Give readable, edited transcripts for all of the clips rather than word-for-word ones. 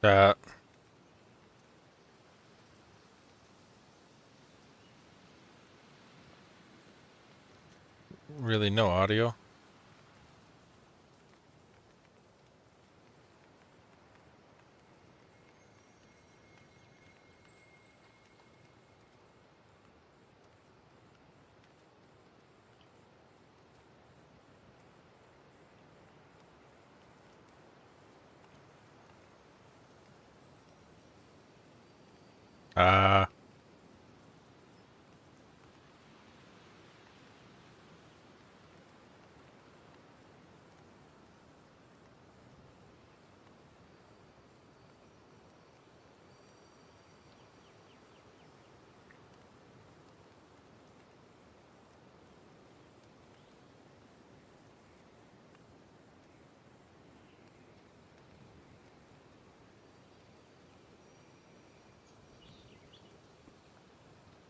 Uh, really no audio. Uh,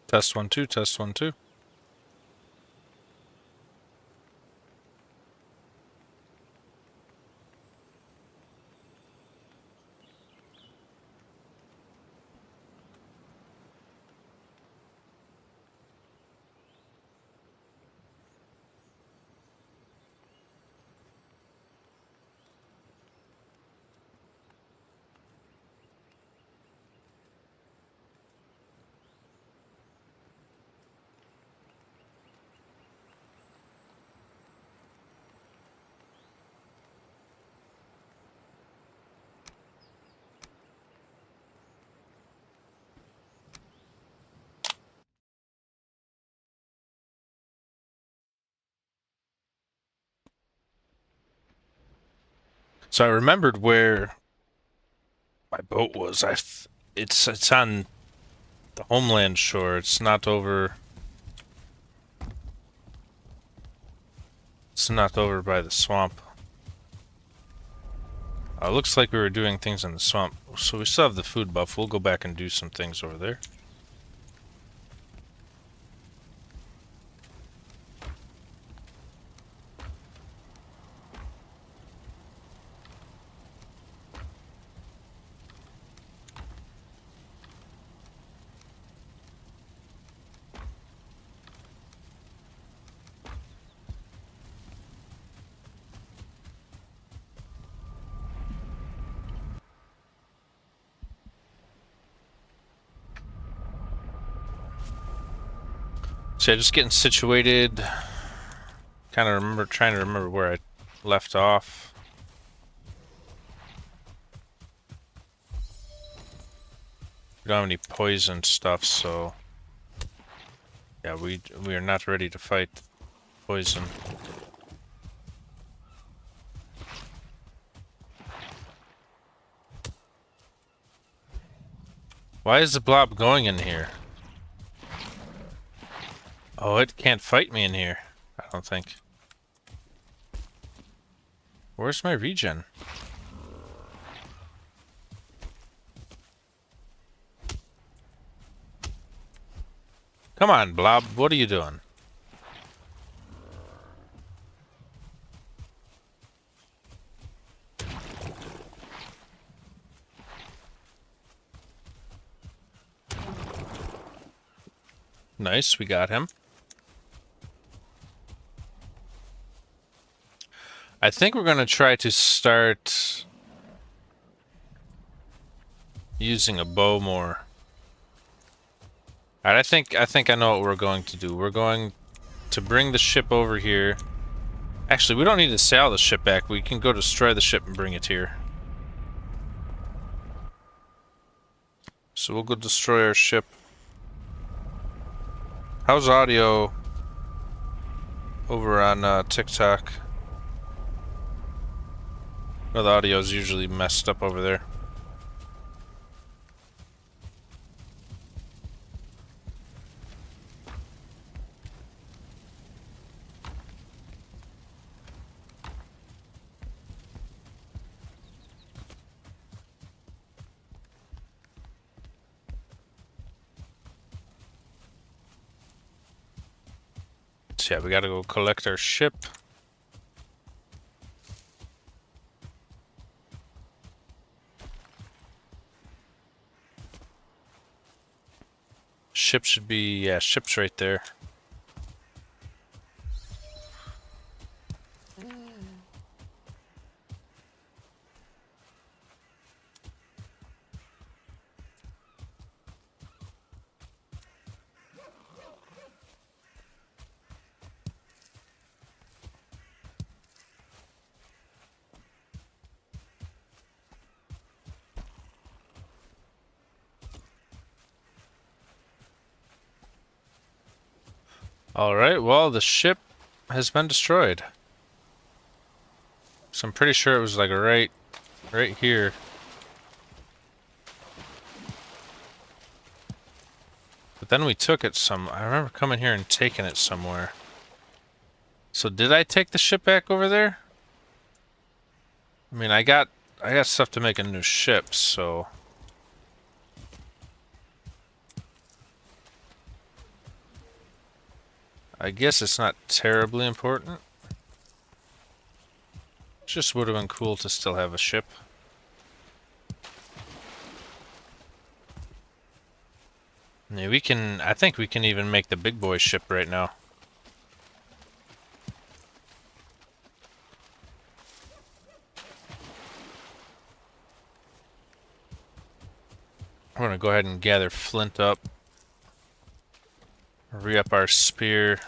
test 1 2, test 1 2. So I remembered where my boat was. It's on the homeland shore. It's not over. It's not over by the swamp. Looks like we were doing things in the swamp, so we still have the food buff. We'll go back and do some things over there. So yeah, just getting situated. Kind of trying to remember where I left off. We don't have any poison stuff, so yeah, we are not ready to fight poison. Why is the blob going in here? Oh, it can't fight me in here, I don't think. Where's my regen? Come on, blob, what are you doing? Nice, we got him. I think we're gonna try to start using a bow more. Alright, I think I know what we're going to do. We're going to bring the ship over here. Actually, we don't need to sail the ship back. We can go destroy the ship and bring it here. So we'll go destroy our ship. How's audio over on TikTok? Well, the audio's usually messed up over there. So yeah, we gotta go collect our ship. ship should be, yeah, ship's right there. Alright, well, the ship has been destroyed. So I'm pretty sure it was like right here. But then we took it I remember coming here and taking it somewhere. So did I take the ship back over there? I mean, I got stuff to make a new ship, so I guess it's not terribly important. Just would have been cool to still have a ship. Yeah, I think we can even make the big boy ship right now. We're gonna go ahead and gather flint up. Re-up our spear.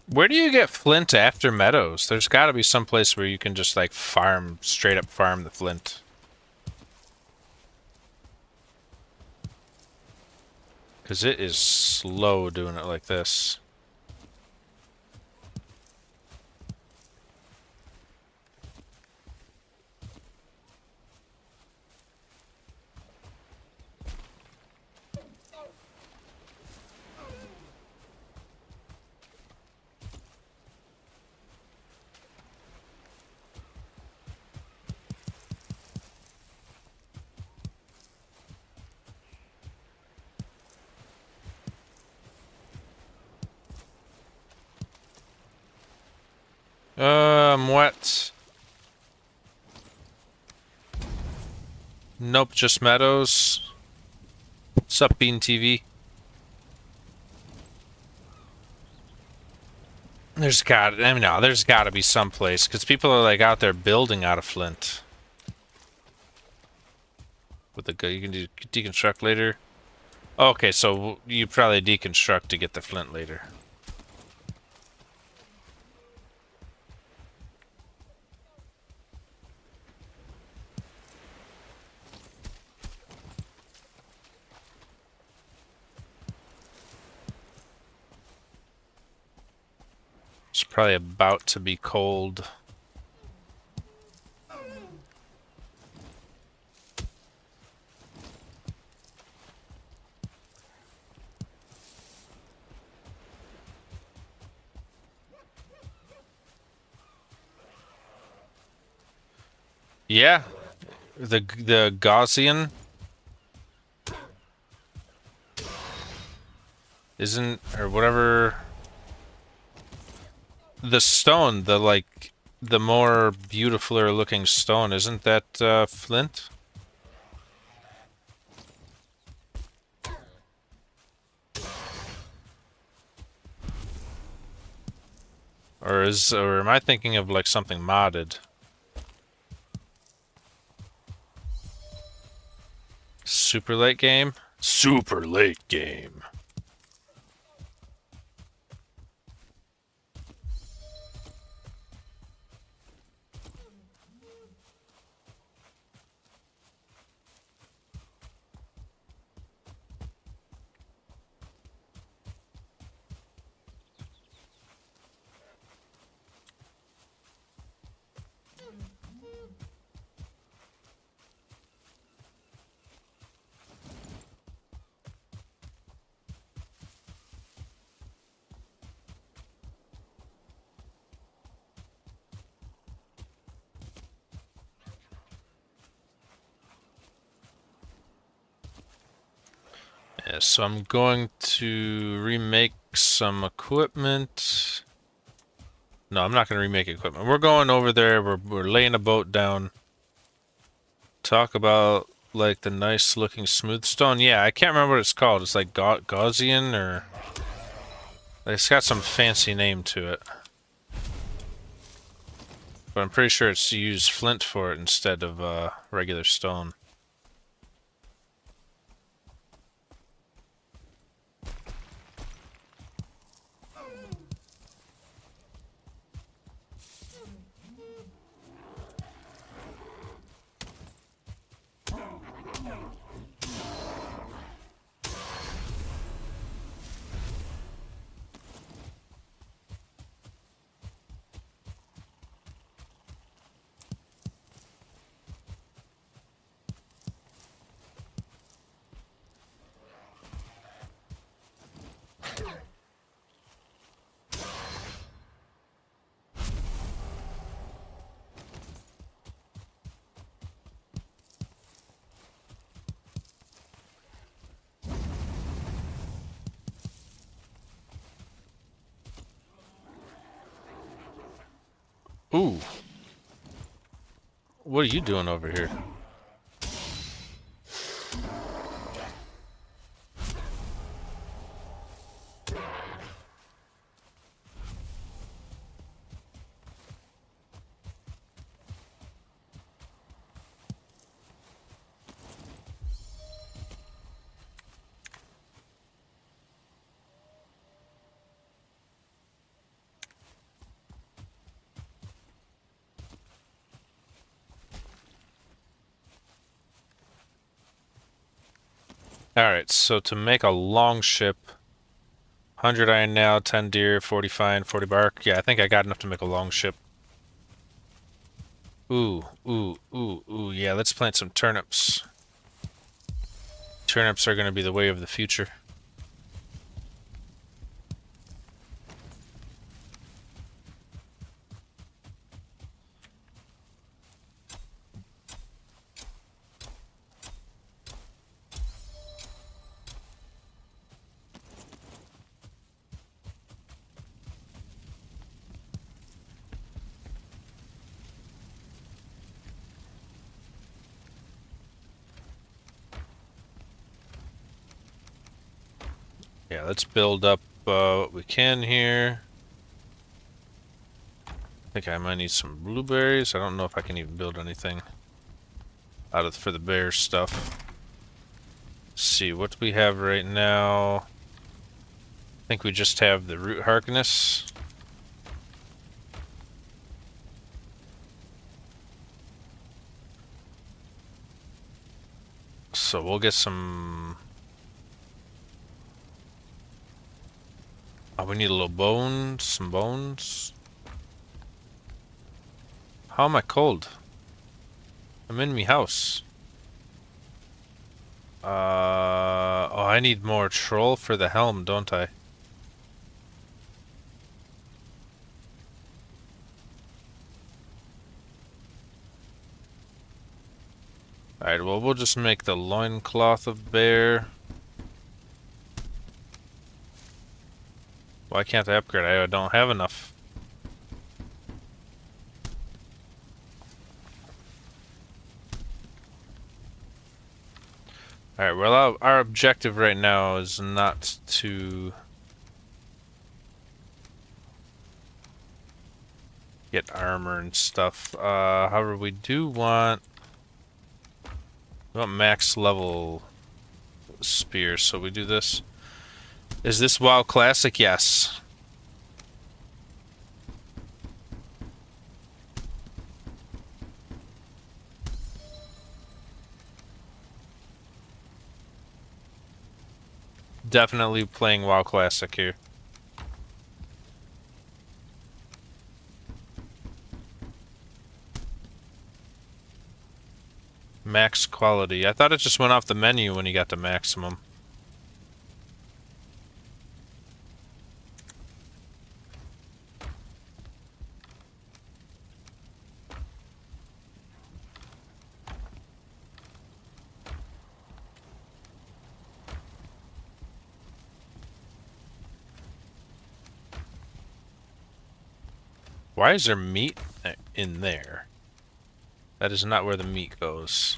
Where do you get flint after meadows? There's got to be some place where you can just like straight up farm the flint. Because it is slow doing it like this. What? Nope, just meadows. Sup, Bean TV? There's got to be some place because people are like out there building out of flint. With the you can deconstruct later. Okay, so you probably deconstruct to get the flint later. It's probably about to be cold. Yeah, the Gaussian isn't, or whatever. The stone, the more beautifuler looking stone, isn't that flint? Or am I thinking of like something modded? Super late game? Super late game. Yeah, so I'm going to remake some equipment. No, I'm not going to remake equipment. We're going over there. We're laying a boat down. Talk about like the nice looking smooth stone. Yeah, I can't remember what it's called. It's like Gaussian or it's got some fancy name to it. But I'm pretty sure it's used flint for it instead of regular stone. Ooh. What are you doing over here? Alright, so to make a long ship, 100 iron nail, 10 deer, 40 fine, 40 bark. Yeah, I think I got enough to make a long ship. Ooh, ooh, ooh, ooh. Yeah, let's plant some turnips. Turnips are going to be the way of the future. Yeah, let's build up what we can here. I think I might need some blueberries. I don't know if I can even build anything out of for the bear stuff. Let's see what we have right now. I think we just have the root harkness. So we'll get some. Oh, we need a little bones, some bones. How am I cold? I'm in me house. Oh, I need more troll for the helm, don't I? Alright, well, we'll just make the loincloth of bear. Why can't I upgrade? I don't have enough. Alright, well, our objective right now is not to get armor and stuff. However, we want max level spears, so we do this. Is this WoW Classic? Yes. Definitely playing WoW Classic here. Max quality. I thought it just went off the menu when you got to maximum. Why is there meat in there? That is not where the meat goes.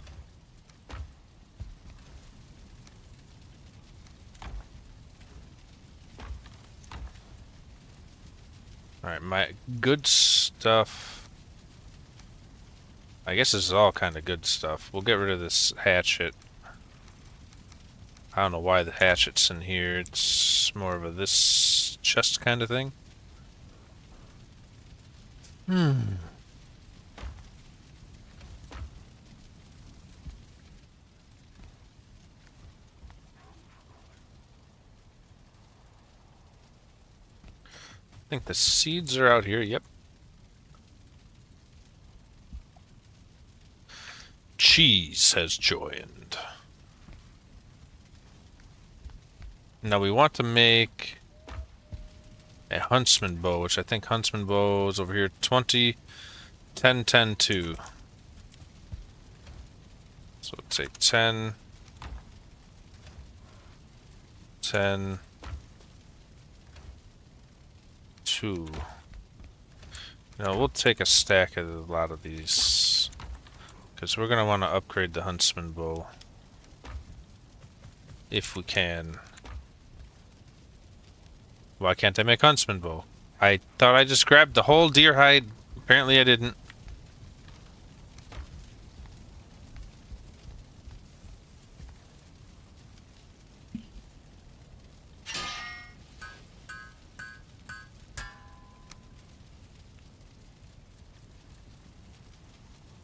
Alright, my good stuff. I guess this is all kind of good stuff. We'll get rid of this hatchet. I don't know why the hatchet's in here. It's more of a this chest kind of thing. I think the seeds are out here. Yep. Cheese has joined. Now we want to make a huntsman bow, which I think huntsman bow is over here. 20, 10, 10, 2. So let's say 10, 10, 2. Now we'll take a stack of a lot of these, because we're going to want to upgrade the huntsman bow. If we can. Why can't I make huntsman bow? I thought I just grabbed the whole deer hide. Apparently I didn't.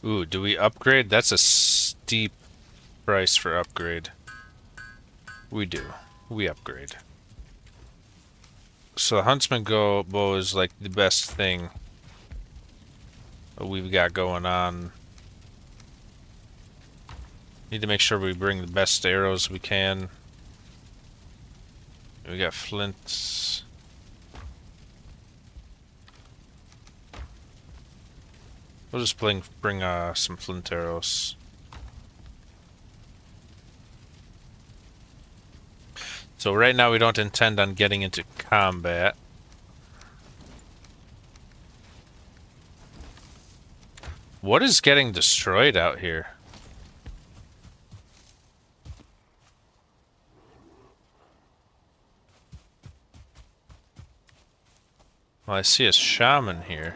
Ooh, do we upgrade? That's a steep price for upgrade. We do. We upgrade. So the huntsman bow is like the best thing we've got going on. Need to make sure we bring the best arrows we can. We got flints. We'll just bring some flint arrows. So right now we don't intend on getting into combat. What is getting destroyed out here? Well, I see a shaman here.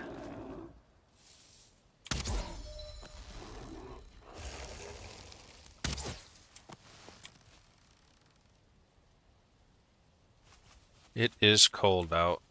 It is cold out.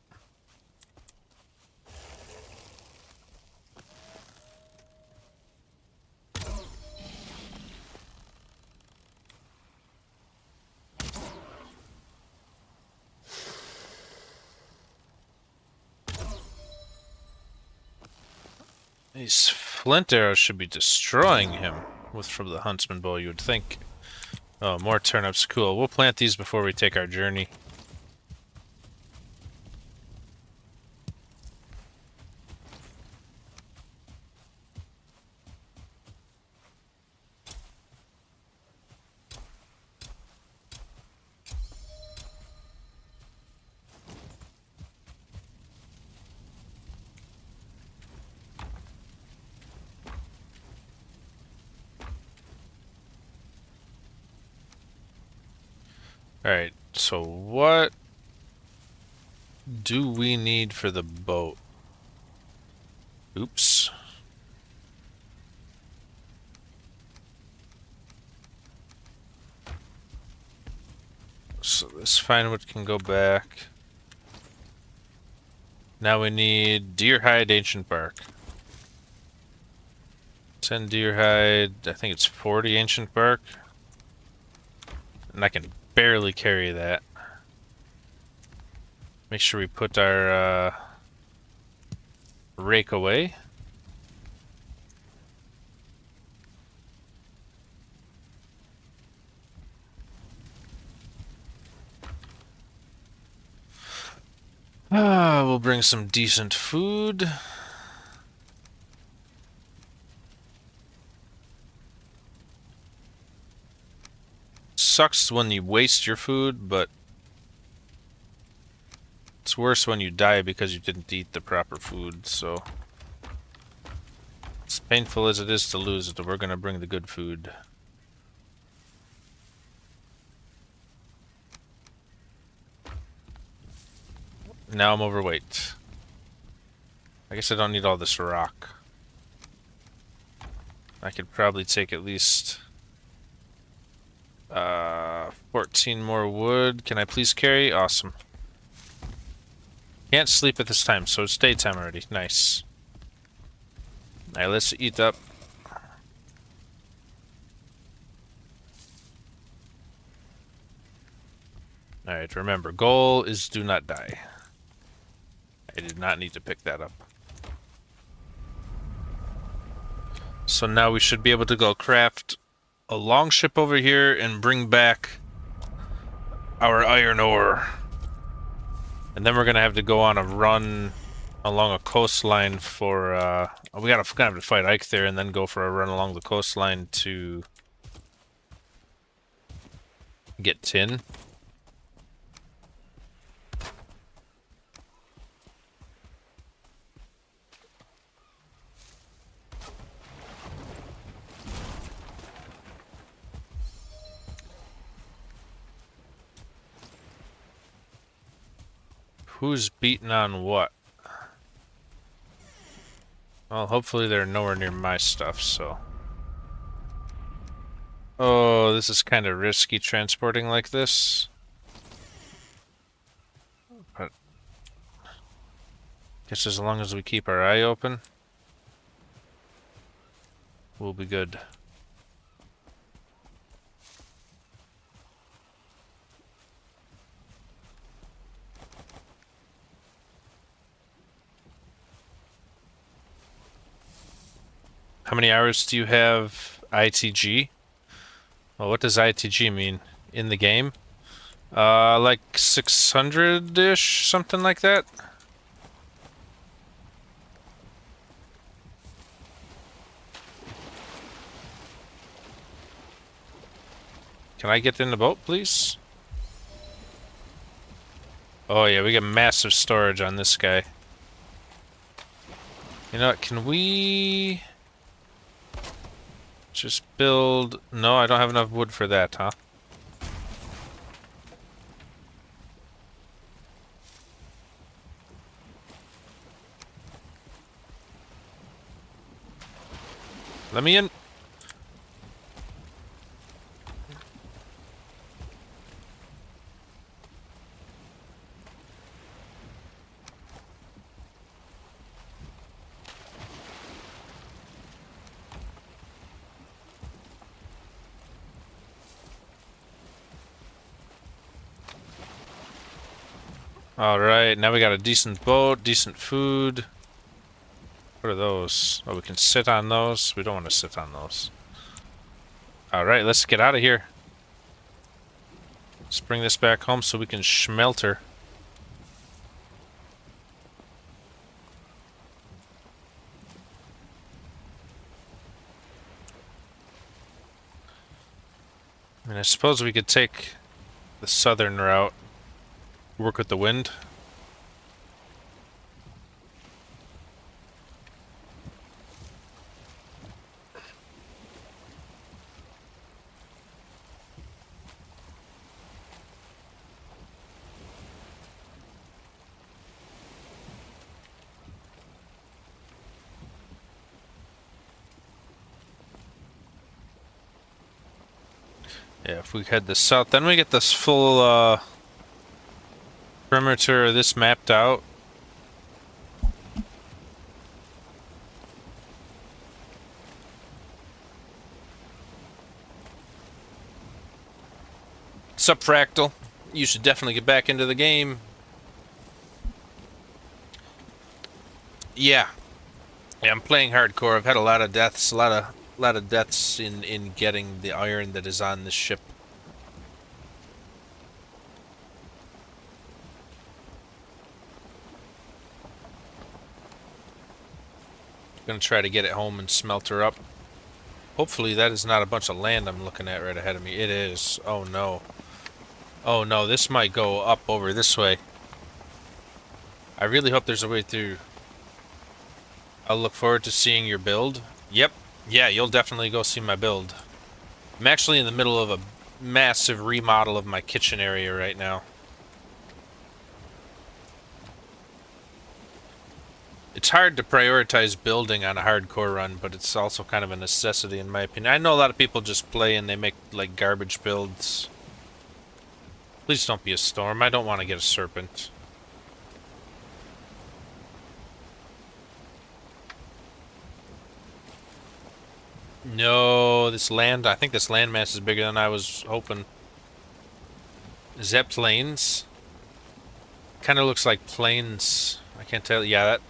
These flint arrows should be destroying him from the huntsman bow, you would think. Oh, more turnips. Cool. We'll plant these before we take our journey. Alright, so what do we need for the boat? Oops. So this fine wood can go back. Now we need deer hide, ancient bark. 10 deer hide, I think it's 40 ancient bark. And I can barely carry that. Make sure we put our rake away. We'll bring some decent food. Sucks when you waste your food, but It's worse when you die because you didn't eat the proper food, so... As painful as it is to lose it, we're gonna bring the good food. Now I'm overweight. I guess I don't need all this rock. I could probably take at least 14 more wood. Can I please carry? Awesome. Can't sleep at this time, so it's daytime already. Nice. Alright, let's eat up. Alright, remember, goal is do not die. I did not need to pick that up. So now we should be able to go craft a long ship over here and bring back our iron ore. And then we're gonna have to go on a run along a coastline for, we gotta have to fight Ike there and then go for a run along the coastline to get tin. Who's beating on what? Well, hopefully they're nowhere near my stuff, so... Oh, this is kind of risky transporting like this. But... guess as long as we keep our eye open, we'll be good. How many hours do you have ITG? Well, what does ITG mean in the game? Like 600-ish, something like that? Can I get in the boat, please? Oh yeah, we get massive storage on this guy. You know what, can we... just build... No, I don't have enough wood for that, huh? Let me in. Alright, now we got a decent boat, decent food. What are those? Oh, we can sit on those. We don't want to sit on those. Alright, let's get out of here. Let's bring this back home so we can schmelter. I mean, I suppose we could take the southern route. Work with the wind. Yeah, if we head the south, then we get this full perimeter of this mapped out. Sup, Fractal? You should definitely get back into the game. Yeah. Yeah, I'm playing hardcore. I've had a lot of deaths, a lot of deaths in getting the iron that is on this ship. Gonna try to get it home and smelter up. Hopefully that is not a bunch of land I'm looking at right ahead of me. It is. Oh no. Oh no, this might go up over this way. I really hope there's a way through. I'll look forward to seeing your build. Yep. Yeah, you'll definitely go see my build. I'm actually in the middle of a massive remodel of my kitchen area right now. It's hard to prioritize building on a hardcore run, but it's also kind of a necessity in my opinion. I know a lot of people just play and they make like garbage builds. Please don't be a storm. I don't want to get a serpent. No, this land, I think this landmass is bigger than I was hoping. Is that plains? Kind of looks like plains. I can't tell. Yeah, that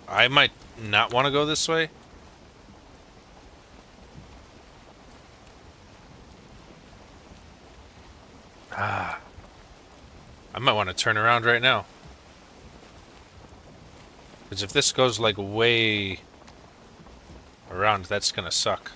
I might not want to go this way. Ah, I might want to turn around right now. Because if this goes like way around, that's gonna suck.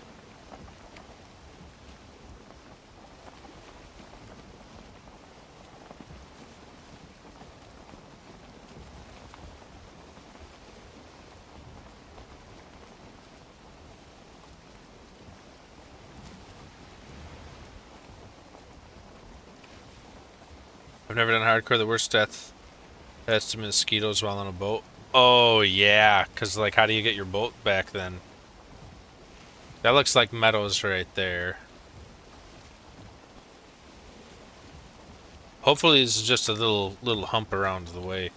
I've never done hardcore. The worst death has to be mosquitoes while on a boat. Oh yeah, because like how do you get your boat back then? That looks like meadows right there. Hopefully this is just a little hump around the way.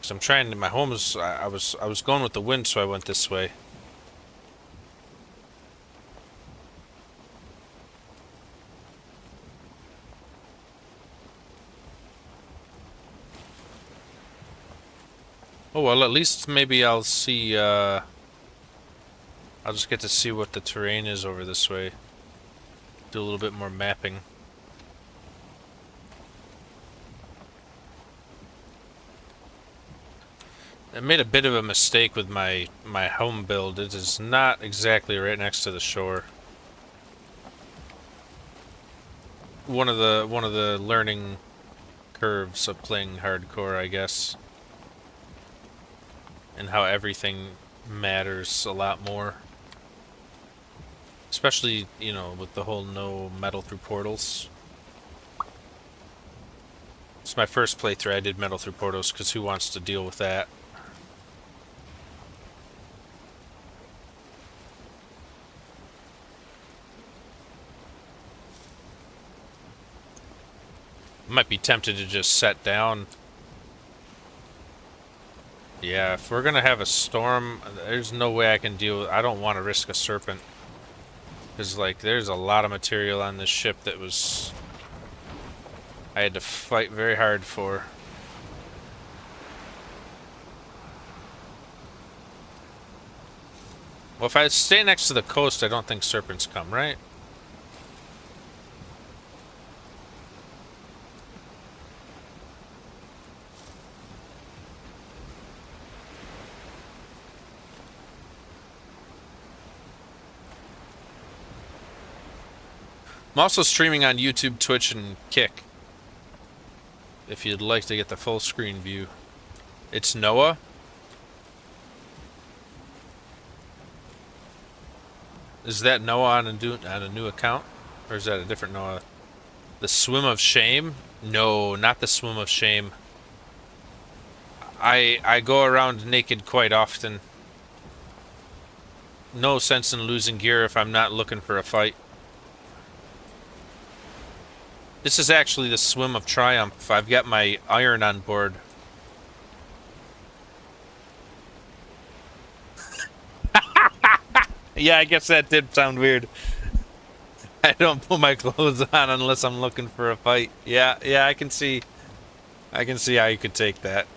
Cause I'm trying to, my home is, I was going with the wind, so I went this way. Oh well, at least maybe I'll see, I'll just get to see what the terrain is over this way. Do a little bit more mapping. I made a bit of a mistake with my home build. It is not exactly right next to the shore. One of the learning curves of playing hardcore, I guess. And how everything matters a lot more. Especially, you know, with the whole no metal through portals. It's my first playthrough I did metal through portals, because who wants to deal with that? I might be tempted to just set down. Yeah, if we're gonna have a storm, there's no way I can deal with. I don't want to risk a serpent. Because, like, there's a lot of material on this ship that was... I had to fight very hard for. Well, if I stay next to the coast, I don't think serpents come, right? I'm also streaming on YouTube, Twitch, and Kick. If you'd like to get the full screen view. It's Noah. Is that Noah on a new account? Or is that a different Noah? The Swim of Shame? No, not the Swim of Shame. I go around naked quite often. No sense in losing gear if I'm not looking for a fight. This is actually the Swim of Triumph. I've got my iron on board. Yeah, I guess that did sound weird. I don't put my clothes on unless I'm looking for a fight. Yeah, I can see how you could take that.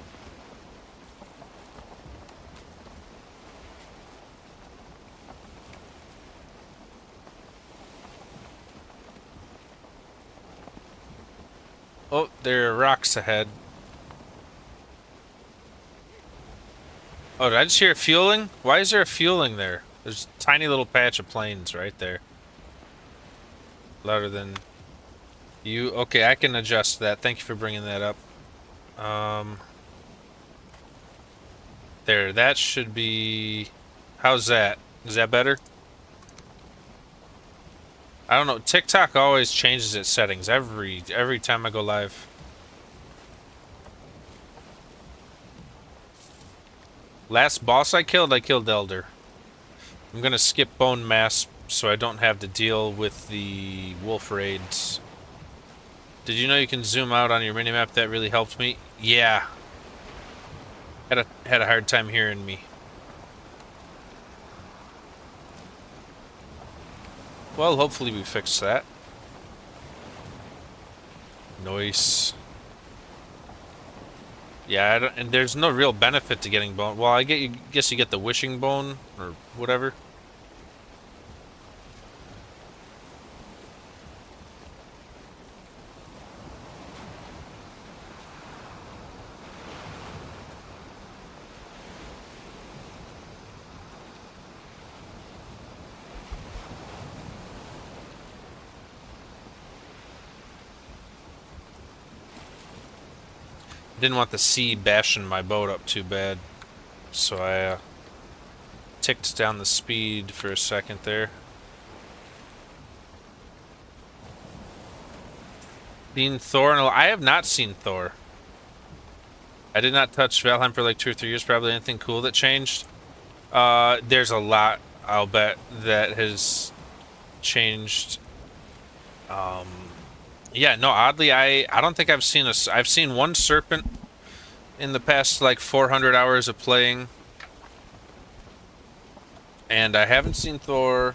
Oh, there are rocks ahead. Oh, did I just hear fueling? Why is there a fueling there? There's a tiny little patch of plains right there. Louder than you. Okay, I can adjust that. Thank you for bringing that up. There, that should be... How's that? Is that better? I don't know. TikTok always changes its settings every time I go live. Last boss I killed Elder. I'm gonna skip Bone Mass so I don't have to deal with the wolf raids. Did you know you can zoom out on your minimap? That really helped me. Yeah. Had a hard time hearing me. Well, hopefully we fix that. Nice. Yeah, and there's no real benefit to getting bone. Well, guess you get the wishing bone or whatever. Didn't want the sea bashing my boat up too bad, so I ticked down the speed for a second there. Seen Thor? No, I have not seen Thor. I did not touch Valheim for like 2 or 3 years. Probably anything cool that changed. There's a lot, I'll bet, that has changed. Yeah, no, oddly, I don't think I've seen one serpent in the past like 400 hours of playing. And I haven't seen Thor.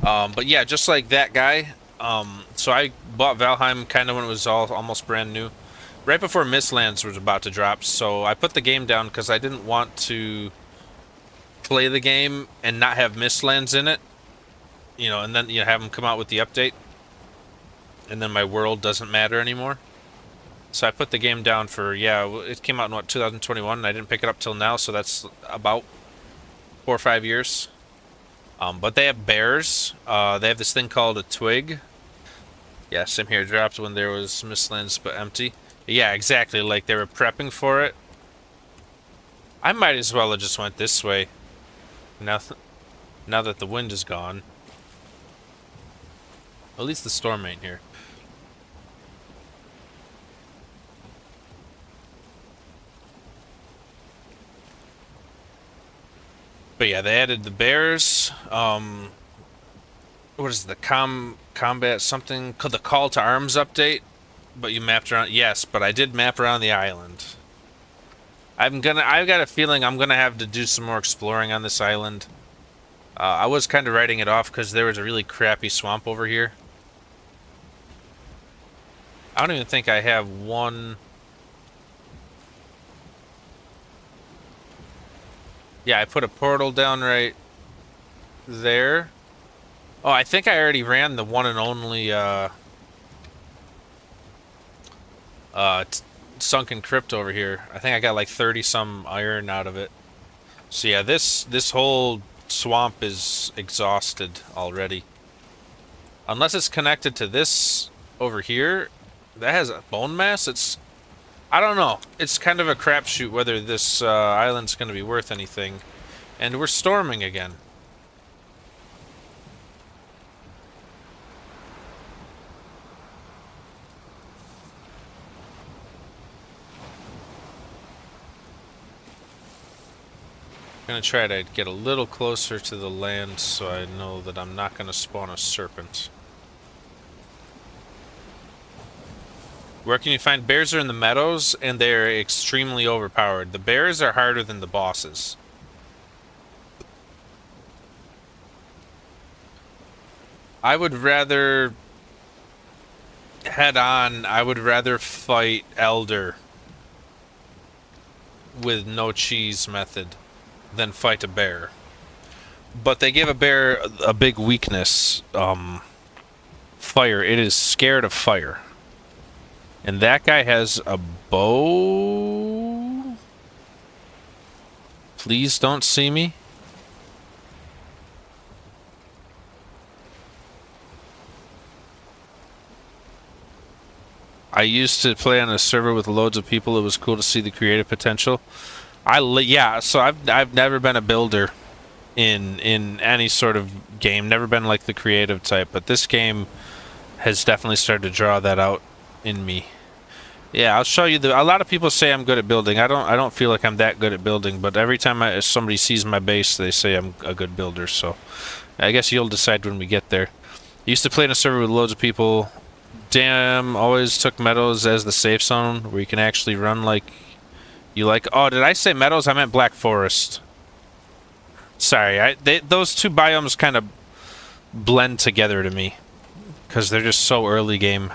But yeah, just like that guy. So I bought Valheim kind of when it was almost brand new. Right before Mistlands was about to drop, so I put the game down because I didn't want to play the game and not have Mistlands in it. You know, and then have them come out with the update. And then my world doesn't matter anymore. So I put the game down for, yeah, it came out in, what, 2021, and I didn't pick it up till now, so that's about 4 or 5 years. But they have bears. They have this thing called a twig. Yeah, same here. Dropped when there was Mistlands, but empty. Yeah, exactly, like they were prepping for it. I might as well have just went this way. Now that the wind is gone. At least the storm ain't here. But yeah, they added the bears. What is the combat something called the call to arms update? But you mapped around. Yes, but I did map around the island. I've got a feeling I'm gonna have to do some more exploring on this island. I was kind of writing it off because there was a really crappy swamp over here. I don't even think I have one. Yeah, I put a portal down right there. Oh, I think I already ran the one and only sunken crypt over here. I think I got like 30 some iron out of it. So yeah, this whole swamp is exhausted already. Unless it's connected to this over here that has a bone mass. I don't know. It's kind of a crapshoot whether this island's going to be worth anything. And we're storming again. I'm going to try to get a little closer to the land so I know that I'm not going to spawn a serpent. Where can you find bears? Are in the meadows, and they're extremely overpowered. The bears are harder than the bosses. I would rather I would rather fight Elder with no cheese method than fight a bear. But they give a bear a big weakness. Fire. It is scared of fire. And that guy has a bow. Please don't see me. I used to play on a server with loads of people. It was cool to see the creative potential. Yeah, so I've never been a builder in any sort of game. Never been like the creative type, but this game has definitely started to draw that out in me. Yeah, I'll show you a lot of people say I'm good at building. I don't feel like I'm that good at building, but every time somebody sees my base, they say I'm a good builder, so I guess you'll decide when we get there. I used to play in a server with loads of people. Damn, always took meadows as the safe zone where you can actually run like you like. Oh, did I say meadows? I meant Black Forest. Sorry, those two biomes kind of blend together to me because they're just so early game.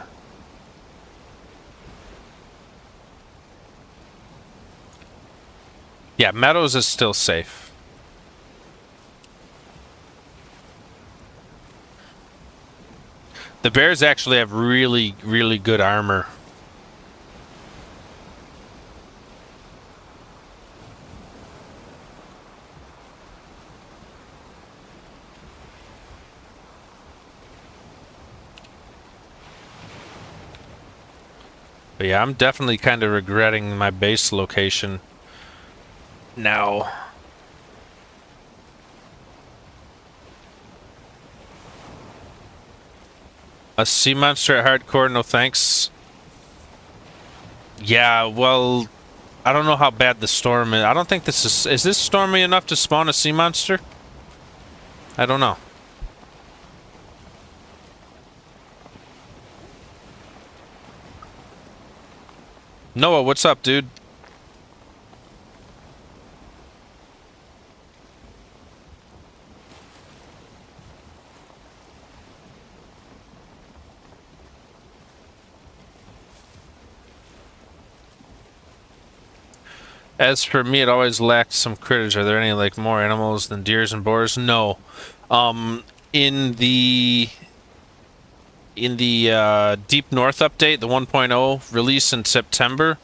Yeah, meadows is still safe. The bears actually have really, really good armor. But yeah, I'm definitely kind of regretting my base location now. A sea monster at hardcore, no thanks. Yeah, well, I don't know how bad the storm is. I don't think this is this stormy enough to spawn a sea monster? I don't know. Noah, what's up, dude? As for me, it always lacked some critters. Are there any like more animals than deers and boars? No. In the Deep North update, the 1.0 release in September,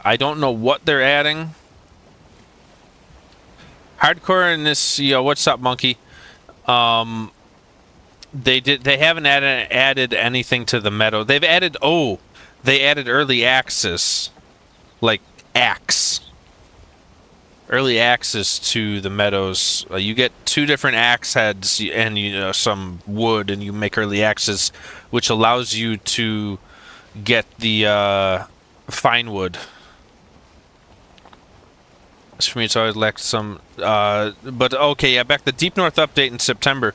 I don't know what they're adding. Hardcore in this, what's up, monkey? They haven't added anything to the meadow. They added early access, like axe. Early access to the meadows. You get 2 different axe heads and some wood, and you make early access, which allows you to get the fine wood. As for me, it's always lacked some. But okay, yeah. Back to the Deep North update in September,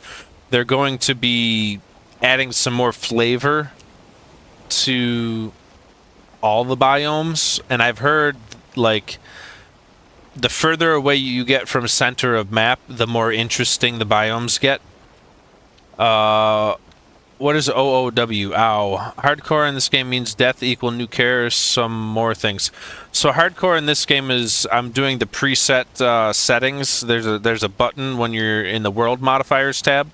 they're going to be adding some more flavor to all the biomes, and I've heard like, the further away you get from center of map, the more interesting the biomes get. What is OOW? Ow. Hardcore in this game means death equal new care, some more things. So hardcore in this game is, I'm doing the preset settings. There's a button when you're in the world modifiers tab.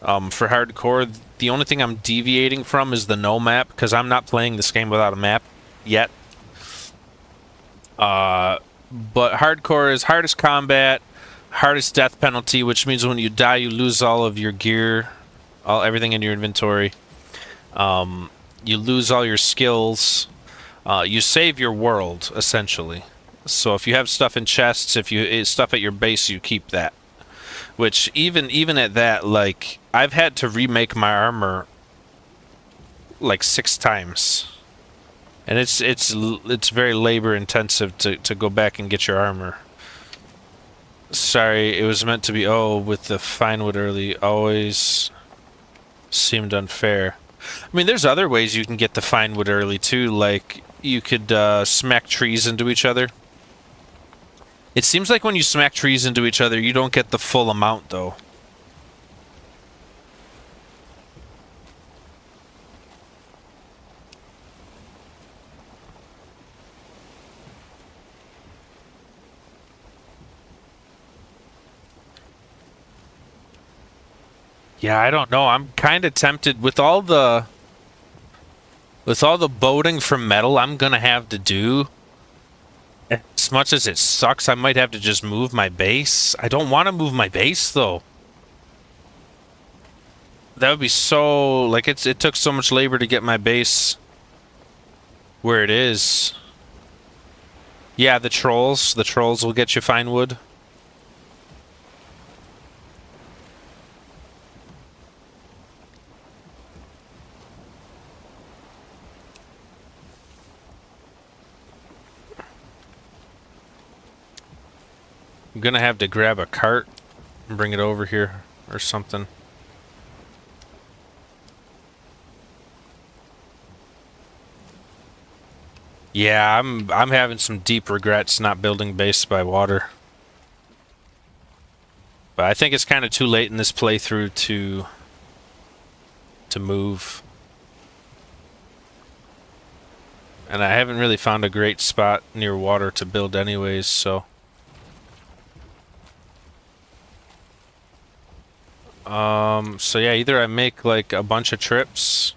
For hardcore, the only thing I'm deviating from is the no map, because I'm not playing this game without a map yet. But hardcore is hardest combat, hardest death penalty, which means when you die, you lose all of your gear, everything in your inventory. You lose all your skills. You save your world, essentially. So if you have stuff in chests, stuff at your base, you keep that. Which even at that, like, I've had to remake my armor like 6 times. And it's very labor intensive to go back and get your armor. Sorry, it was meant to be, with the fine wood early always seemed unfair. I mean, there's other ways you can get the fine wood early too, like you could smack trees into each other. It seems like when you smack trees into each other, you don't get the full amount though. Yeah, I don't know. I'm kind of tempted with all the boating from metal I'm gonna have to do. As much as it sucks, I might have to just move my base. I don't want to move my base though. That would be so, like, it took so much labor to get my base where it is. Yeah, the trolls. The trolls will get you fine wood. I'm gonna have to grab a cart and bring it over here or something. Yeah, I'm having some deep regrets not building base by water. But I think it's kind of too late in this playthrough to move. And I haven't really found a great spot near water to build anyways, so so yeah, either I make like a bunch of trips.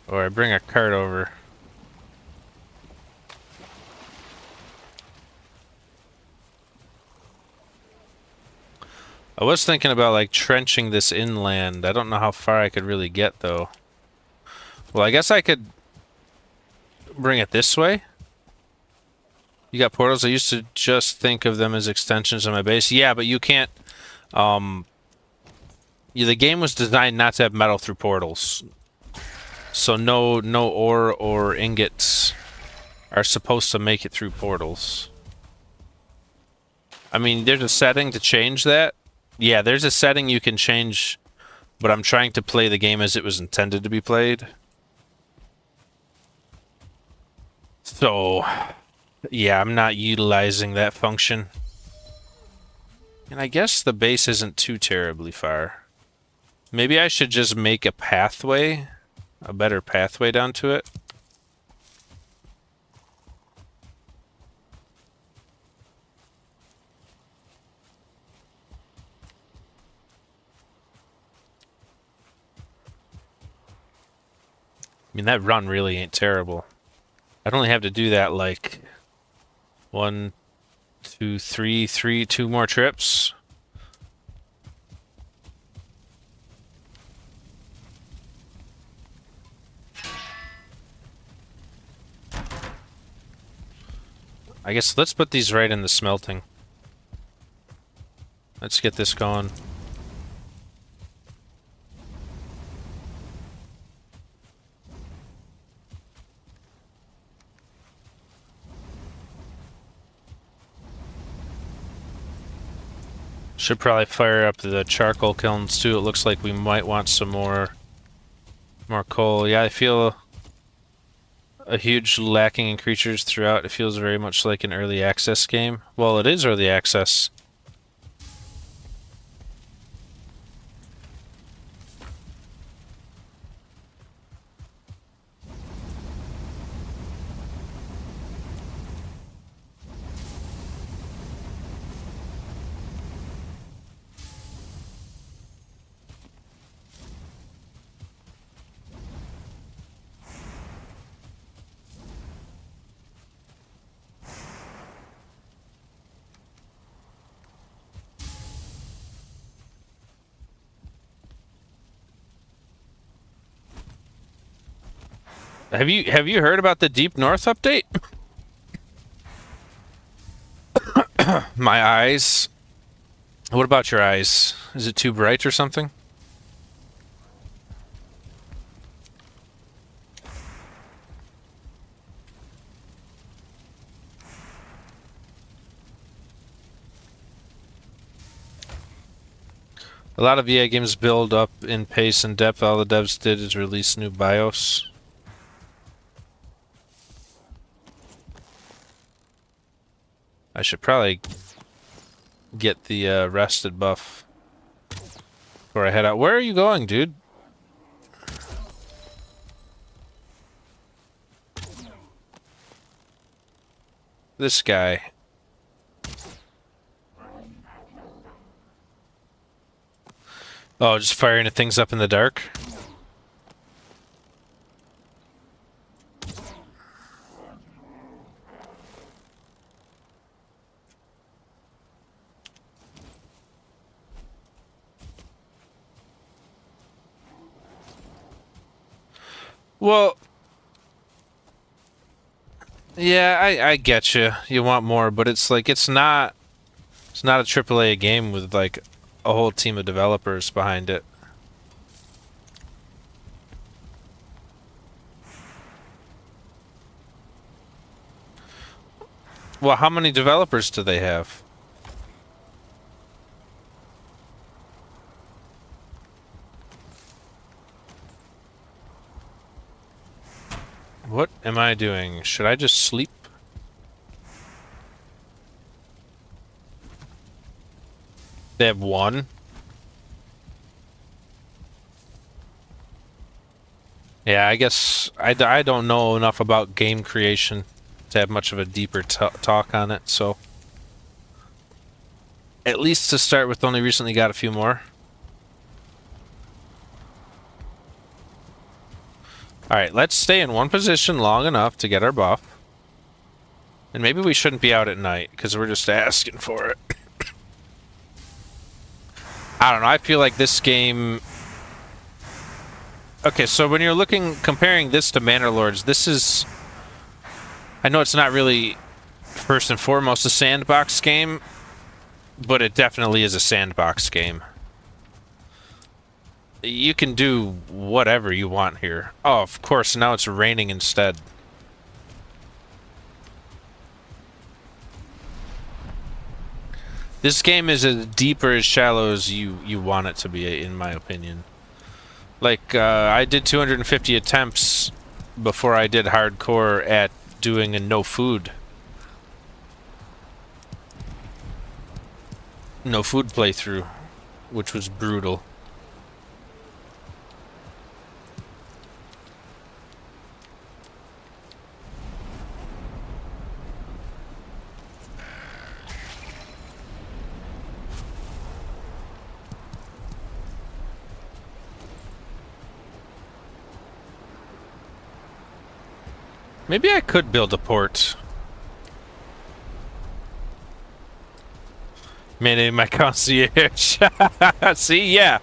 Or I bring a cart over. I was thinking about like trenching this inland. I don't know how far I could really get though. Well, I guess I could bring it this way. You got portals. I used to just think of them as extensions of my base. Yeah, but you can't. Yeah, the game was designed not to have metal through portals, so no ore or ingots are supposed to make it through portals. I mean, there's a setting to change that. Yeah, there's a setting you can change, but I'm trying to play the game as it was intended to be played. So, yeah, I'm not utilizing that function. And I guess the base isn't too terribly far. Maybe I should just make a pathway, a better pathway down to it. I mean, that run really ain't terrible. I'd only have to do that like 1, 2, 3, 2 more trips. I guess let's put these right in the smelting. Let's get this going. Should probably fire up the charcoal kilns too. It looks like we might want some more coal. Yeah, I feel a huge lacking in creatures throughout. It feels very much like an early access game. Well, it is early access. Have you heard about the Deep North update? My eyes. What about your eyes? Is it too bright or something? A lot of EA games build up in pace and depth. All the devs did is release new BIOS. I should probably get the rested buff before I head out. Where are you going, dude? This guy. Oh, just firing things up in the dark? Well, yeah, I get you. You want more, but it's like it's not a AAA game with like a whole team of developers behind it. Well, how many developers do they have? What am I doing? Should I just sleep? They have one? Yeah, I guess I don't know enough about game creation to have much of a deeper talk on it, so... At least to start with, only recently got a few more. Alright, let's stay in one position long enough to get our buff. And maybe we shouldn't be out at night, because we're just asking for it. I don't know, I feel like this game... Okay, so when you're comparing this to Manor Lords, this is... I know it's not really, first and foremost, a sandbox game, but it definitely is a sandbox game. You can do whatever you want here. Oh, of course, now it's raining instead. This game is as deep or as shallow as you want it to be, in my opinion. Like, I did 250 attempts before I did hardcore at doing a no food playthrough, which was brutal. Maybe I could build a port. Manage my concierge. See, yeah.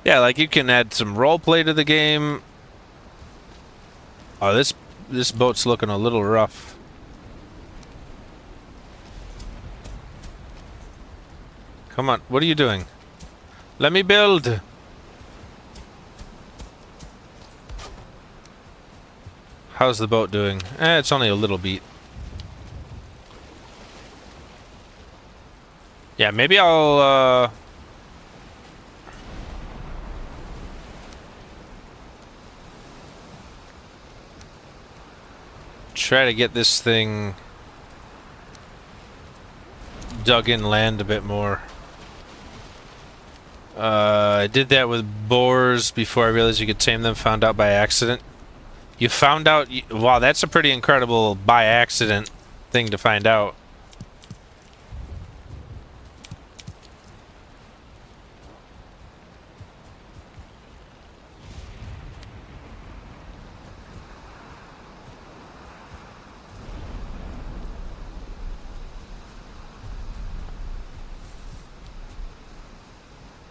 Yeah, like you can add some roleplay to the game. Oh, this boat's looking a little rough. Come on, what are you doing? Let me build. How's the boat doing? It's only a little beat. Yeah, maybe I'll, try to get this thing dug in land a bit more. I did that with boars before I realized you could tame them, found out by accident. You found out... Wow, that's a pretty incredible by accident thing to find out.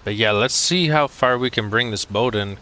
But yeah, let's see how far we can bring this boat in.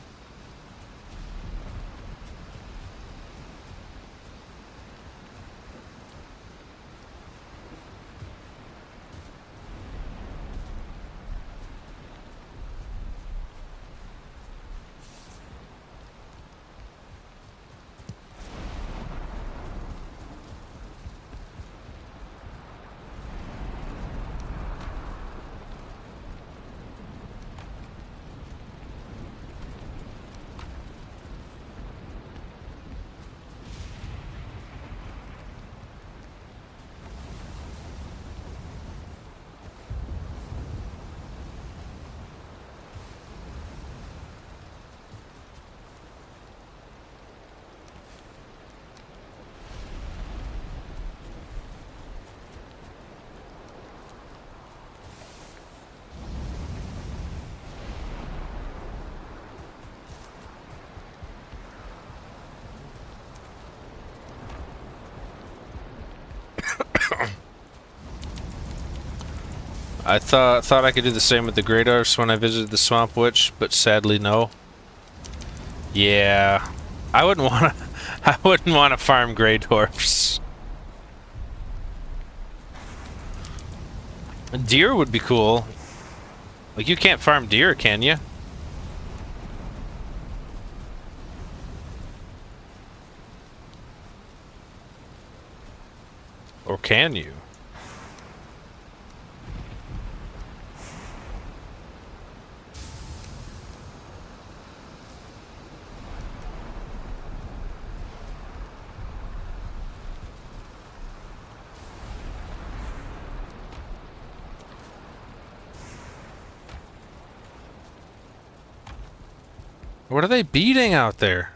I thought I could do the same with the Great Arse when I visited the Swamp Witch, but sadly no. Yeah. I wouldn't want to. I wouldn't want to farm gray dwarfs. Deer would be cool. Like, you can't farm deer, can you? Or can you? What are they beating out there?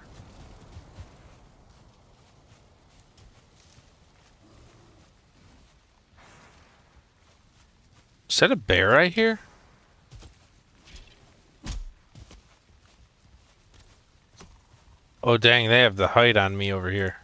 Is that a bear I hear? Oh dang, they have the height on me over here.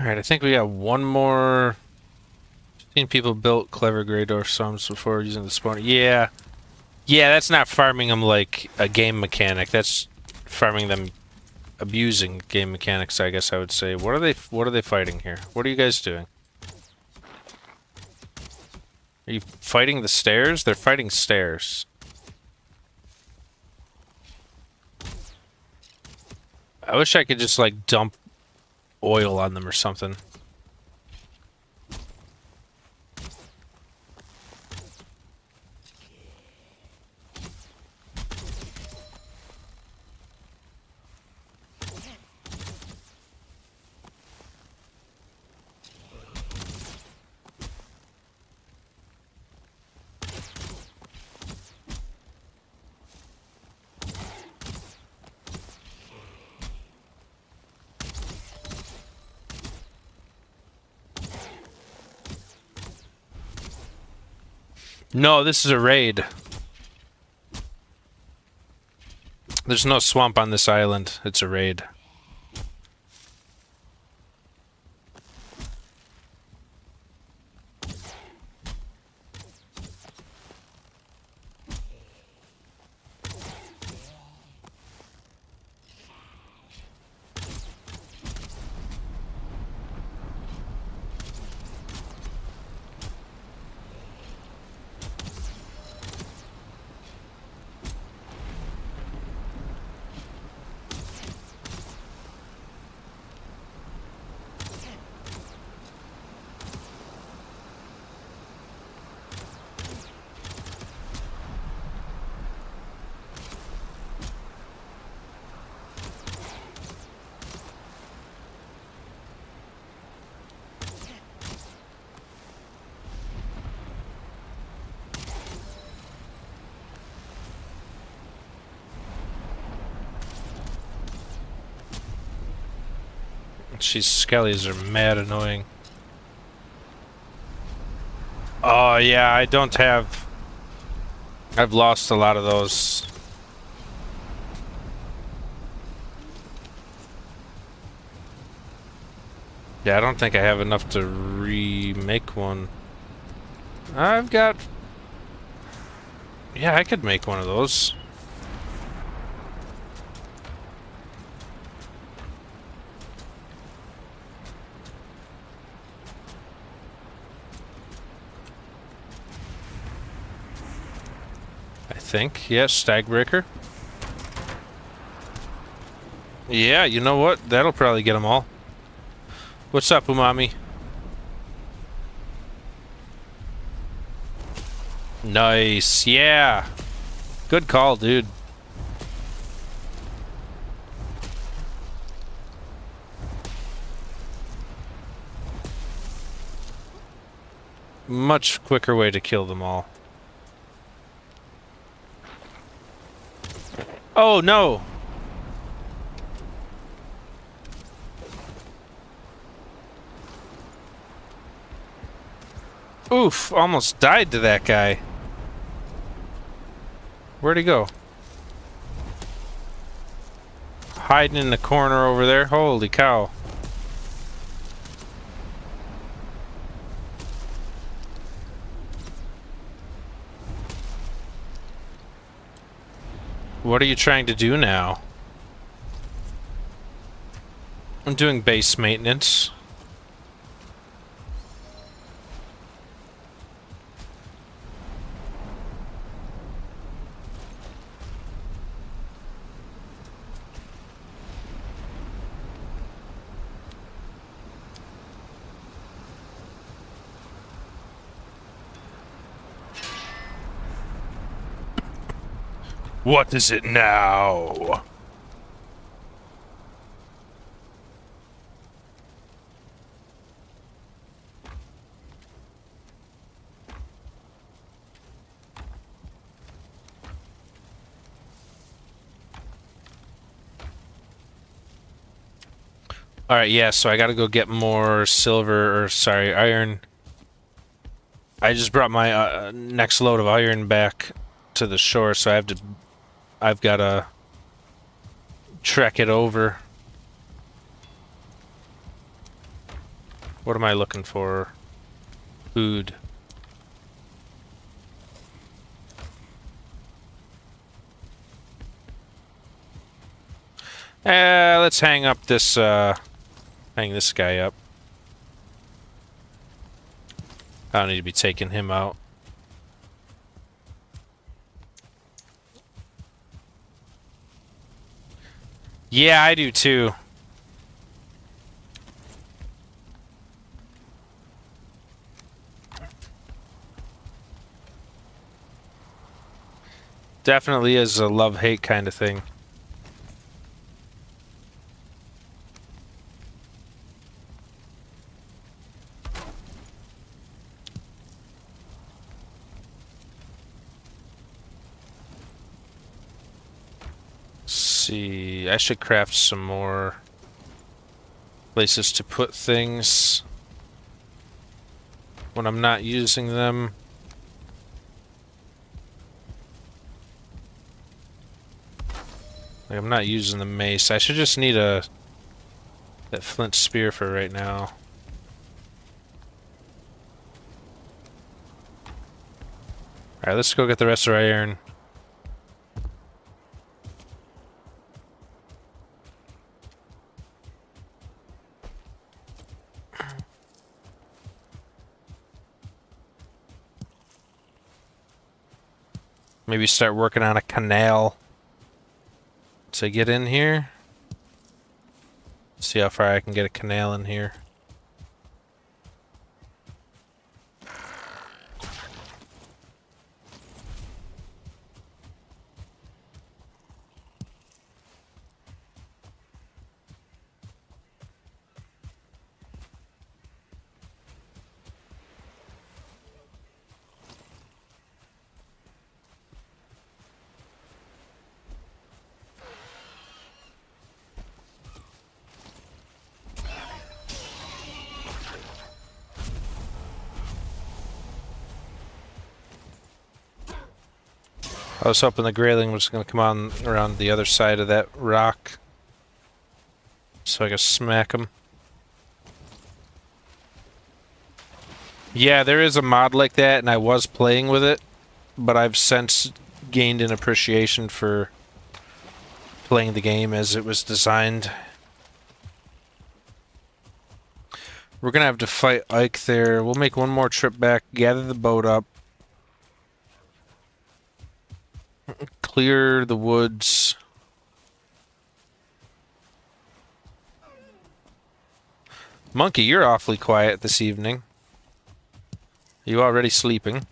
Alright, I think we got one more. 15 people built clever gray dwarf sums before using the spawner. Yeah. Yeah, that's not farming them like a game mechanic. That's farming them abusing game mechanics, I guess I would say. What are they fighting here? What are you guys doing? Are you fighting the stairs? They're fighting stairs. I wish I could just like dump oil on them or something. No, this is a raid. There's no swamp on this island. It's a raid. These skellies are mad annoying. Oh yeah, I don't have... I've lost a lot of those. Yeah, I don't think I have enough to remake one. I've got... Yeah, I could make one of those. I think. Yes, Stagbreaker. Yeah, you know what? That'll probably get them all. What's up, Umami? Nice, yeah. Good call, dude. much quicker way to kill them all. Oh, no! Oof, almost died to that guy. Where'd he go? Hiding in the corner over there? Holy cow. What are you trying to do now? I'm doing base maintenance. What is it now? Alright, yeah, so I gotta go get more silver, or sorry, iron. I just brought my next load of iron back to the shore, so I've gotta trek it over. What am I looking for? Food. Let's hang up this, hang this guy up. I don't need to be taking him out. Yeah, I do too. Definitely is a love-hate kind of thing. See, I should craft some more places to put things when I'm not using them. Like, I'm not using the mace. I should just need that flint spear for right now. Alright, let's go get the rest of our iron. Maybe start working on a canal to get in here. See how far I can get a canal in here. I was hoping the grayling was going to come on around the other side of that rock so I could smack him. Yeah, there is a mod like that, and I was playing with it, but I've since gained an appreciation for playing the game as it was designed. We're going to have to fight Ike there. We'll make one more trip back, gather the boat up, clear the woods. Monkey, you're awfully quiet this evening. You already sleeping?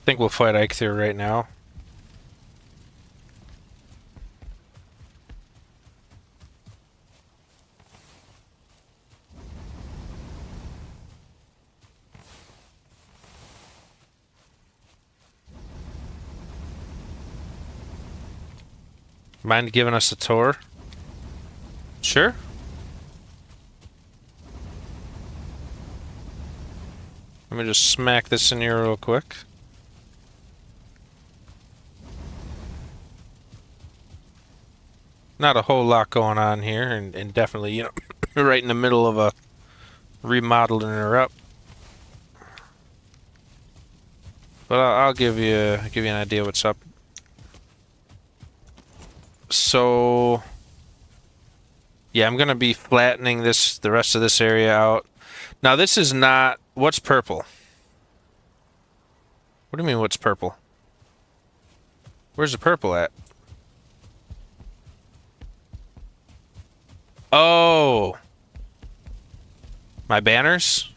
think we'll fight Ike there right now. Mind giving us a tour? Sure. Let me just smack this in here real quick. Not a whole lot going on here, and definitely, you know, right in the middle of a remodeling her up. But I'll give you an idea what's up. So, yeah, I'm gonna be flattening the rest of this area out. Now, this is not what's purple. What do you mean, what's purple? Where's the purple at? Oh, my banners.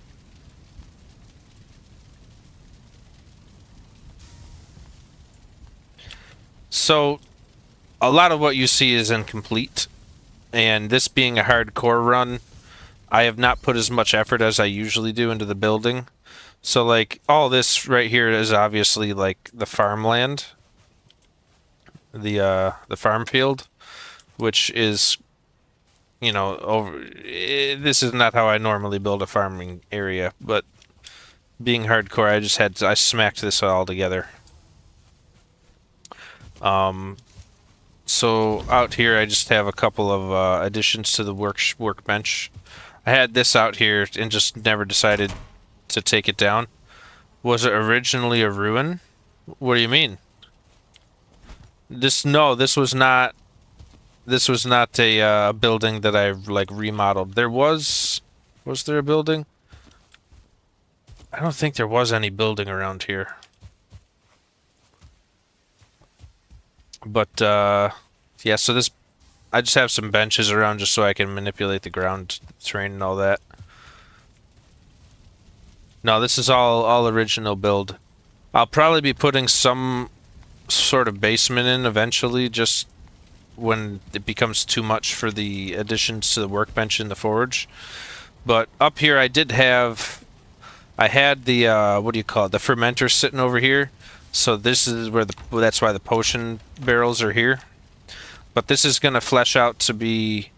So, a lot of what you see is incomplete, and this being a hardcore run, I have not put as much effort as I usually do into the building. So, like, all this right here is obviously, like, the farmland. The farm field, which is, you know, this is not how I normally build a farming area, but being hardcore, I smacked this all together. So out here, I just have a couple of additions to the workbench. I had this out here and just never decided to take it down. Was it originally a ruin? What do you mean? This was not. This was not a building that I like remodeled. Was there a building? I don't think there was any building around here. But yeah, so this, I just have some benches around just so I can manipulate the ground terrain and all that. No, this is all original build. I'll probably be putting some sort of basement in eventually, just when it becomes too much for the additions to the workbench in the forge. But up here I had the what do you call it, the fermenter sitting over here. So this is where that's why the potion barrels are here. But this is going to flesh out to be,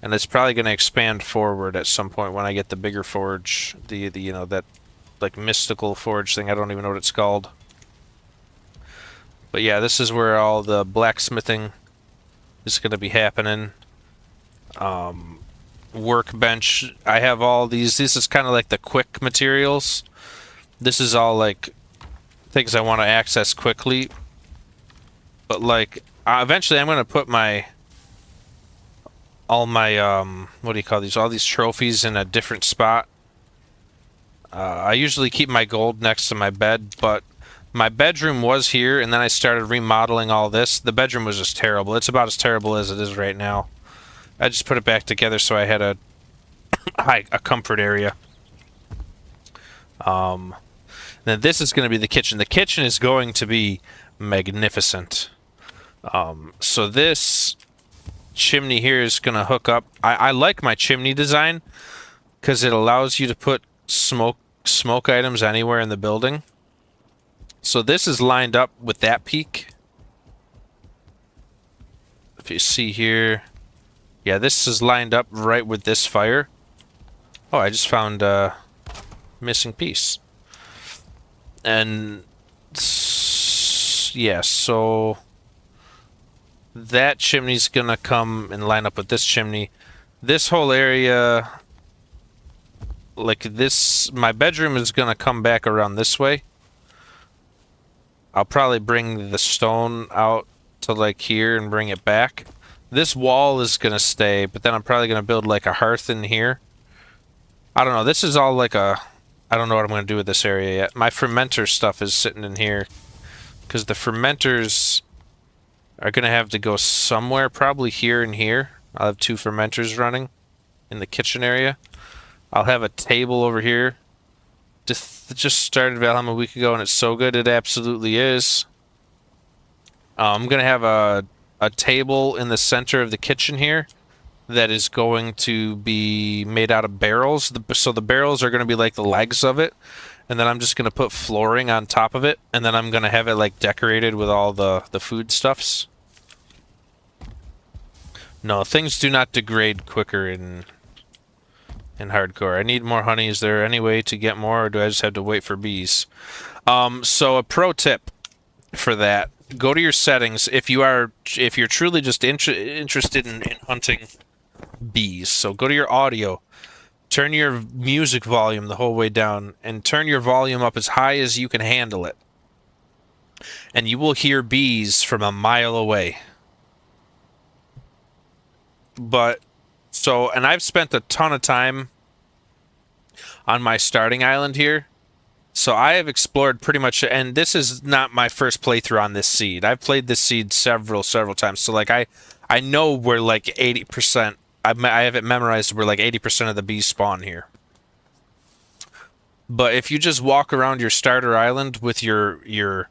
and it's probably going to expand forward at some point when I get the bigger forge, the you know, that like mystical forge thing. I don't even know what it's called. But yeah, this is where all the blacksmithing is going to be happening. Workbench, I have all these. This is kind of like the quick materials. This is all like things I want to access quickly. But like, eventually I'm going to put all my what do you call these? All these trophies in a different spot. I usually keep my gold next to my bed, but my bedroom was here, and then I started remodeling all this. The bedroom was just terrible. It's about as terrible as it is right now. I just put it back together so I had a comfort area. Then this is going to be the kitchen. The kitchen is going to be magnificent. So this chimney here is going to hook up. I like my chimney design because it allows you to put smoke items anywhere in the building. So this is lined up with that peak. If you see here, yeah, this is lined up right with this fire. Oh, I just found a missing piece. And yeah, so that chimney's gonna come and line up with this chimney. This whole area, like this, my bedroom is gonna come back around this way. I'll probably bring the stone out to like here and bring it back. This wall is gonna stay, but then I'm probably gonna build like a hearth in here. I don't know, this is all like a, I don't know what I'm gonna do with this area yet. My fermenter stuff is sitting in here because the fermenters are gonna have to go somewhere, probably here and here. I'll have 2 fermenters running in the kitchen area. I'll have a table over here Just started Valheim a week ago, and it's so good. It absolutely is. I'm gonna have a table in the center of the kitchen here that is going to be made out of barrels. So the barrels are going to be like the legs of it, and then I'm just going to put flooring on top of it, and then I'm going to have it like decorated with all the food stuffs. No, things do not degrade quicker in hardcore. I need more honey. Is there any way to get more, or do I just have to wait for bees? So a pro tip for that: go to your settings if you're truly just interested in hunting bees. So go to your audio, turn your music volume the whole way down, and turn your volume up as high as you can handle it. And you will hear bees from a mile away. And I've spent a ton of time on my starting island here. So I have explored pretty much, and this is not my first playthrough on this seed. I've played this seed several times. So like I know where like 80%, I have it memorized where like 80% of the bees spawn here. But if you just walk around your starter island with your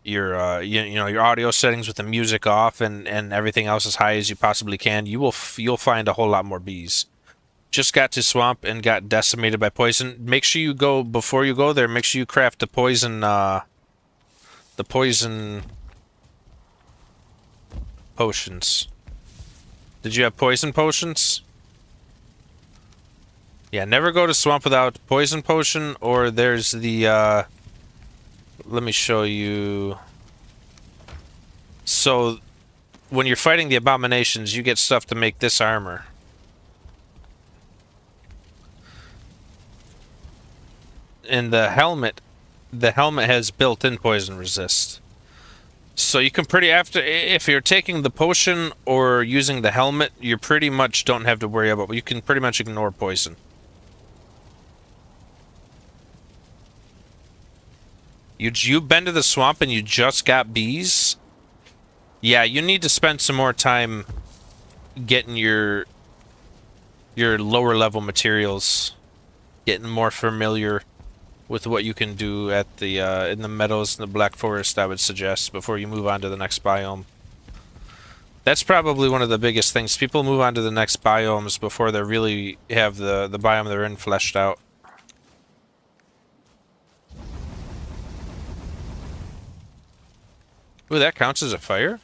audio settings with the music off and everything else as high as you possibly can, you'll find a whole lot more bees. Just got to swamp and got decimated by poison. Make sure you go, before you go there, make sure you craft the poison potions. Did you have poison potions? Yeah, never go to swamp without poison potion, or there's the let me show you. So when you're fighting the abominations, you get stuff to make this armor. And the helmet has built-in poison resist. So you can if you're taking the potion or using the helmet, you pretty much don't have to worry about, you can pretty much ignore poison. You've been to the swamp and you just got bees? Yeah, you need to spend some more time getting your lower level materials, getting more familiar with what you can do at the in the meadows and the Black Forest, I would suggest, before you move on to the next biome. That's probably one of the biggest things. People move on to the next biomes before they really have the biome they're in fleshed out. Ooh, that counts as a fire?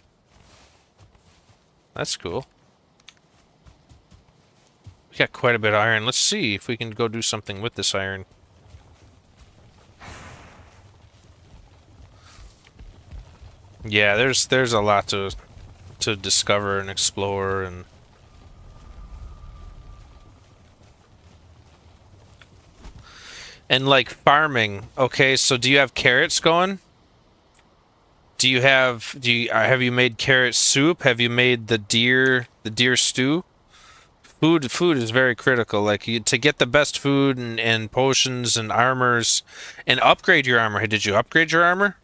That's cool. We got quite a bit of iron. Let's see if we can go do something with this iron. Yeah, there's a lot to discover and explore and like farming. Okay, so do you have carrots going? Have you made carrot soup? Have you made the deer stew? Food is very critical. Like to get the best food and potions and armors and upgrade your armor. Hey, did you upgrade your armor?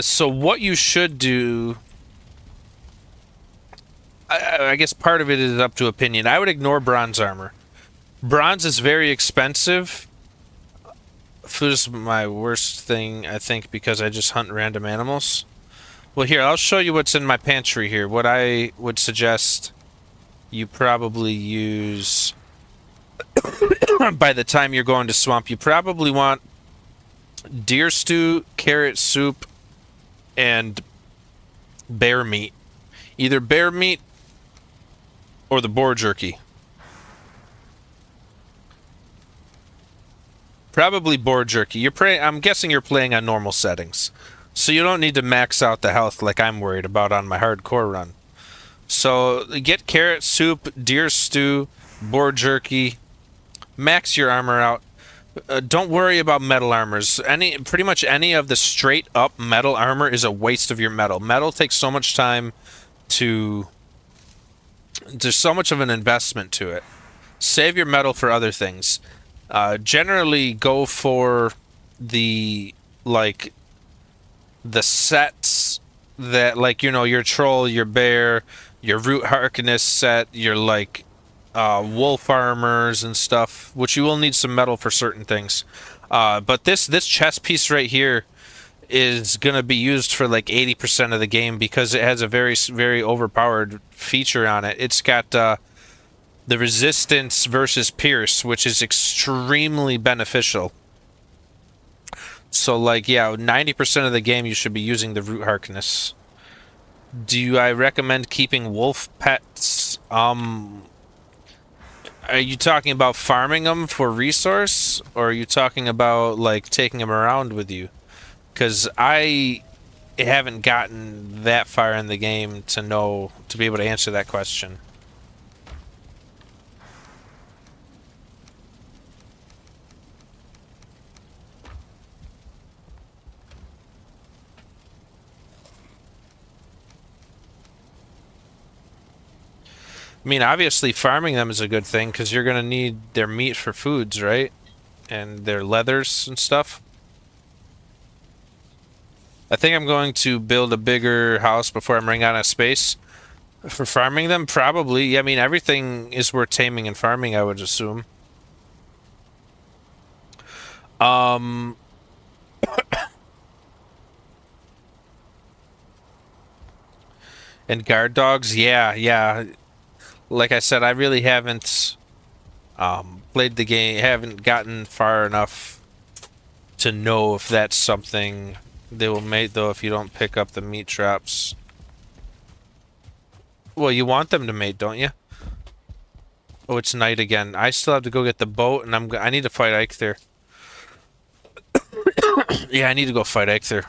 So what you should do, I guess part of it is up to opinion. I would ignore bronze armor. Bronze is very expensive. Food is my worst thing, I think, because I just hunt random animals. Well, here, I'll show you what's in my pantry here. What I would suggest you probably use by the time you're going to swamp. You probably want deer stew, carrot soup, and bear meat. Either bear meat or the boar jerky. Probably boar jerky. I'm guessing you're playing on normal settings, so you don't need to max out the health like I'm worried about on my hardcore run. So get carrot soup, deer stew, boar jerky. Max your armor out. Don't worry about metal armors. Pretty much any of the straight up metal armor is a waste of your metal. Metal takes so much time to... There's so much of an investment to it. Save your metal for other things. Generally go for the sets that, like, you know, your troll, your bear, your root harkness set, your like wolf armors and stuff, which you will need some metal for certain things. But this chest piece right here is gonna be used for like 80% of the game because it has a very overpowered feature on it. It's got the resistance versus pierce, which is extremely beneficial. So like, yeah, 90% of the game you should be using the root harkness. Do I recommend keeping wolf pets? Are you talking about farming them for resource, or are you talking about like taking them around with you? Because I haven't gotten that far in the game to be able to answer that question. I mean, obviously farming them is a good thing because you're gonna need their meat for foods, right? And their leathers and stuff. I think I'm going to build a bigger house before I'm running out of space. For farming them, probably. Yeah, I mean, everything is worth taming and farming, I would assume. Um, and guard dogs, yeah, yeah. Like I said, I really haven't played the game, haven't gotten far enough to know if that's something they will mate, though, if you don't pick up the meat traps. Well, you want them to mate, don't you? Oh, it's night again. I still have to go get the boat, and I need to fight Ike there. Yeah, I need to go fight Ike there.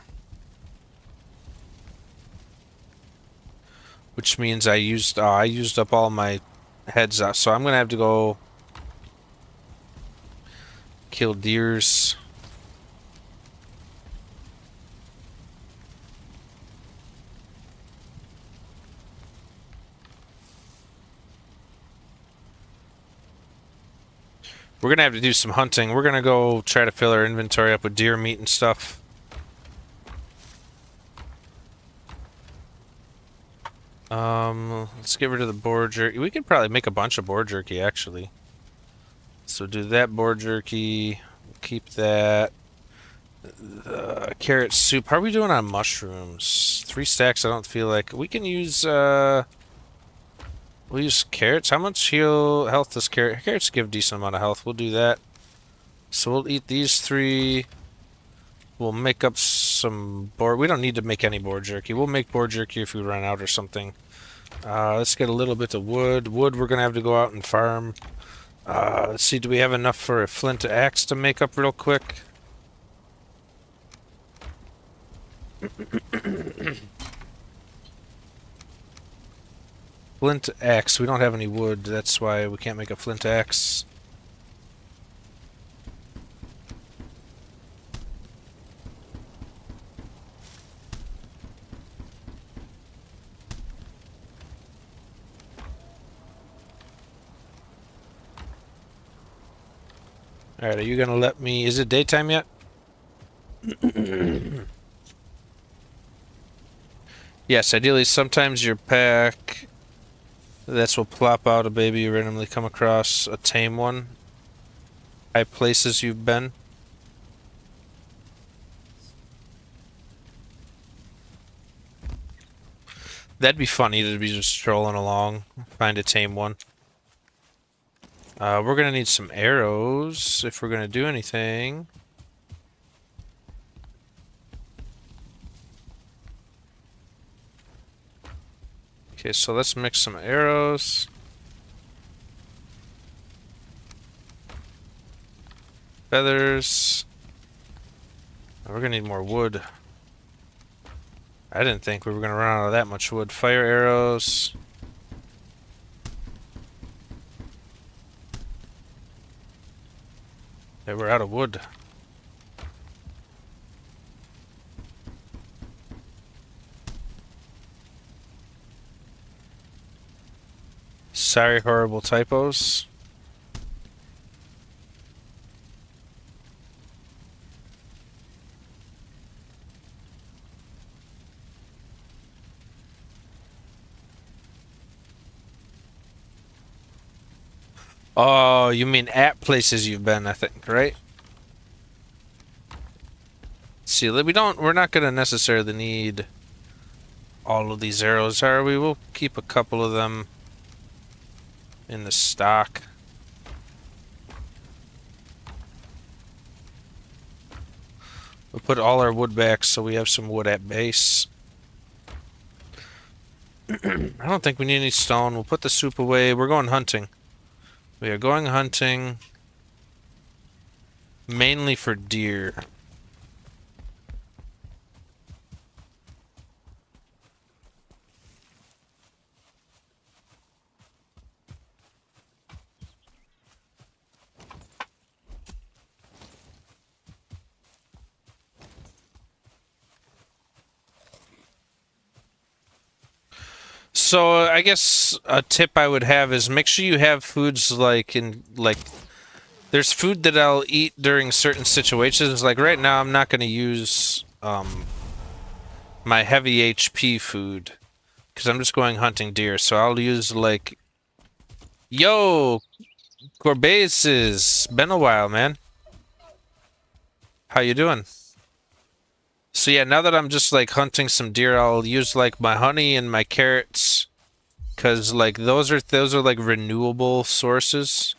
Which means I used up all my heads up, so I'm gonna have to go kill deers. We're gonna have to do some hunting. We're gonna go try to fill our inventory up with deer meat and stuff. Let's get rid of the boar jerky. We could probably make a bunch of boar jerky, actually. So do that boar jerky. Keep that. Carrot soup. How are we doing on mushrooms? 3 stacks, I don't feel like. We can use, we'll use carrots. How much health does carrots give a decent amount of health. We'll do that. So we'll eat these 3. We'll make up some boar. We don't need to make any boar jerky. We'll make boar jerky if we run out or something. Let's get a little bit of wood. Wood we're gonna have to go out and farm. Let's see, do we have enough for a flint axe to make up real quick? Flint axe. We don't have any wood. That's why we can't make a flint axe. Alright, are you gonna let me... Is it daytime yet? Yes, ideally sometimes your pack... That's will plop out a baby you randomly come across. A tame one. High places you've been. That'd be funny to be just strolling along. Find a tame one. We're gonna need some arrows if we're gonna do anything. Okay, so let's mix some arrows. Feathers. We're gonna need more wood. I didn't think we were gonna run out of that much wood. Fire arrows. Okay, we're out of wood. Sorry, horrible typos. Oh, you mean at places you've been, I think, right? See, we're not gonna necessarily need all of these arrows, are we? We'll keep a couple of them in the stock. We'll put all our wood back so we have some wood at base. I don't think we need any stone. We'll put the soup away. We're going hunting. We are going hunting mainly for deer. So I guess a tip I would have is make sure you have foods like there's food that I'll eat during certain situations. Like right now I'm not going to use my heavy HP food because I'm just going hunting deer. So I'll use like yo, Corbaces, been a while, man. How you doing? So yeah, now that I'm just like hunting some deer, I'll use like my honey and my carrots, cause like those are like renewable sources,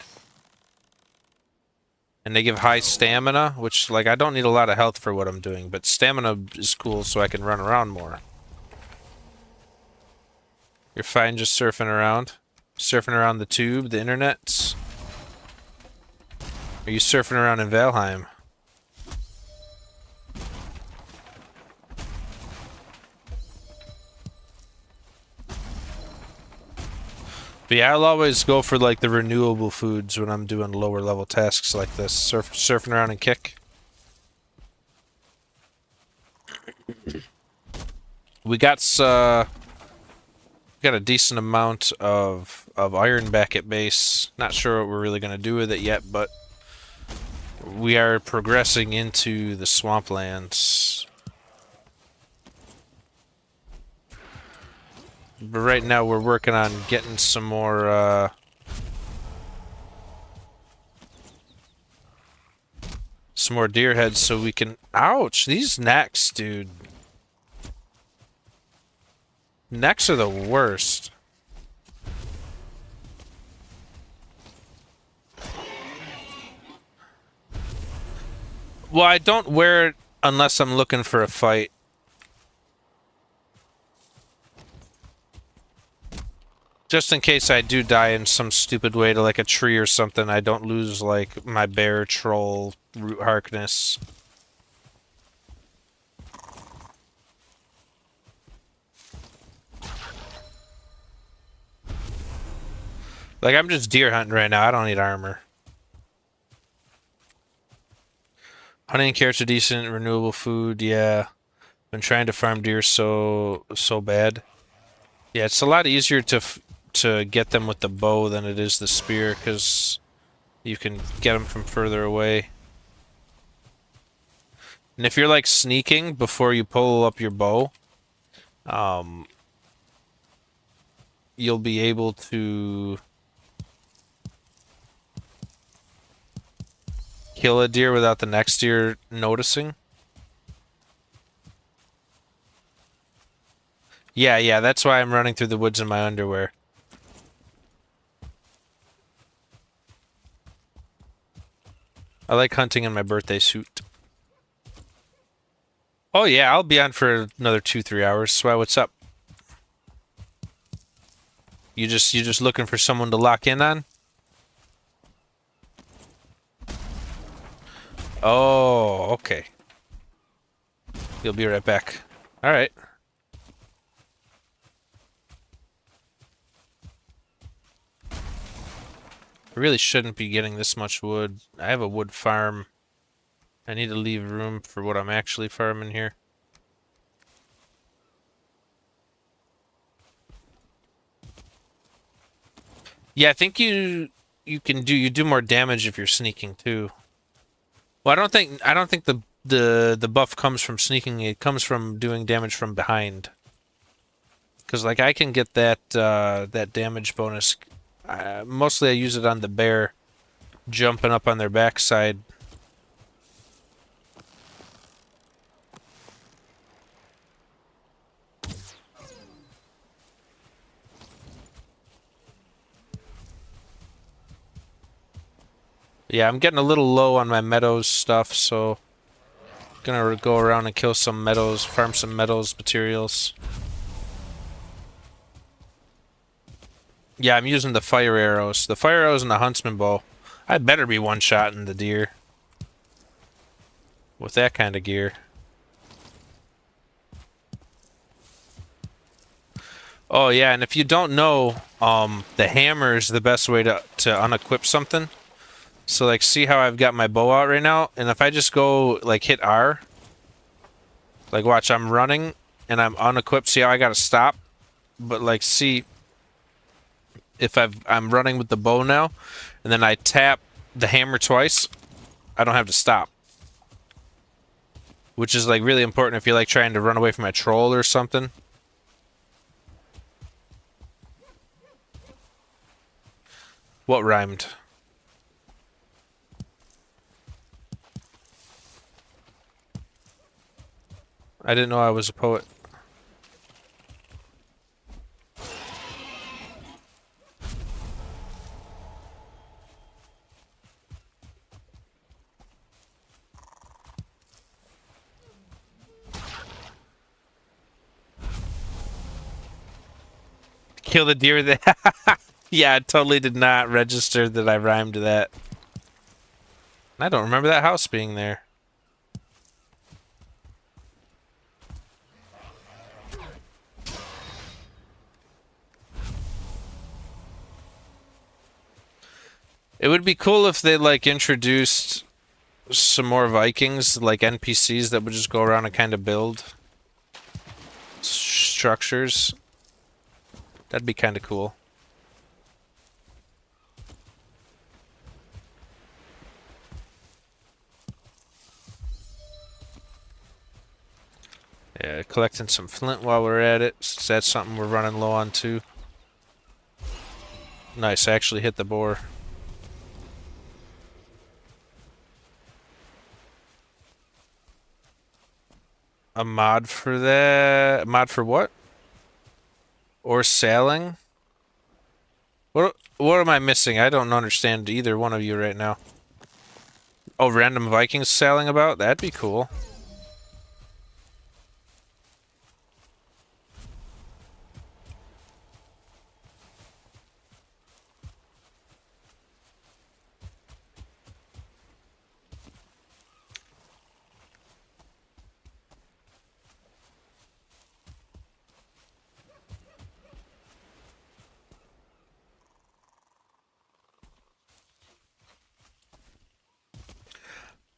and they give high stamina, which like I don't need a lot of health for what I'm doing, but stamina is cool, so I can run around more. You're fine, just surfing around the tube, the internets. Are you surfing around in Valheim? But yeah, I'll always go for like the renewable foods when I'm doing lower level tasks like this. Surfing around and kick. We got got a decent amount of iron back at base. Not sure what we're really gonna do with it yet, but we are progressing into the swamplands. But right now we're working on getting some more deer heads so we can... Ouch! These necks, dude. Necks are the worst. Well, I don't wear it unless I'm looking for a fight. Just in case I do die in some stupid way to like a tree or something, I don't lose like my bear, troll, root harkness. Like I'm just deer hunting right now, I don't need armor. Honey and carrots are decent, renewable food, yeah. Been trying to farm deer so bad. Yeah, it's a lot easier to get them with the bow than it is the spear, because you can get them from further away. And if you're like sneaking before you pull up your bow, you'll be able to kill a deer without the next deer noticing. Yeah, that's why I'm running through the woods in my underwear. I like hunting in my birthday suit. Oh yeah, I'll be on for another 2-3 hours. Swell, what's up? You just looking for someone to lock in on? Oh, okay. You'll be right back. All right. I really shouldn't be getting this much wood. I have a wood farm. I need to leave room for what I'm actually farming here. Yeah, I think you do more damage if you're sneaking too. Well, I don't think the buff comes from sneaking. It comes from doing damage from behind. Because like I can get that that damage bonus Mostly I use it on the bear, jumping up on their backside. Yeah, I'm getting a little low on my meadows stuff, so gonna go around and kill some meadows, farm some meadows materials. Yeah, I'm using the fire arrows. The fire arrows and the huntsman bow. I better be one-shotting the deer with that kind of gear. Oh yeah, and if you don't know, the hammer is the best way to unequip something. So like, see how I've got my bow out right now, and if I just go like hit R, like watch, I'm running and I'm unequipped. See how I gotta stop? But like, see if I'm running with the bow now, and then I tap the hammer twice, I don't have to stop. Which is like really important if you're like trying to run away from a troll or something. What rhymed? I didn't know I was a poet. Kill the deer that... Yeah, I totally did not register that I rhymed that. I don't remember that house being there. It would be cool if they, like, introduced some more Vikings, like NPCs that would just go around and kind of build structures. That'd be kind of cool. Yeah, collecting some flint while we're at it, since that's something we're running low on too. Nice, I actually hit the boar. A mod for that? A mod for what? Or sailing? What am I missing? I don't understand either one of you right now. Oh, random Vikings sailing about? That'd be cool.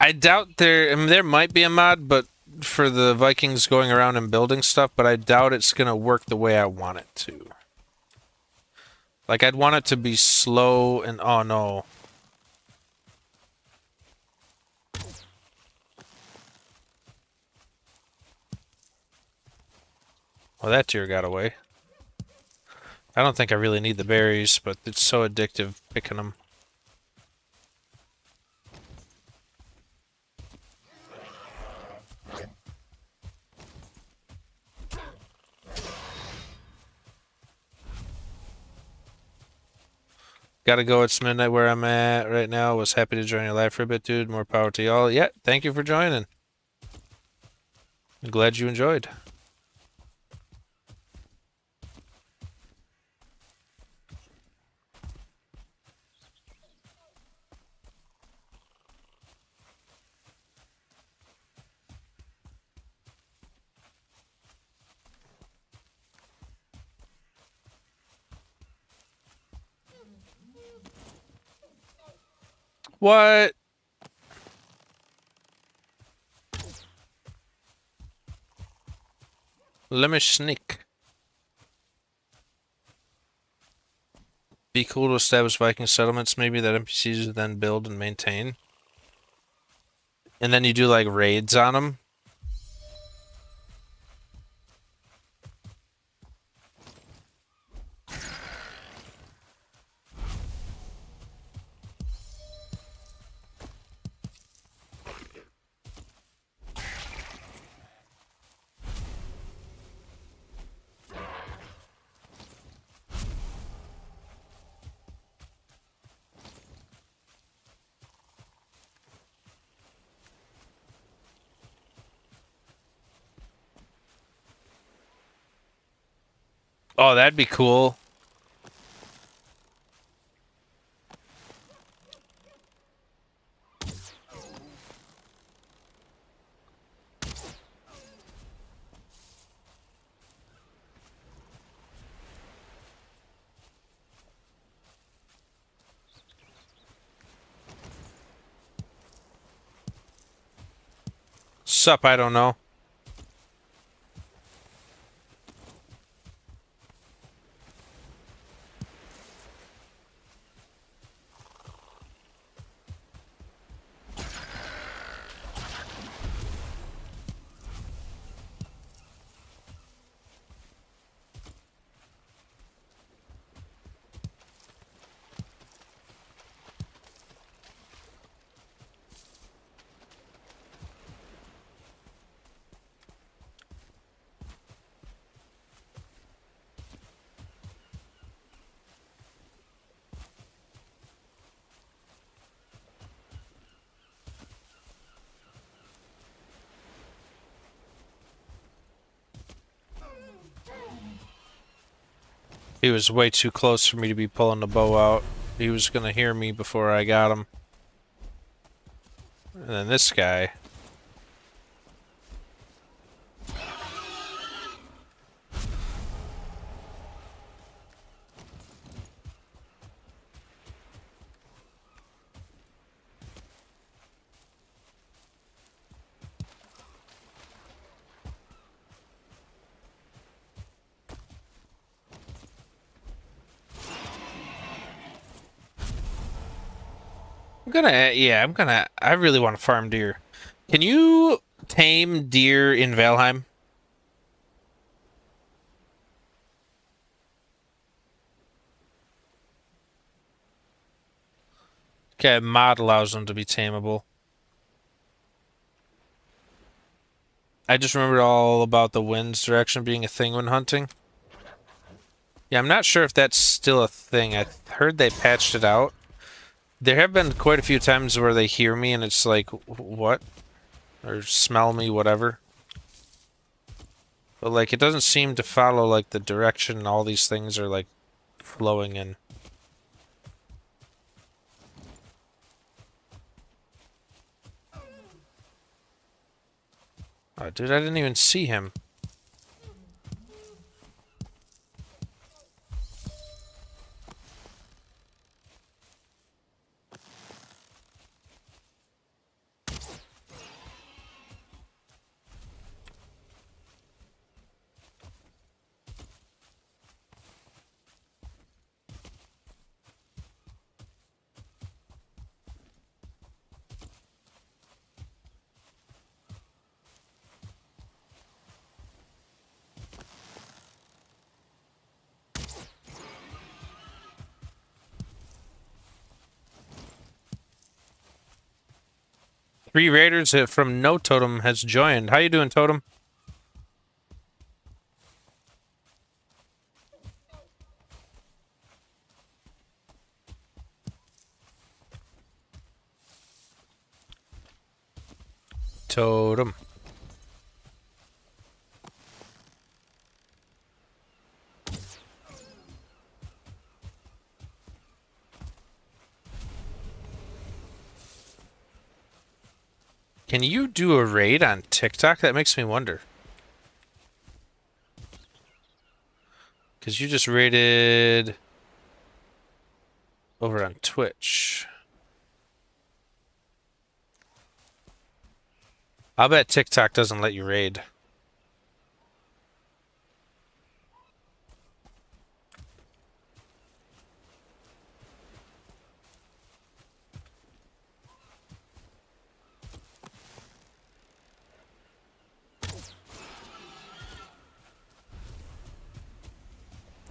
I doubt there... I mean, there might be a mod, but for the Vikings going around and building stuff, but I doubt it's gonna work the way I want it to. Like, I'd want it to be slow and... Oh, no. Well, that deer got away. I don't think I really need the berries, but it's so addictive picking them. Gotta go. It's midnight where I'm at right now. Was happy to join your live for a bit, dude. More power to y'all. Yeah, thank you for joining. I'm glad you enjoyed. What? Let me sneak. Be cool to establish Viking settlements, maybe that NPCs would then build and maintain. And then you do like raids on them. Oh, that'd be cool. Sup, I don't know. He was way too close for me to be pulling the bow out. He was gonna hear me before I got him. And then this guy. I really want to farm deer. Can you tame deer in Valheim? Okay, mod allows them to be tameable. I just remembered all about the wind's direction being a thing when hunting. Yeah, I'm not sure if that's still a thing. I heard they patched it out. There have been quite a few times where they hear me and it's like, what? Or smell me, whatever. But like, it doesn't seem to follow like the direction all these things are like flowing in. Oh, dude, I didn't even see him. 3 raiders from No Totem has joined. How you doing, Totem? Totem. Can you do a raid on TikTok? That makes me wonder. Because you just raided over on Twitch. I'll bet TikTok doesn't let you raid.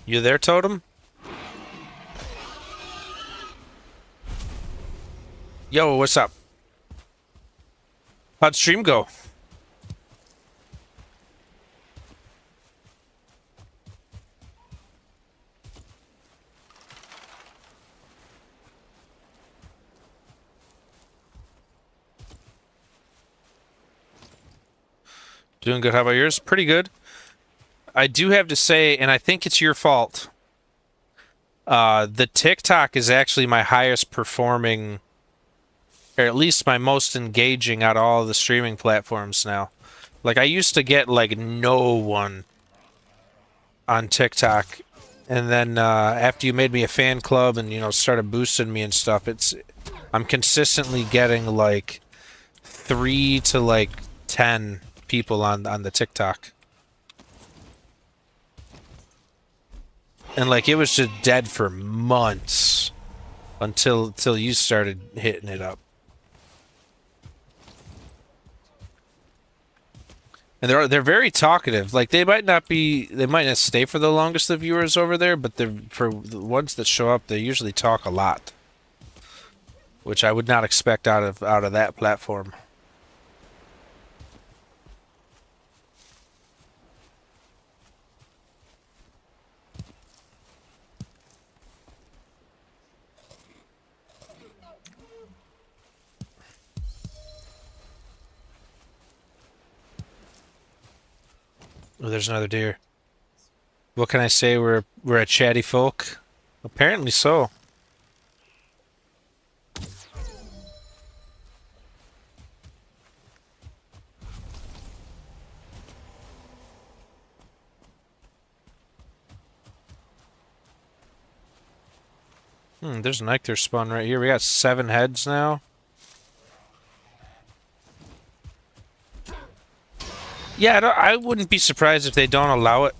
You there, Totem? Yo, what's up? How'd stream go? Doing good. How about yours? Pretty good. I do have to say, and I think it's your fault. The TikTok is actually my highest performing, or at least my most engaging out of all the streaming platforms now. Like I used to get like no one on TikTok, and then after you made me a fan club and started boosting me and stuff, I'm consistently getting like 3 to like 10 people on the TikTok. And like it was just dead for months until you started hitting it up. And they're very talkative. Like they might not stay for the longest of viewers over there, but for the ones that show up, they usually talk a lot, which I would not expect out of that platform. Oh, there's another deer. What can I say? We're a chatty folk. Apparently so. There's an Icther spawn right here. We got 7 heads now. Yeah, I wouldn't be surprised if they don't allow it.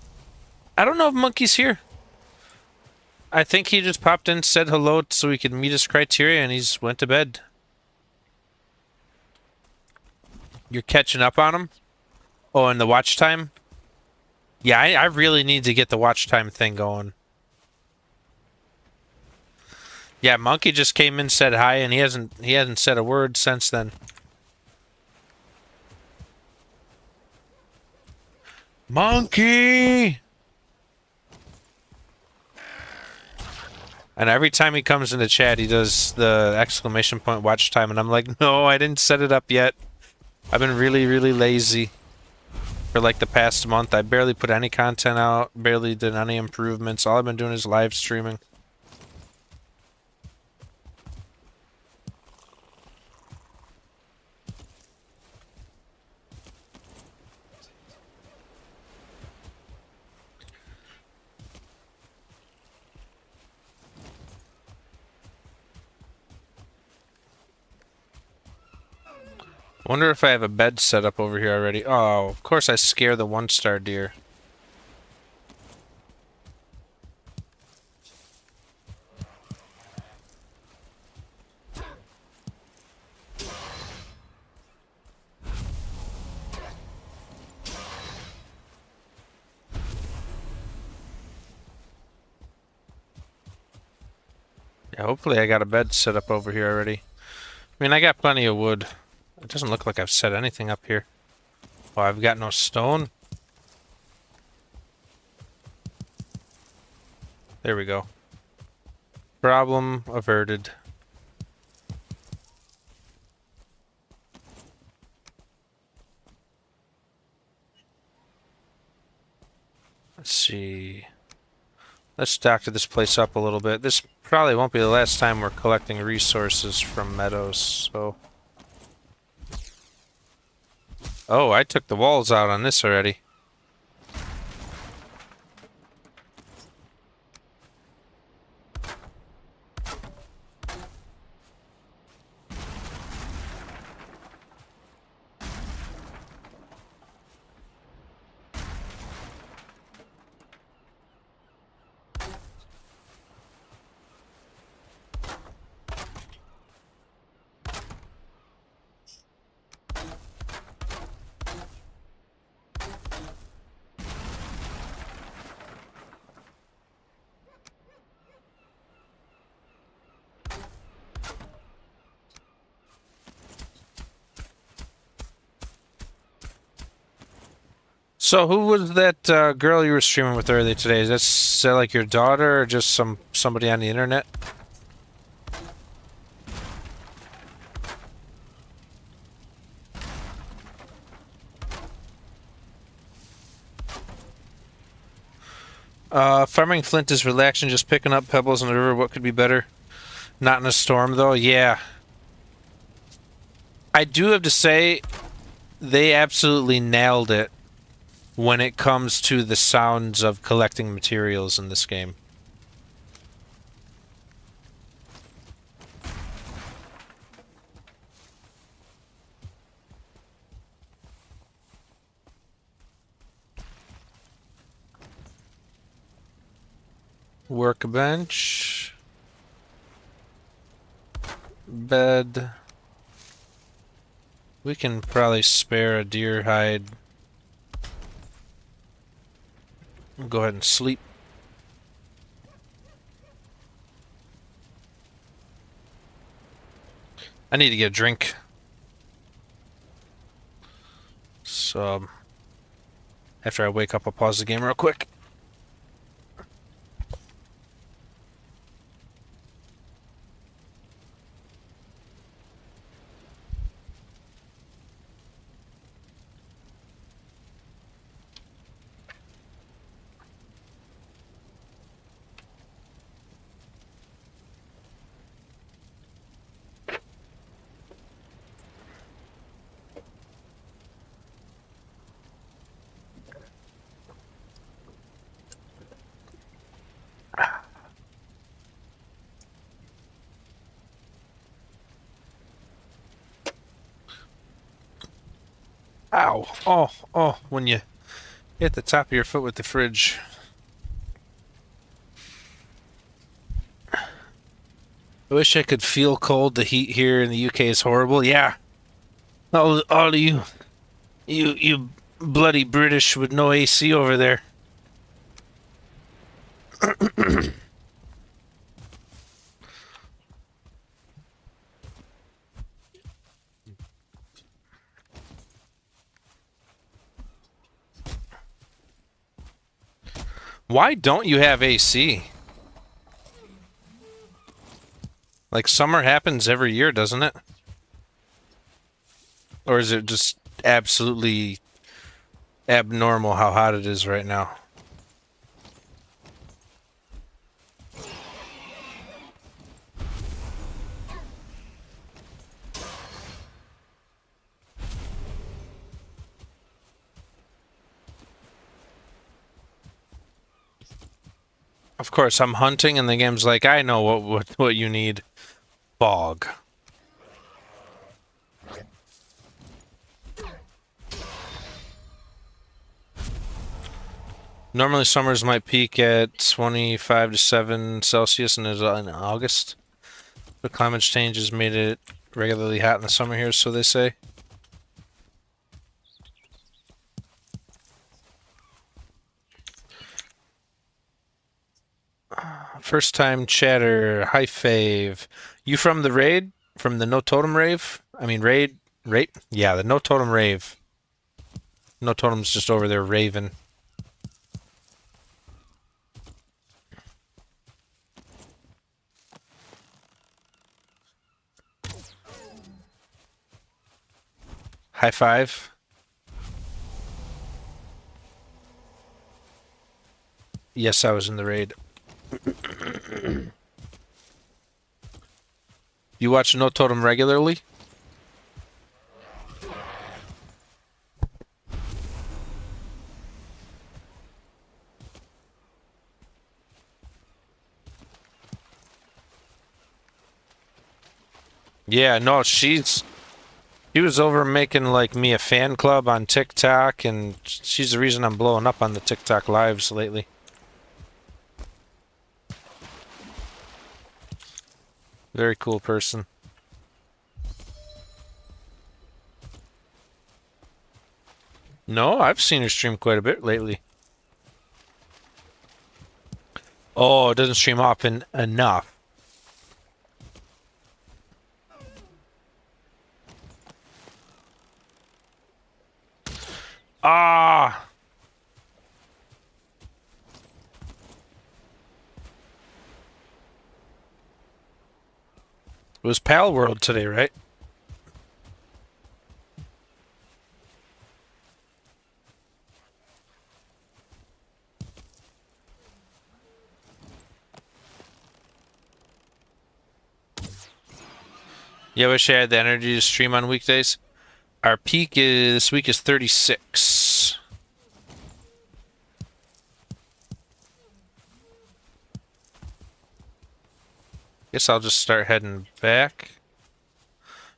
I don't know if Monkey's here. I think he just popped in, said hello so he could meet his criteria, and he's went to bed. You're catching up on him? Oh, and the watch time? Yeah, I really need to get the watch time thing going. Yeah, Monkey just came in, said hi, and he hasn't said a word since then. Monkey! And every time he comes into chat, he does the exclamation point watch time, and I'm like, no, I didn't set it up yet. I've been really, really lazy for like the past month. I barely put any content out, barely did any improvements. All I've been doing is live streaming. I wonder if I have a bed set up over here already. Oh, of course I scare the 1-star deer. Yeah, hopefully I got a bed set up over here already. I mean, I got plenty of wood. It doesn't look like I've set anything up here. Oh, I've got no stone. There we go. Problem averted. Let's see. Let's doctor this place up a little bit. This probably won't be the last time we're collecting resources from meadows, so... Oh, I took the walls out on this already. So who was that girl you were streaming with earlier today? Is that like your daughter or just somebody on the internet? Farming flint is relaxing, just picking up pebbles in the river. What could be better? Not in a storm, though. Yeah. I do have to say, they absolutely nailed it when it comes to the sounds of collecting materials in this game. Workbench. Bed. We can probably spare a deer hide. We'll go ahead and sleep. I need to get a drink. So, after I wake up, I'll pause the game real quick. Ow. Oh, when you hit the top of your foot with the fridge. I wish I could feel cold. The heat here in the UK is horrible. Yeah. All of you bloody British with no AC over there. Why don't you have AC? Like, summer happens every year, doesn't it? Or is it just absolutely abnormal how hot it is right now? Of course, I'm hunting, and the game's like, I know what you need. Fog. Normally, summers might peak at 25 to 7 Celsius in August. But climate change has made it regularly hot in the summer here, so they say. First time chatter. Hi, Fave. You from the raid? From the No Totem rave? I mean, raid? Raid? Yeah, the No Totem rave. No Totem's just over there raving. High five. Yes, I was in the raid. You watch No Totem regularly? Yeah, no, she was over making like me a fan club on TikTok, and she's the reason I'm blowing up on the TikTok lives lately. Very cool person. No, I've seen her stream quite a bit lately. Oh, it doesn't stream often enough. Ah! It was Pal World today, right? Yeah, I wish I had the energy to stream on weekdays. Our peak is this week is 36. Guess I'll just start heading back.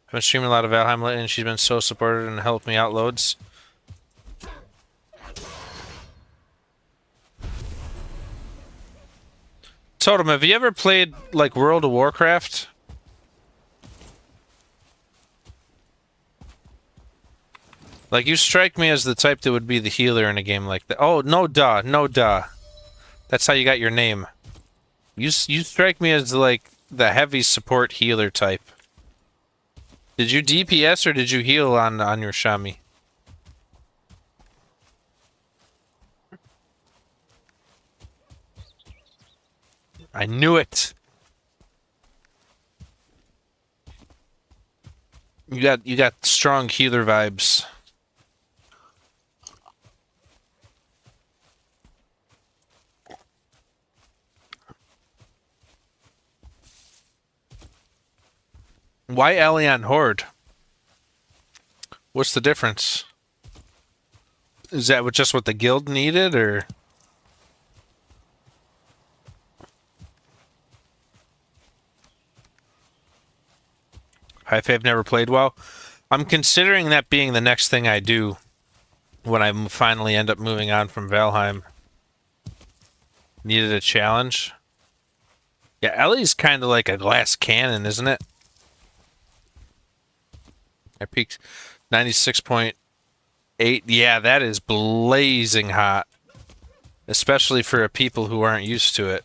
I've been streaming a lot of Valheim lately, and she's been so supportive and helped me out loads. Totem, have you ever played, like, World of Warcraft? Like, you strike me as the type that would be the healer in a game like that. Oh, no duh, no duh. That's how you got your name. You strike me as, like, the heavy support healer type. Did you DPS or did you heal on your Shami? I knew it! You got strong healer vibes. Why Allion Horde? What's the difference? Is that just what the guild needed, or? I've never played WoW. I'm considering that being the next thing I do when I finally end up moving on from Valheim. Needed a challenge. Yeah, Ellie's kind of like a glass cannon, isn't it? I peaked 96.8. Yeah, that is blazing hot. Especially for people who aren't used to it.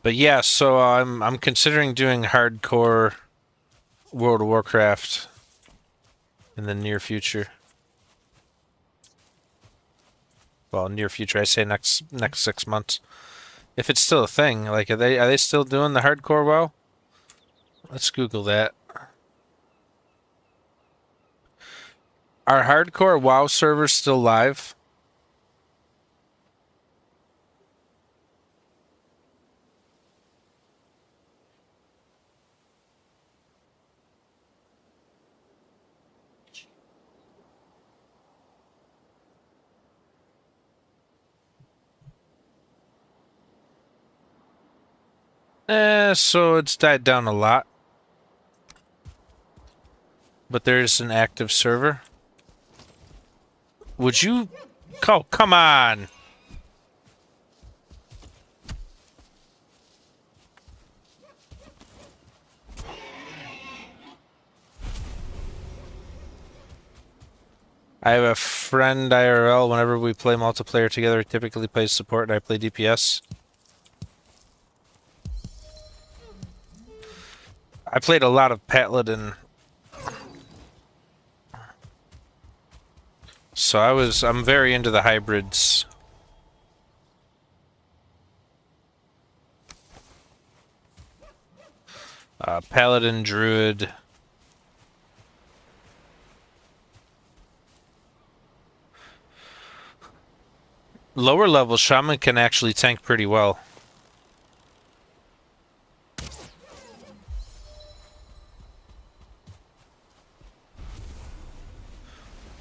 But yeah, so I'm considering doing hardcore World of Warcraft in the near future. Well, near future, I say next 6 months. If it's still a thing, like are they still doing the hardcore WoW? Let's Google that. Are hardcore WoW servers still live? So it's died down a lot. But there's an active server. Would you... Oh, come on! I have a friend IRL. Whenever we play multiplayer together, he typically plays support and I play DPS. I played a lot of Paladin. So I'm very into the hybrids. Paladin, Druid. Lower level Shaman can actually tank pretty well.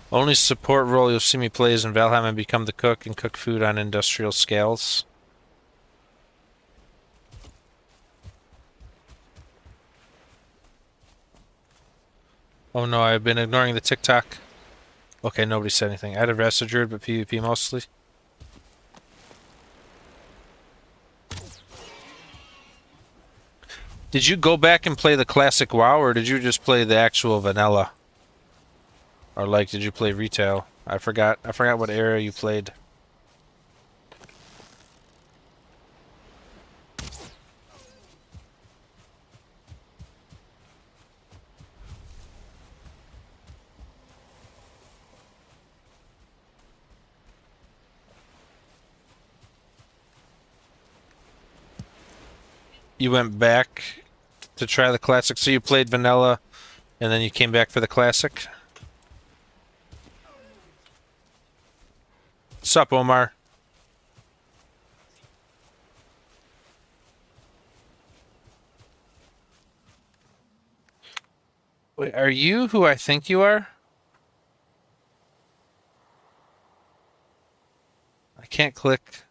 Only support role you'll see me play is in Valheim and become the cook and cook food on industrial scales. Oh no, I've been ignoring the TikTok. Okay, nobody said anything. I had a Rasta Druid, but PvP mostly. Did you go back and play the classic WoW, or did you just play the actual vanilla? Or like, did you play retail? I forgot what era you played. You went back to try the classic? So you played vanilla, and then you came back for the classic? Sup, Omar? Wait, are you who I think you are? I can't click.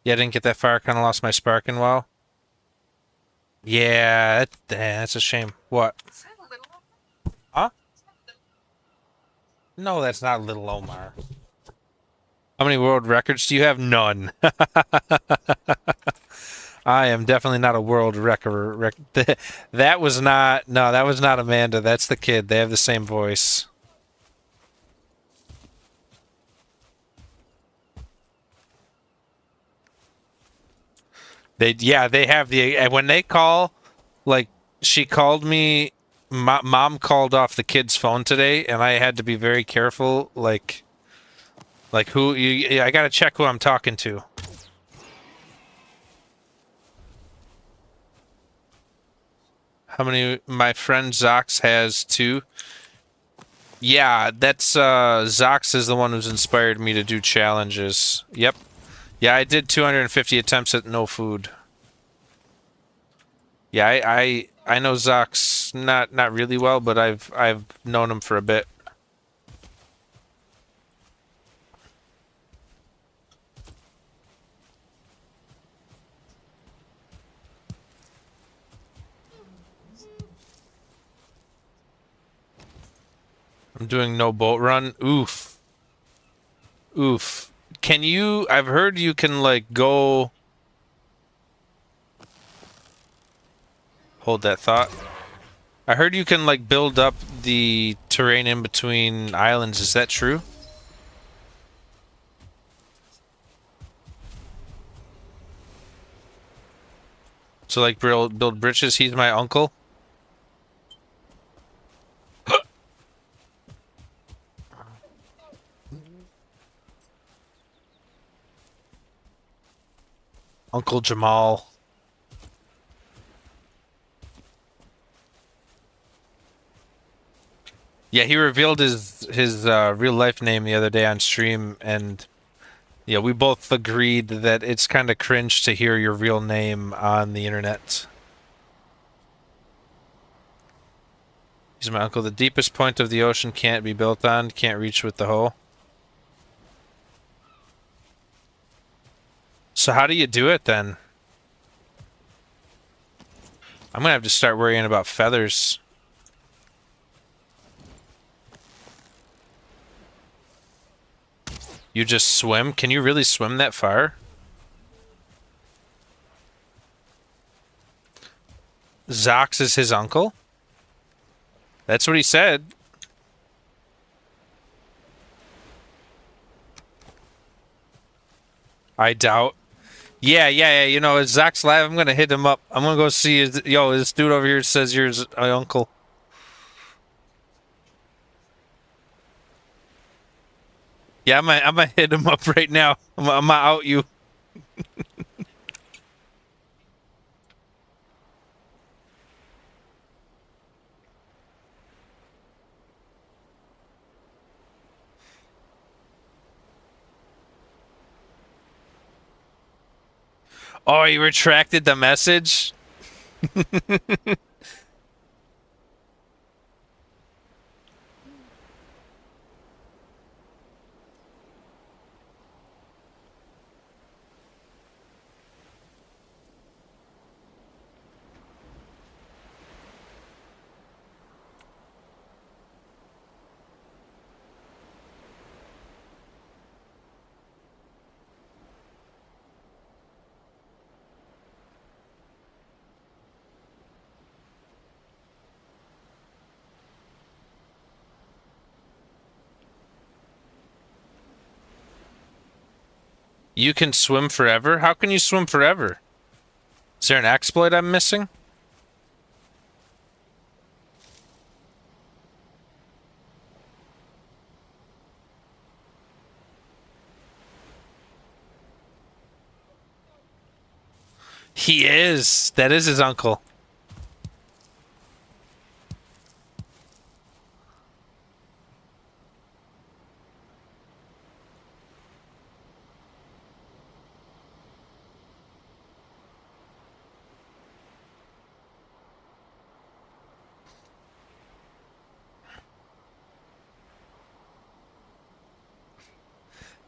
Yeah, I didn't get that far. Kind of lost my sparking WoW. Yeah, that's a shame. What? Huh? No, that's not Little Omar. How many world records do you have? None. I am definitely not a world record. That was not. No, that was not Amanda. That's the kid. They have the same voice. Yeah, they have the. And when they call, like, she called me. Mom called off the kid's phone today, and I had to be very careful. Like who you? I gotta check who I'm talking to. How many? My friend Zox has two. Yeah, that's Zox is the one who's inspired me to do challenges. Yep. Yeah, I did 250 attempts at no food. Yeah, I know Zox not really well, but I've known him for a bit. I'm doing no boat run. Oof. Oof. Can you I've heard you can like go hold that thought. I heard you can like build up the terrain in between islands. Is that true? So like build bridges. He's my uncle. Uncle Jamal. Yeah, he revealed his real life name the other day on stream, and yeah, we both agreed that it's kind of cringe to hear your real name on the internet. He's my uncle. The deepest point of the ocean can't be built on, can't reach with the hoe. So how do you do it then? I'm gonna have to start worrying about feathers. You just swim? Can you really swim that far? Zox is his uncle? That's what he said. I doubt. Yeah. You know, it's Zach's live. I'm gonna hit him up. I'm gonna go see his. Yo, this dude over here says you're his uncle. Yeah, I'm gonna hit him up right now. I'm gonna out you. Oh, he retracted the message? You can swim forever? How can you swim forever? Is there an exploit I'm missing? He is. That is his uncle.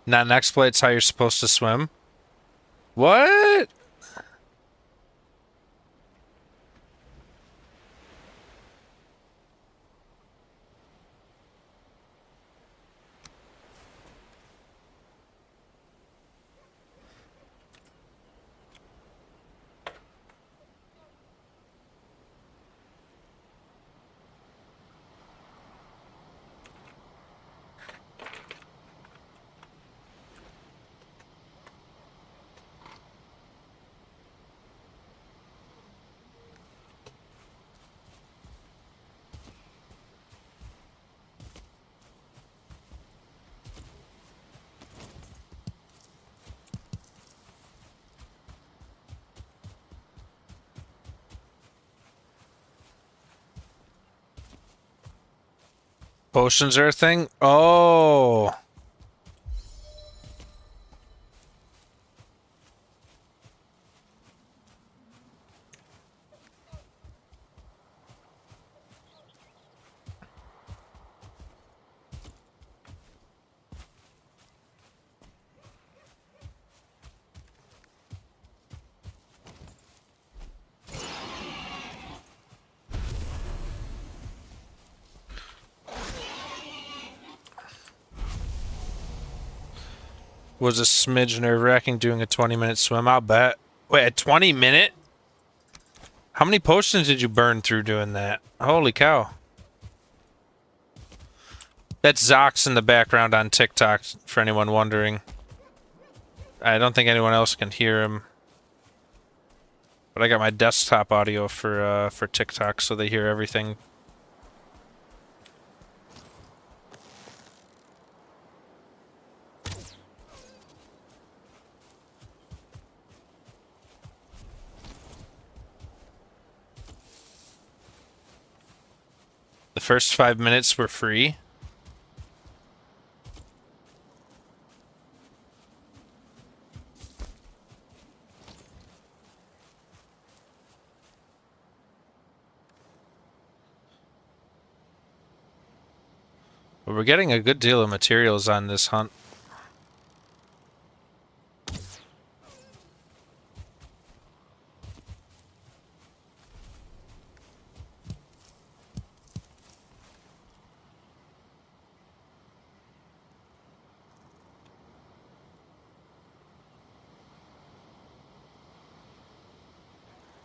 Not an exploit's how you're supposed to swim. What? Potions are a thing? Oh. Was a smidge nerve-wracking doing a 20-minute swim, I'll bet. Wait, a 20-minute? How many potions did you burn through doing that? Holy cow. That's Zox in the background on TikTok, for anyone wondering. I don't think anyone else can hear him. But I got my desktop audio for TikTok, so they hear everything. The first 5 minutes were free. But we're getting a good deal of materials on this hunt.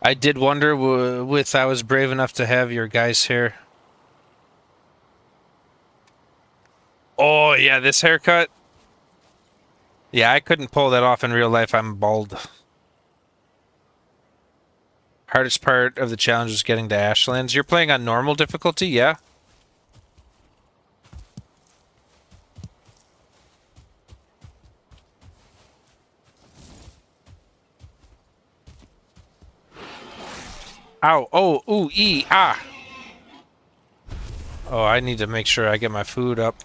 I did wonder with I was brave enough to have your guys' hair. Oh, yeah, this haircut. Yeah, I couldn't pull that off in real life. I'm bald. Hardest part of the challenge is getting to Ashlands. You're playing on normal difficulty, yeah? Ow, oh, ooh, ee, ah! Oh, I need to make sure I get my food up.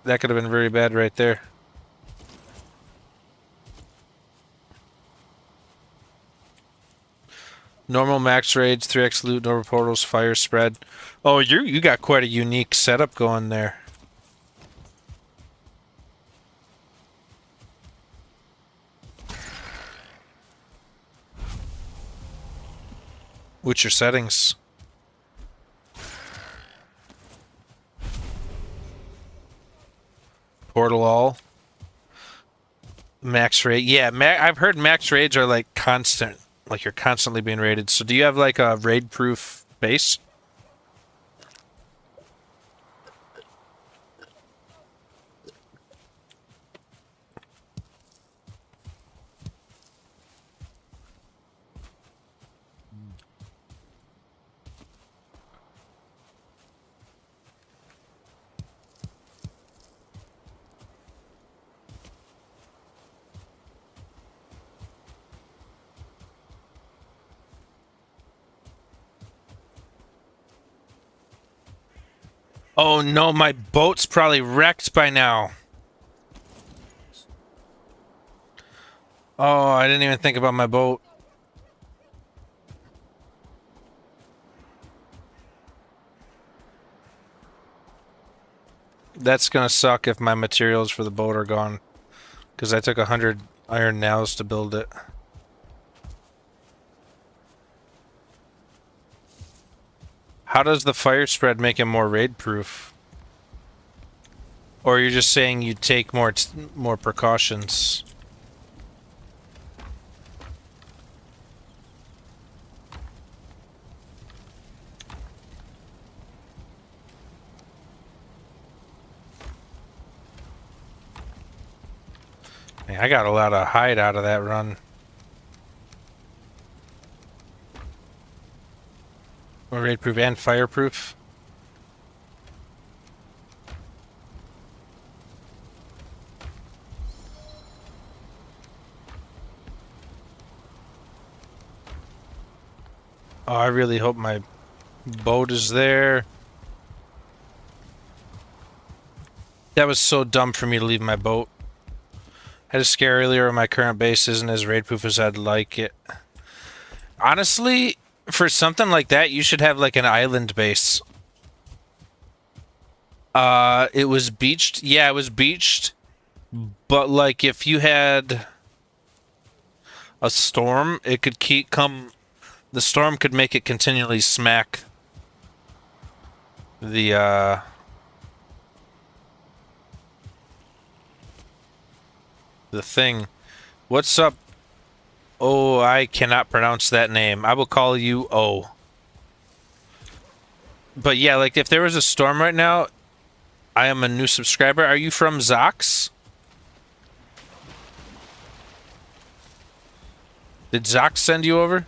That could have been very bad right there. Normal max rage, 3x loot, normal portals, fire spread. Oh, you got quite a unique setup going there. What's your settings? Portal all. Max rate. Yeah, I've heard max raids are like constant. Like you're constantly being raided. So do you have like a raid-proof base? Oh no, my boat's probably wrecked by now. Oh, I didn't even think about my boat. That's gonna suck if my materials for the boat are gone. Because I took 100 iron nails to build it. How does the fire spread make it more raid proof? Or you're just saying you take more precautions? Man, I got a lot of hide out of that run. More raid proof and fireproof. Oh, I really hope my boat is there. That was so dumb for me to leave my boat. I had a scare earlier where my current base isn't as raid proof as I'd like it. Honestly, for something like that, you should have like an island base. It was beached. Yeah, it was beached. But like if you had a storm, it could the storm could make it continually smack the thing. What's up? Oh, I cannot pronounce that name. I will call you O. But yeah, like if there was a storm right now, I am a new subscriber. Are you from Zox? Did Zox send you over?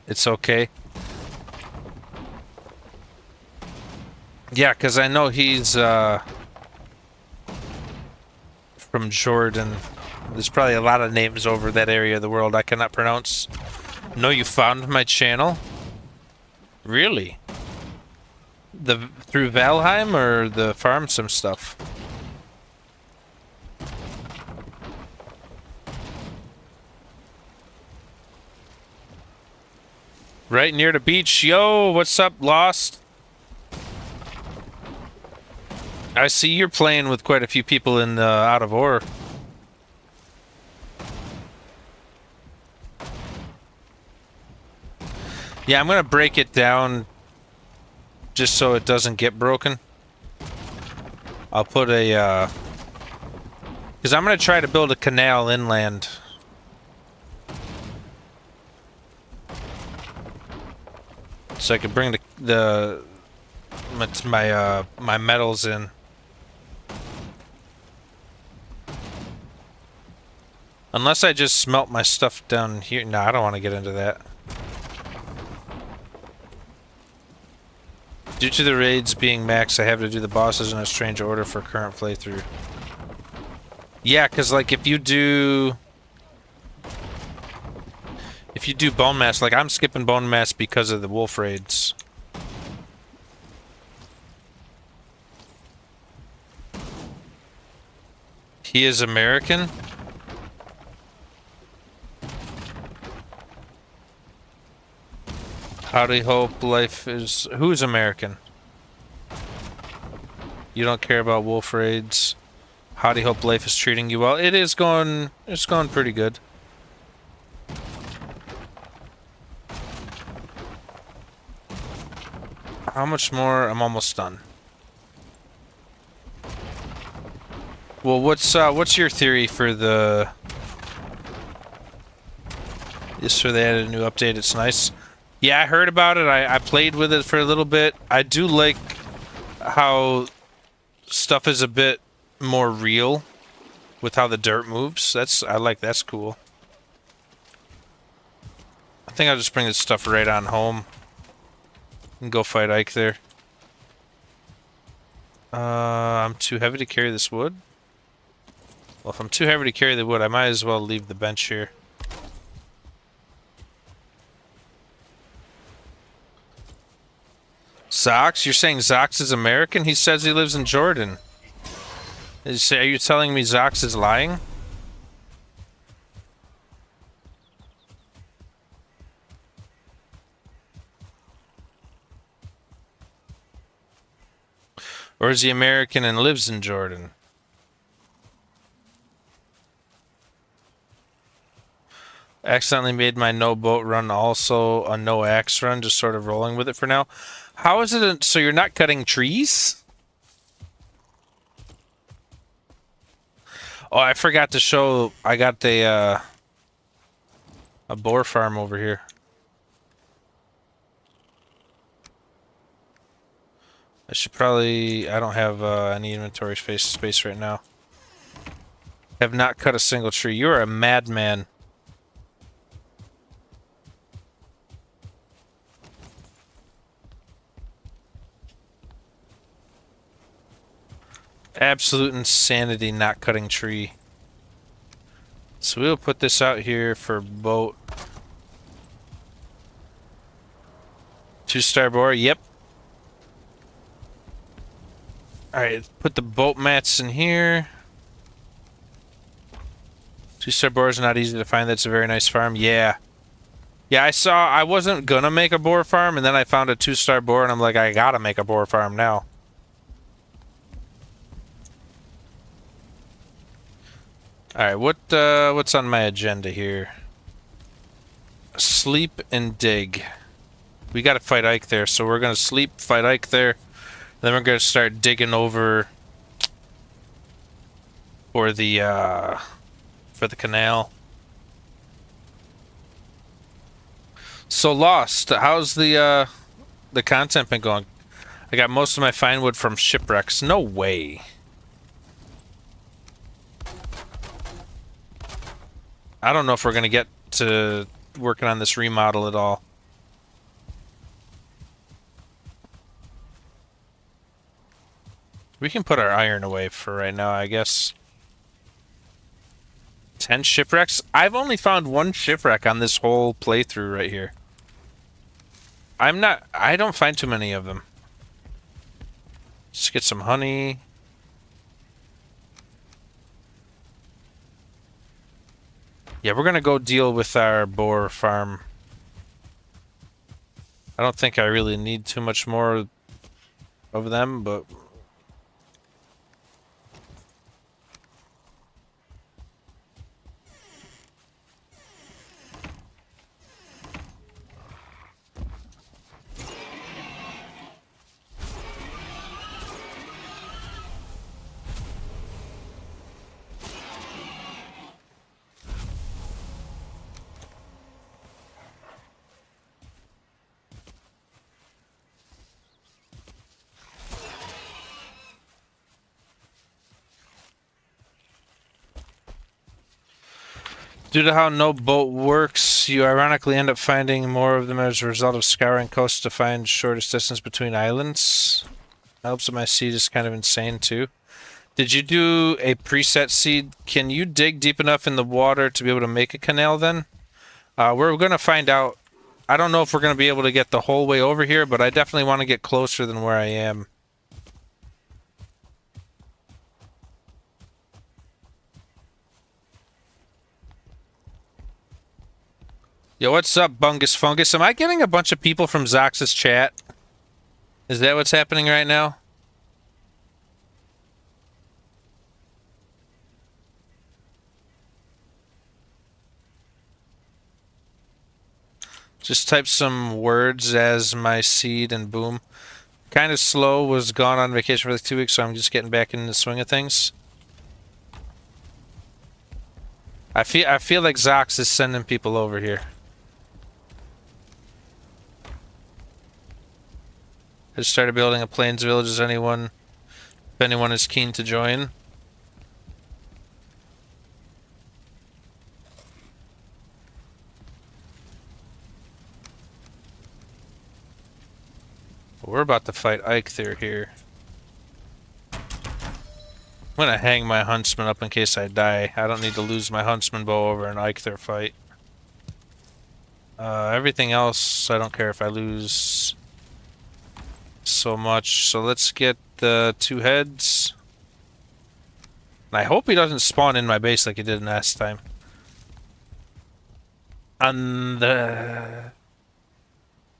It's okay. Yeah, because I know he's from Jordan. There's probably a lot of names over that area of the world I cannot pronounce. No, you found my channel? Really? Through Valheim or the farm sim stuff? Right near the beach. Yo, what's up, Lost? I see you're playing with quite a few people in Out of Ore. Yeah, I'm gonna break it down just so it doesn't get broken. I'll put a because I'm gonna try to build a canal inland. So I can bring my metals in. Unless I just smelt my stuff down here. No, I don't want to get into that. Due to the raids being max, I have to do the bosses in a strange order for current playthrough. Yeah, because like if you do bone mass, like I'm skipping bone mass because of the wolf raids. He is American? Howdy hope life is... Who's American? You don't care about wolf raids. Howdy hope life is treating you well. It's going pretty good. How much more? I'm almost done. Well, what's your theory for the... Just so they added a new update, it's nice. Yeah, I heard about it. I played with it for a little bit. I do like how stuff is a bit more real with how the dirt moves. That's cool. I think I'll just bring this stuff right on home and go fight Ike there. I'm too heavy to carry this wood. Well, if I'm too heavy to carry the wood, I might as well leave the bench here. Zox? You're saying Zox is American? He says he lives in Jordan. Are you telling me Zox is lying? Or is he American and lives in Jordan? Accidentally made my no boat run also a no axe run, just sort of rolling with it for now. How is it? So you're not cutting trees? Oh, I forgot to show. I got a boar farm over here. I should probably. I don't have any inventory space right now. Have not cut a single tree. You are a madman. Absolute insanity not cutting tree. So we'll put this out here for boat. 2-star boar, yep. Alright, put the boat mats in here. 2-star boars are not easy to find. That's a very nice farm. Yeah. Yeah, I wasn't gonna make a boar farm, and then I found a 2-star boar, and I'm like, I gotta make a boar farm now. Alright, what's on my agenda here? Sleep and dig. We gotta fight Ike there, so we're gonna sleep, fight Ike there. Then we're gonna start digging over for the canal. So Lost, how's the content been going? I got most of my fine wood from shipwrecks. No way. I don't know if we're gonna get to working on this remodel at all. We can put our iron away for right now, I guess. 10 shipwrecks? I've only found one shipwreck on this whole playthrough right here. I don't find too many of them. Let's get some honey. Yeah, we're gonna go deal with our boar farm. I don't think I really need too much more of them, but... Due to how no boat works, you ironically end up finding more of them as a result of scouring coasts to find shortest distance between islands. Helps with my seed is kind of insane too. Did you do a preset seed? Can you dig deep enough in the water to be able to make a canal then? We're going to find out. I don't know if we're going to be able to get the whole way over here, but I definitely want to get closer than where I am. Yo, what's up, Bungus Fungus? Am I getting a bunch of people from Zox's chat? Is that what's happening right now? Just type some words as my seed and boom. Kind of slow, was gone on vacation for like 2 weeks, so I'm just getting back in the swing of things. I feel like Zox is sending people over here. I just started building a Plains village. If anyone is keen to join. We're about to fight Ike here. I'm gonna hang my huntsman up in case I die. I don't need to lose my huntsman bow over an Ike fight. Everything else, I don't care if I lose so much. So let's get the 2 heads. And I hope he doesn't spawn in my base like he did last time. On the...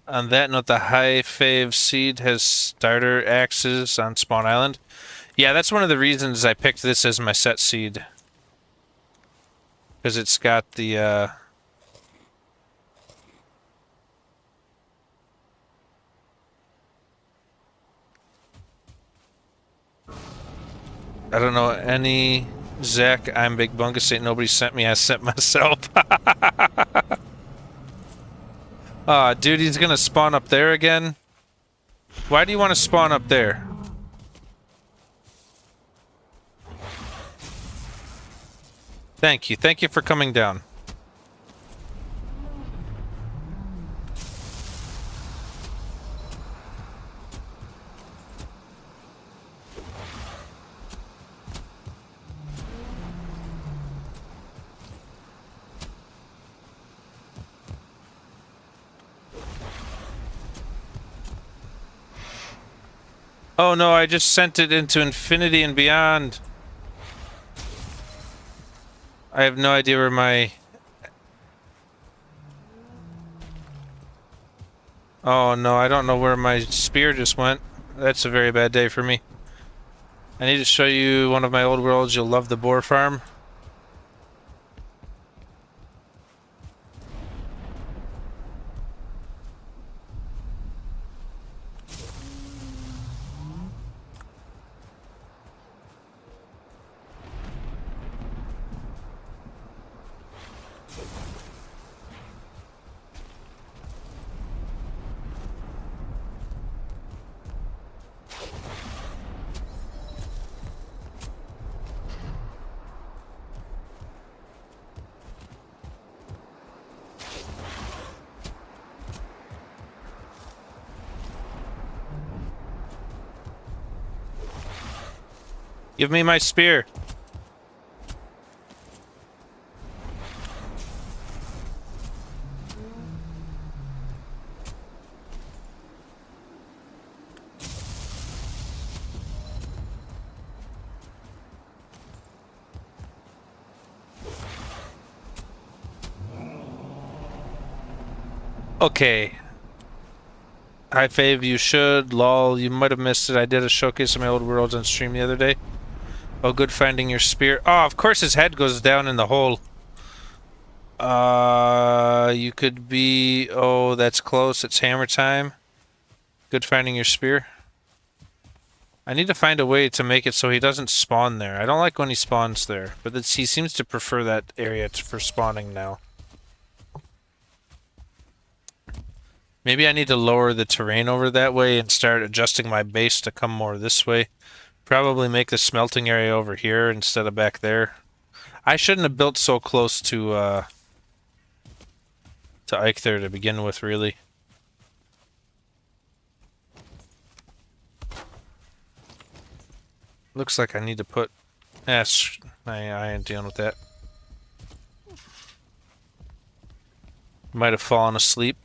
On that note, the high fave seed has starter axes on Spawn Island. Yeah, that's one of the reasons I picked this as my set seed. Because it's got the, I don't know, any... Zach, I'm Big Bungus, ain't nobody sent me, I sent myself. Aw, dude, he's gonna spawn up there again? Why do you want to spawn up there? Thank you. Thank you for coming down. Oh no, I just sent it into infinity and beyond. I have no idea where my... Oh no, I don't know where my spear just went. That's a very bad day for me. I need to show you one of my old worlds. You'll love the boar farm. Give me my spear. Okay. Hi Fave, you should. Lol, you might have missed it. I did a showcase of my old worlds on stream the other day. Oh, good finding your spear. Oh, of course his head goes down in the hole. You could be... Oh, that's close. It's hammer time. Good finding your spear. I need to find a way to make it so he doesn't spawn there. I don't like when he spawns there, but he seems to prefer that area for spawning now. Maybe I need to lower the terrain over that way and start adjusting my base to come more this way. Probably make the smelting area over here instead of back there. I shouldn't have built so close to Ike there to begin with, really. Looks like I need to put... Yes, I ain't dealing with that. Might have fallen asleep.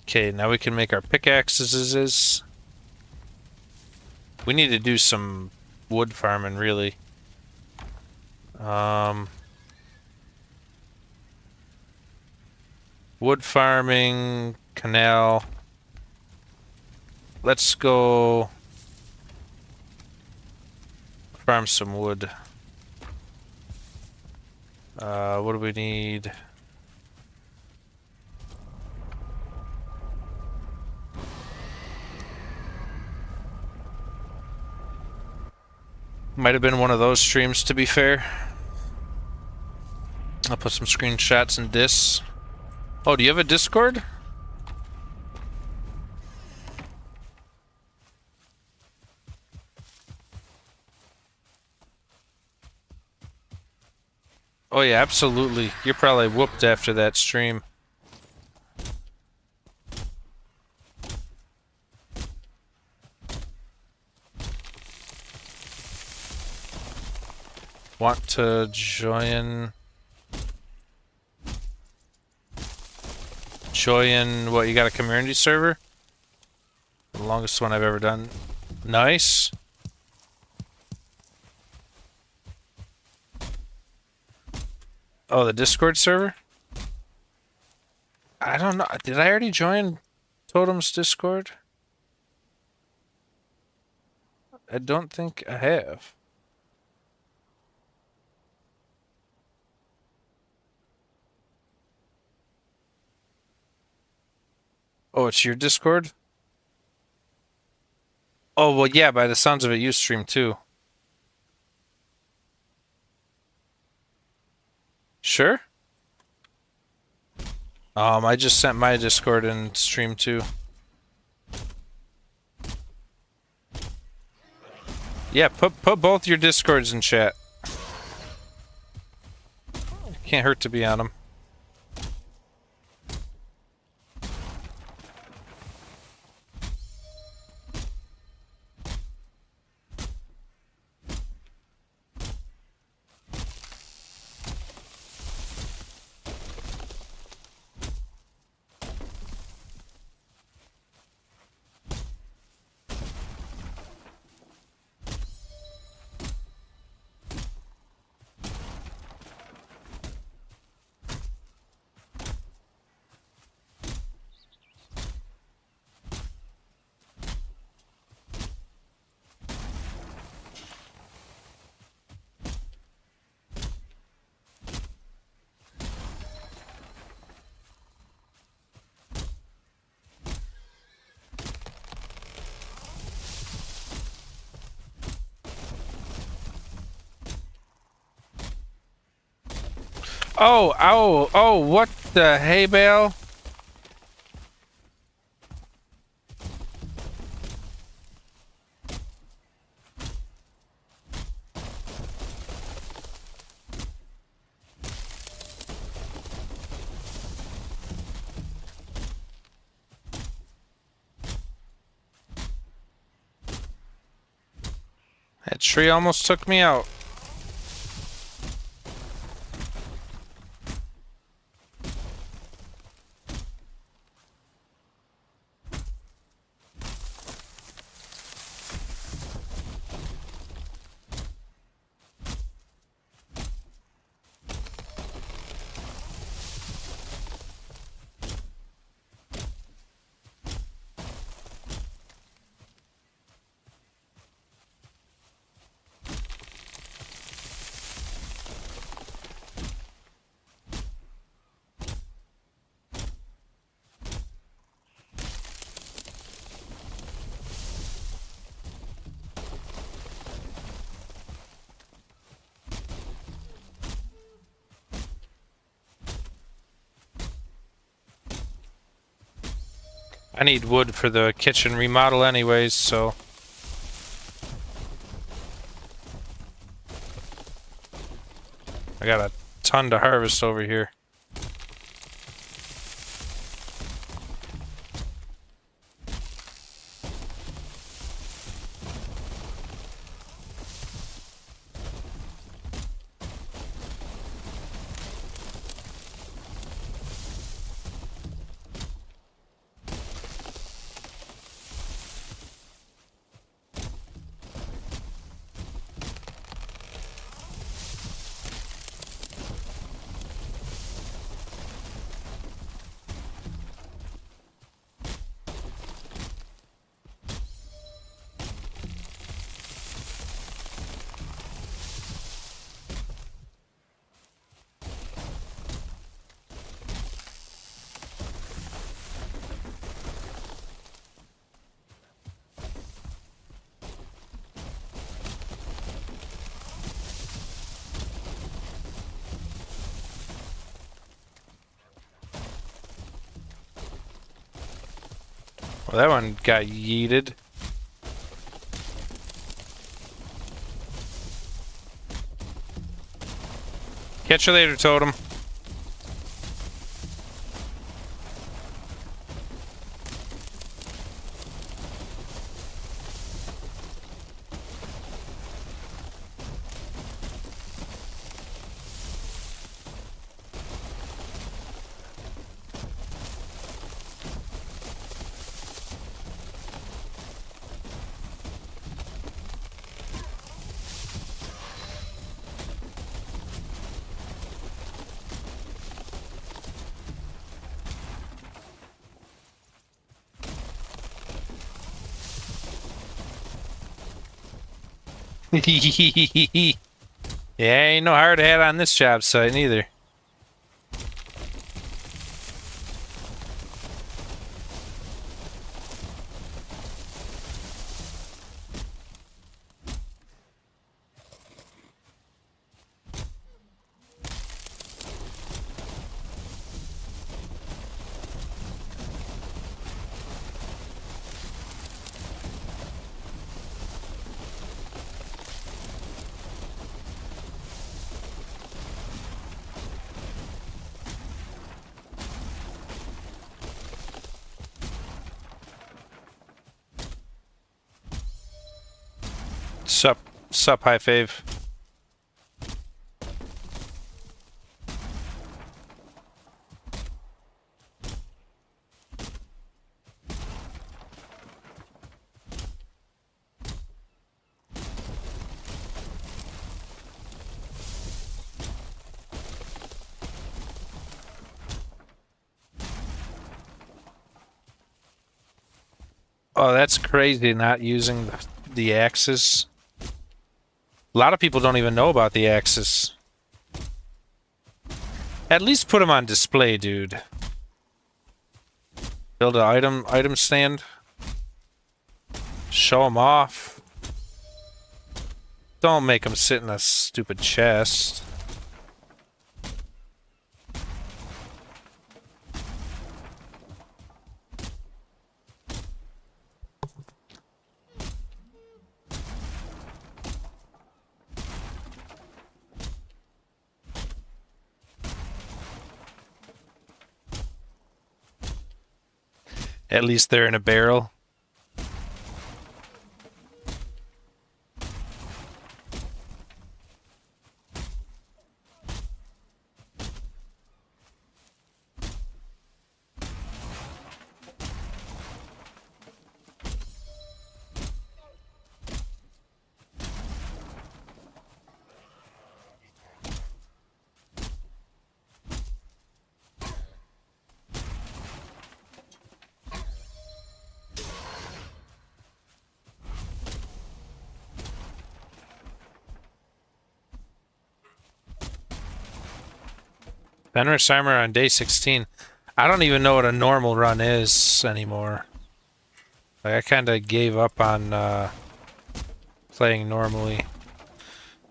Okay, now we can make our pickaxes. We need to do some wood farming, really. Wood farming, canal. Let's go farm some wood. What do we need? Might have been one of those streams, to be fair. I'll put some screenshots in this. Oh, do you have a Discord? Oh yeah, absolutely. You're probably whooped after that stream. Want to join... What, you got a community server? The longest one I've ever done. Nice. Oh, the Discord server? I don't know. Did I already join Totem's Discord? I don't think I have. Oh, it's your Discord? Oh, well, yeah, by the sounds of it, you stream too. Sure? I just sent my Discord and stream too. Yeah, put both your Discords in chat. Can't hurt to be on them. Oh, what the hay bale? That tree almost took me out. I need wood for the kitchen remodel anyways, so... I got a ton to harvest over here. Well, that one got yeeted. Catch you later, Totem. Yeah, ain't no hard hat on this job site neither. Sup, high fave. Oh, that's crazy not using the axes. A lot of people don't even know about the axes. At least put them on display, dude. Build an item stand. Show them off. Don't make them sit in a stupid chest. At least they're in a barrel. Fenris armor on day 16. I don't even know what a normal run is anymore. Like, I kind of gave up on playing normally.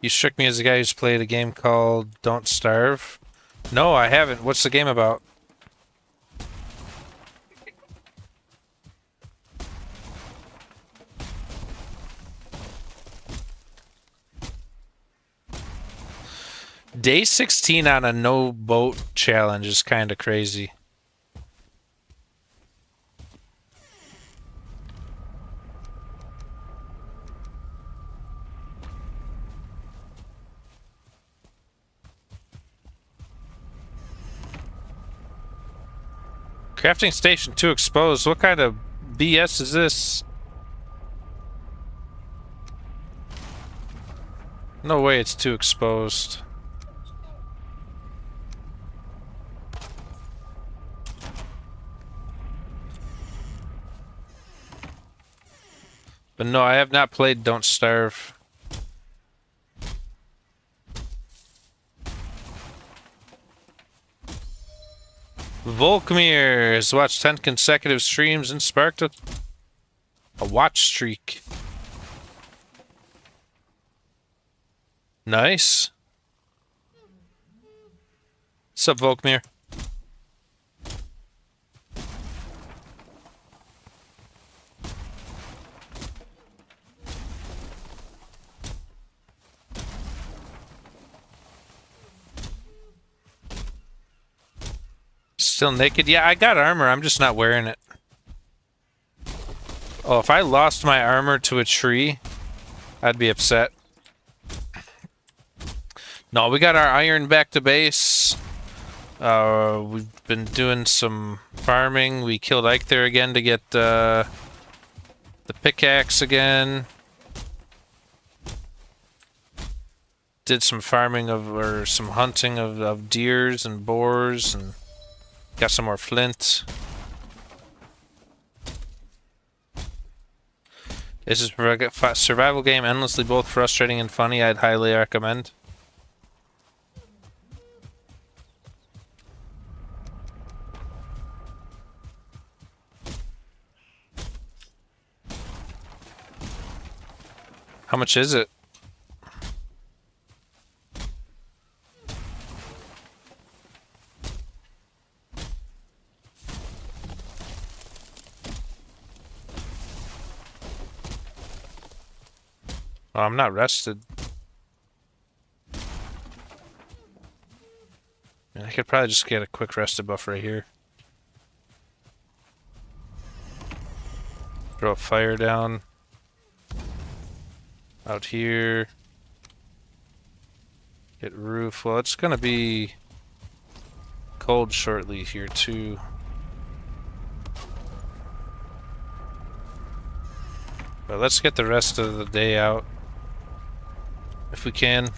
You shook me as a guy who's played a game called Don't Starve. No, I haven't. What's the game about? Day 16 on a no boat challenge is kind of crazy. Crafting station 2 exposed. What kind of BS is this? No way it's 2 exposed. But no, I have not played Don't Starve. Volkmir has watched 10 consecutive streams and sparked a watch streak. Nice. What's up, Volkmir? Still naked? Yeah, I got armor. I'm just not wearing it. Oh, if I lost my armor to a tree, I'd be upset. No, we got our iron back to base. We've been doing some farming. We killed Ike there again to get the pickaxe again. Did some farming or some hunting of deers and boars and got some more flint. Is this survival game endlessly both frustrating and funny? I'd highly recommend. How much is it? Oh, I'm not rested. I could probably just get a quick rested buff right here. Throw a fire down. Out here. Get roof. Well, it's gonna be cold shortly here too. But let's get the rest of the day out. If we can.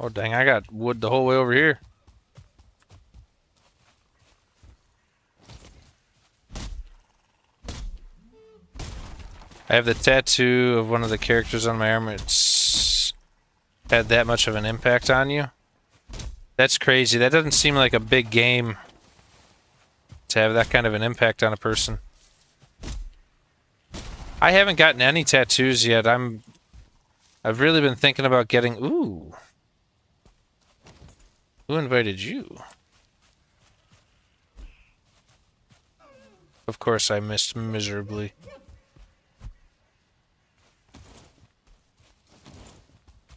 Oh dang, I got wood the whole way over here. I have the tattoo of one of the characters on my arm. It's had that much of an impact on you. That's crazy. That doesn't seem like a big game to have that kind of an impact on a person. I haven't gotten any tattoos yet. I've really been thinking about getting... Ooh. Who invited you? Of course I missed miserably.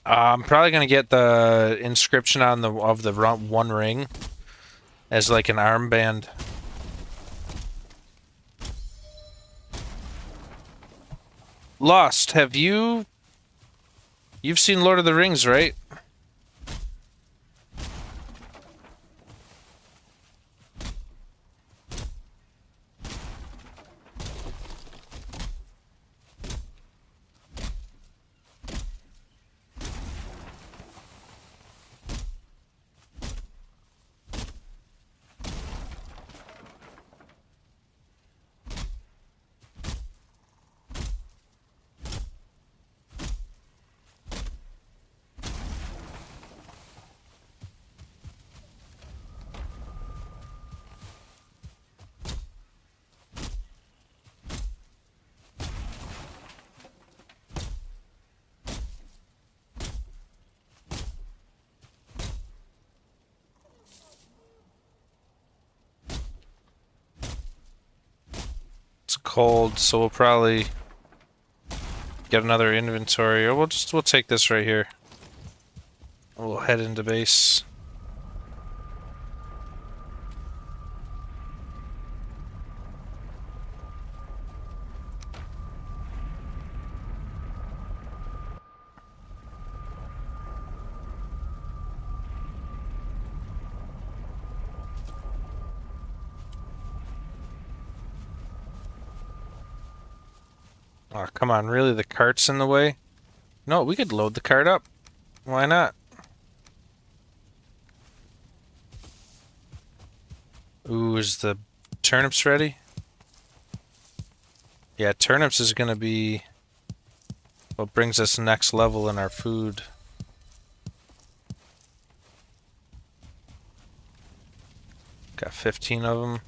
I'm probably gonna get the inscription on the one ring as like an armband. Lost, have you... You've seen Lord of the Rings, right? It's cold, so we'll probably get another inventory, or we'll take this right here. We'll head into base. Oh, come on, really? The cart's in the way? No, we could load the cart up. Why not? Ooh, is the turnips ready? Yeah, turnips is gonna be what brings us next level in our food. Got 15 of them.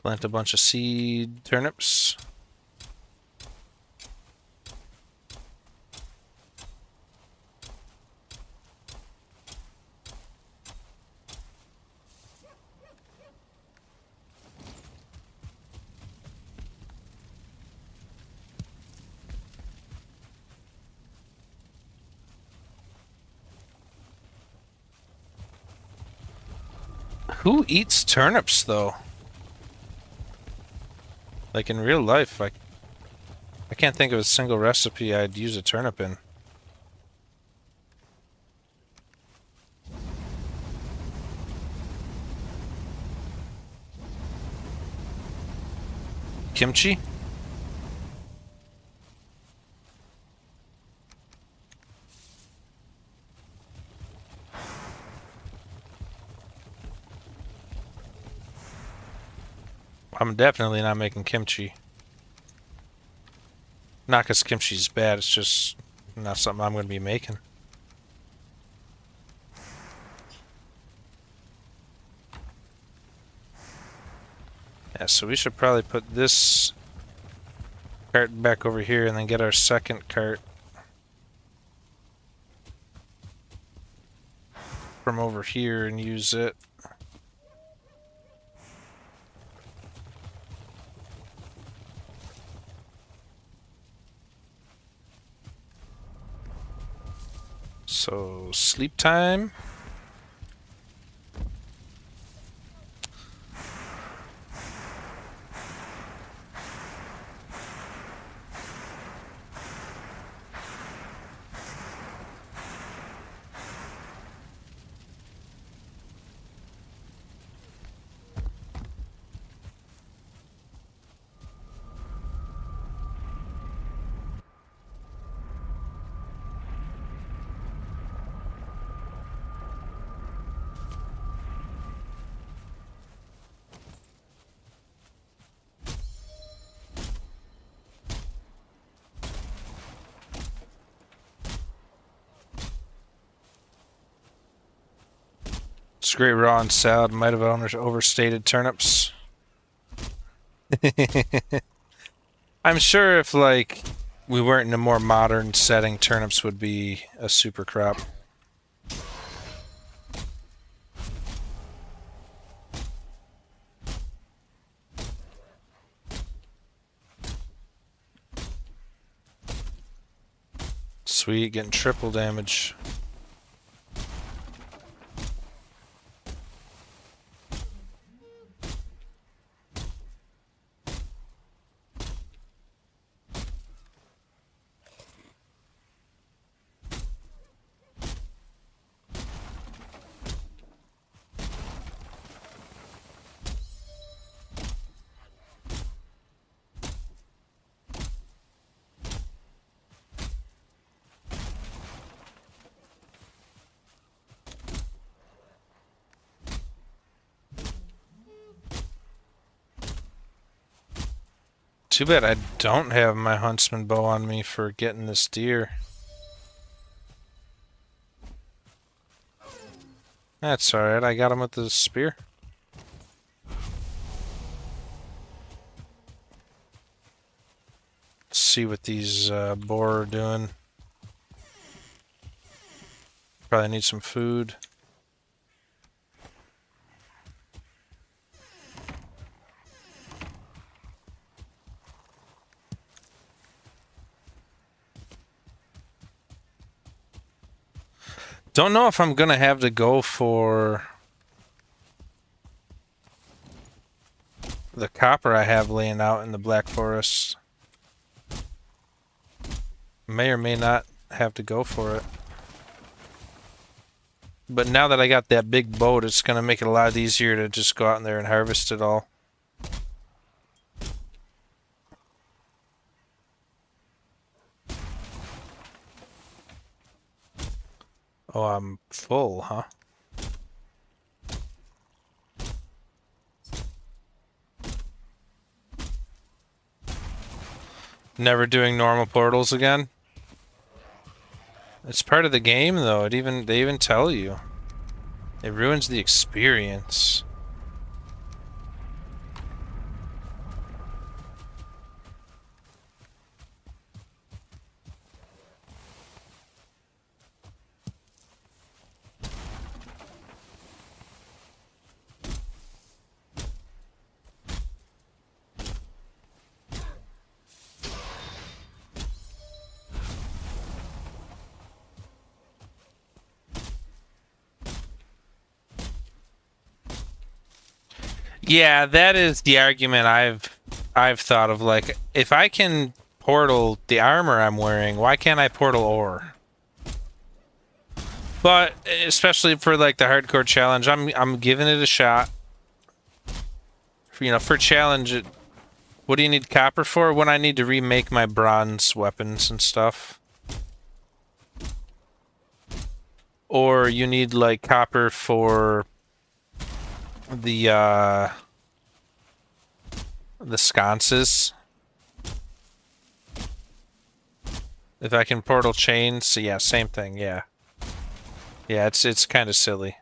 Plant a bunch of seed turnips. Who eats turnips, though? Like in real life, I can't think of a single recipe I'd use a turnip in. Kimchi? I'm definitely not making kimchi. Not because kimchi's bad, it's just not something I'm going to be making. Yeah, so we should probably put this cart back over here and then get our second cart from over here and use it. So, sleep time. It's great raw and salad. Might have overstated turnips. I'm sure if, like, we weren't in a more modern setting, turnips would be a super crop. Sweet, getting triple damage. Too bad I don't have my huntsman bow on me for getting this deer. That's alright, I got him with the spear. Let's see what these boar are doing. Probably need some food. Don't know if I'm gonna have to go for the copper I have laying out in the Black Forest. May or may not have to go for it. But now that I got that big boat, it's gonna make it a lot easier to just go out in there and harvest it all. Oh, I'm full, huh? Never doing normal portals again? It's part of the game, though. They even tell you. It ruins the experience. Yeah, that is the argument I've thought of. Like, if I can portal the armor I'm wearing, why can't I portal ore? But especially for like the hardcore challenge, I'm giving it a shot. You know, for challenge, What do you need copper for? When I need to remake my bronze weapons and stuff. Or you need, like, copper for the sconces. If I can portal chains, so yeah, same thing, yeah. Yeah, it's kind of silly.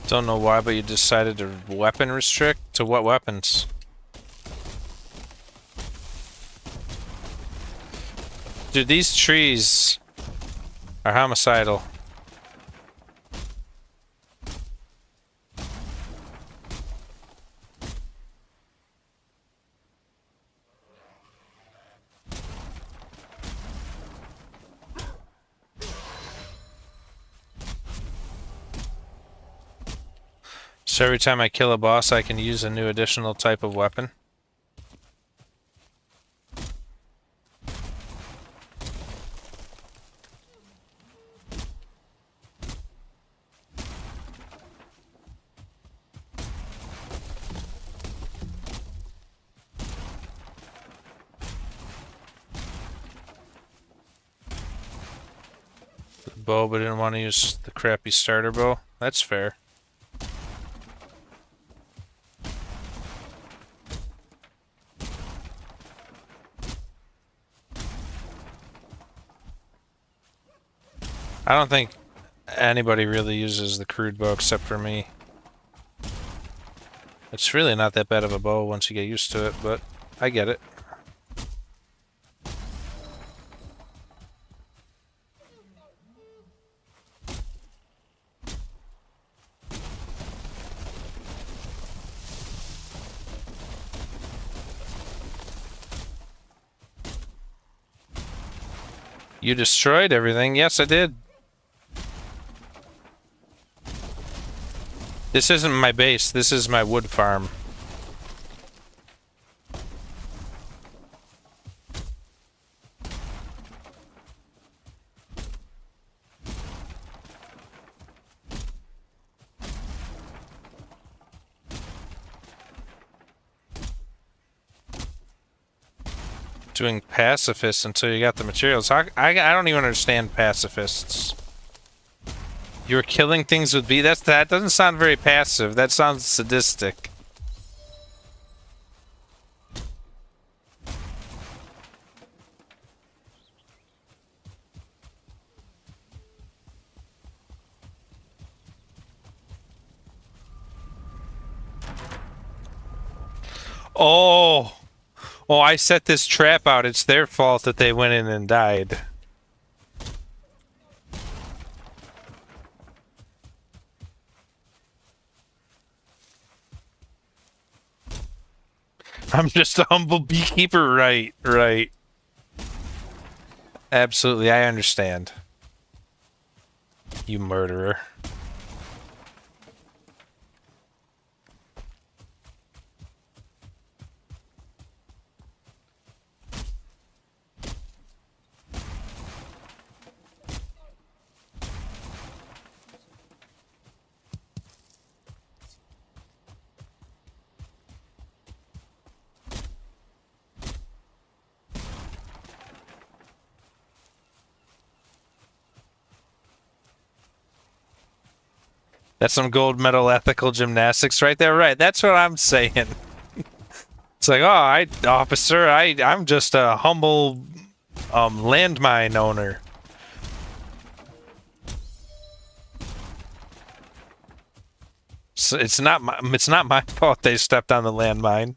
Don't know why, but you decided to weapon restrict? To what weapons? Dude, these trees are homicidal. So every time I kill a boss, I can use a new additional type of weapon. Bow, but didn't want to use the crappy starter bow. That's fair. I don't think anybody really uses the crude bow except for me. It's really not that bad of a bow once you get used to it, but I get it. You destroyed everything? Yes, I did. This isn't my base, this is my wood farm. Doing pacifists until you got the materials. I don't even understand pacifists. You were killing things with that doesn't sound very passive. That sounds sadistic. Oh. Oh, I set this trap out. It's their fault that they went in and died. I'm just a humble beekeeper, right, right. Absolutely, I understand. You murderer. That's some gold medal ethical gymnastics right there, right? That's what I'm saying. It's like, oh, officer, I'm just a humble landmine owner. So it's not my fault they stepped on the landmine.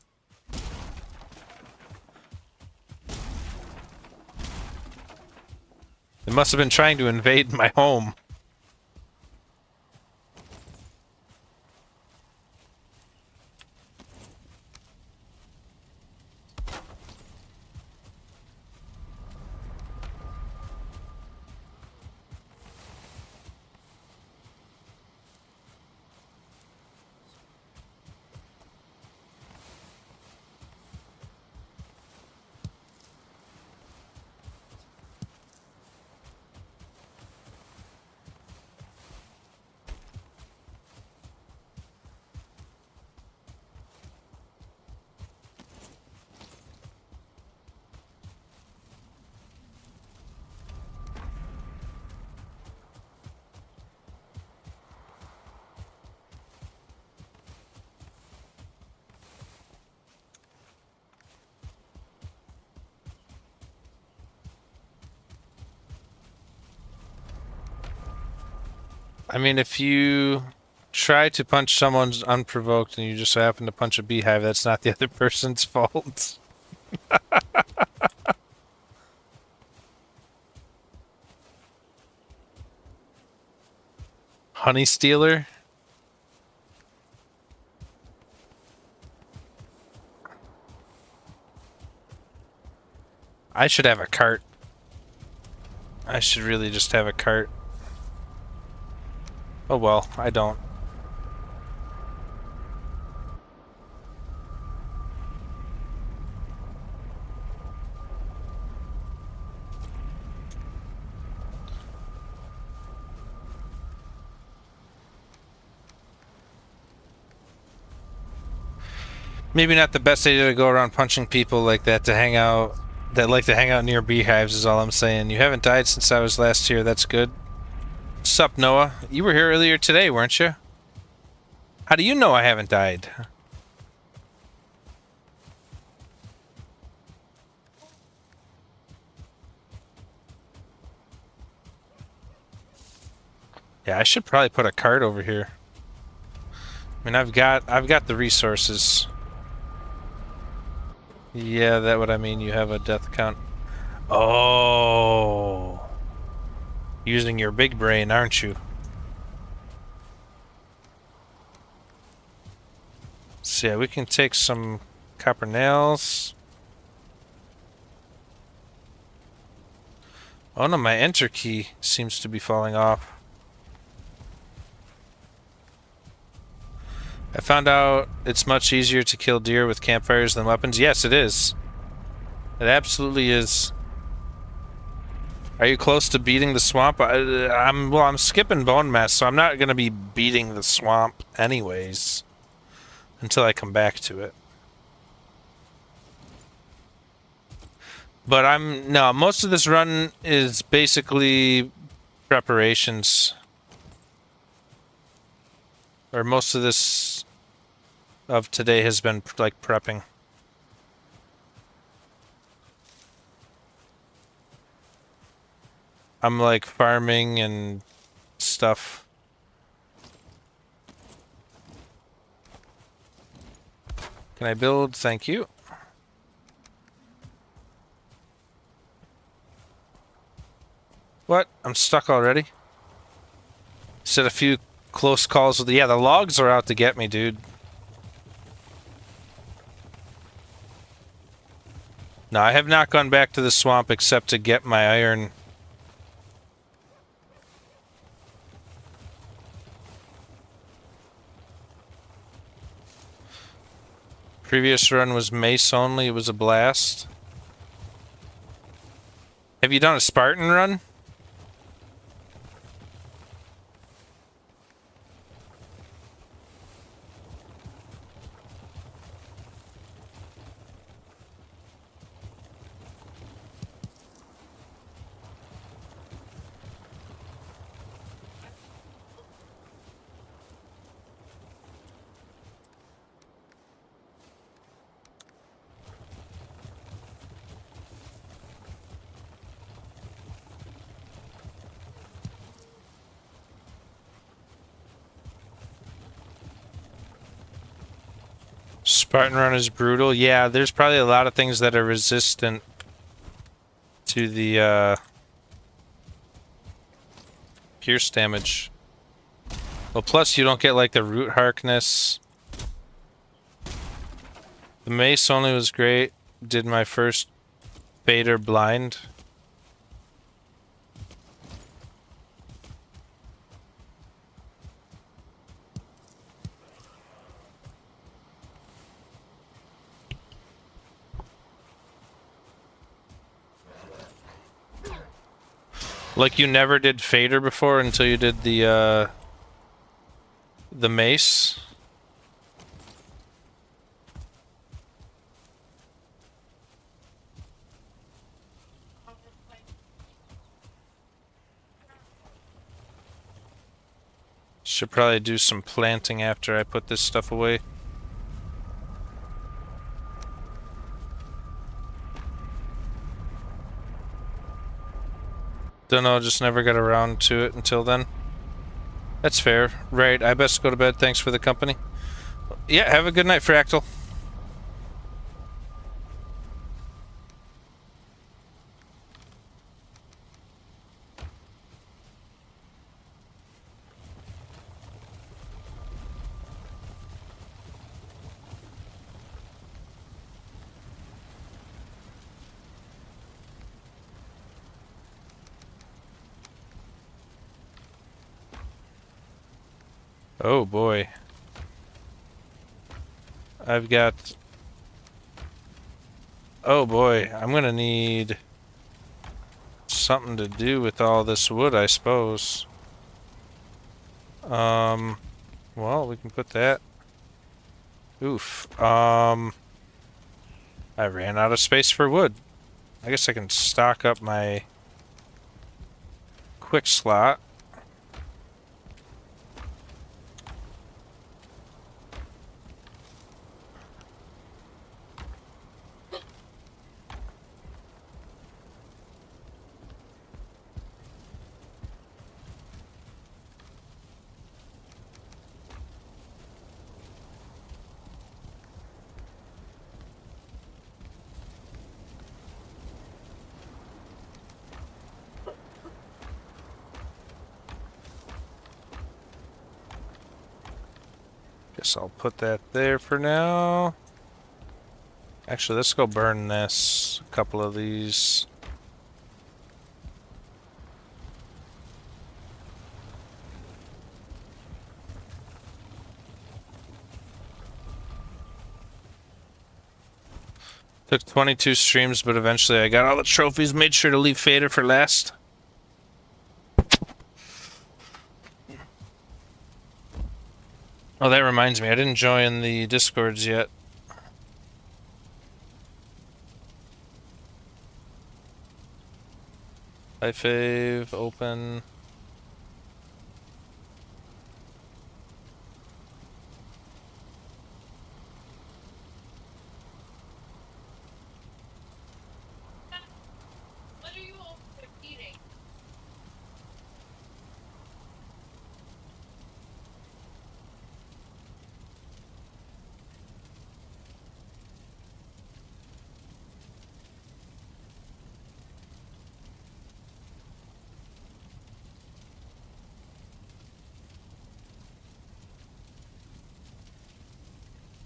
They must have been trying to invade my home. I mean, if you try to punch someone unprovoked and you just happen to punch a beehive, that's not the other person's fault. Honey stealer? I should have a cart. I should really just have a cart. Oh well, I don't. Maybe not the best idea to go around punching people like that to hang out, that like to hang out near beehives is all I'm saying. You haven't died since I was last here, that's good. Sup, Noah? You were here earlier today, weren't you? How do you know I haven't died? Yeah, I should probably put a cart over here. I mean, I've got the resources. Yeah, that what I mean. You have a death count. Oh, using your big brain, aren't you? So yeah, we can take some copper nails. Oh no, my enter key seems to be falling off. I found out it's much easier to kill deer with campfires than weapons. Yes, it is. It absolutely is. Are you close to beating the swamp? I'm skipping bone mass, so I'm not gonna be beating the swamp anyways until I come back to it. But no, most of this run is basically preparations. Or most of this of today has been like prepping. I'm like farming and stuff. Can I build? Thank you. What? I'm stuck already? Said a few close calls with the... Yeah, the logs are out to get me, dude. No, I have not gone back to the swamp except to get my iron. Previous run was mace only. It was a blast. Have you done a Spartan run? Spartan run is brutal. Yeah, there's probably a lot of things that are resistant to the pierce damage. Well, plus you don't get like the root harkness. The mace only was great. Did my first fader blind. Like you never did fader before until you did the mace. Should probably do some planting after I put this stuff away. Don't know, just never got around to it until then. That's fair. Right, I best go to bed. Thanks for the company. Yeah, have a good night, Fractal. Oh boy. I've got... Oh boy, I'm gonna need something to do with all this wood, I suppose. Well, we can put that. Oof. I ran out of space for wood. I guess I can stock up my quick slot. Guess I'll put that there for now. Actually, let's go burn this. A couple of these. Took 22 streams, but eventually I got all the trophies. Made sure to leave Fader for last. Oh, that reminds me. I didn't join the Discords yet. Hi, Fave. Open. What are you all eating?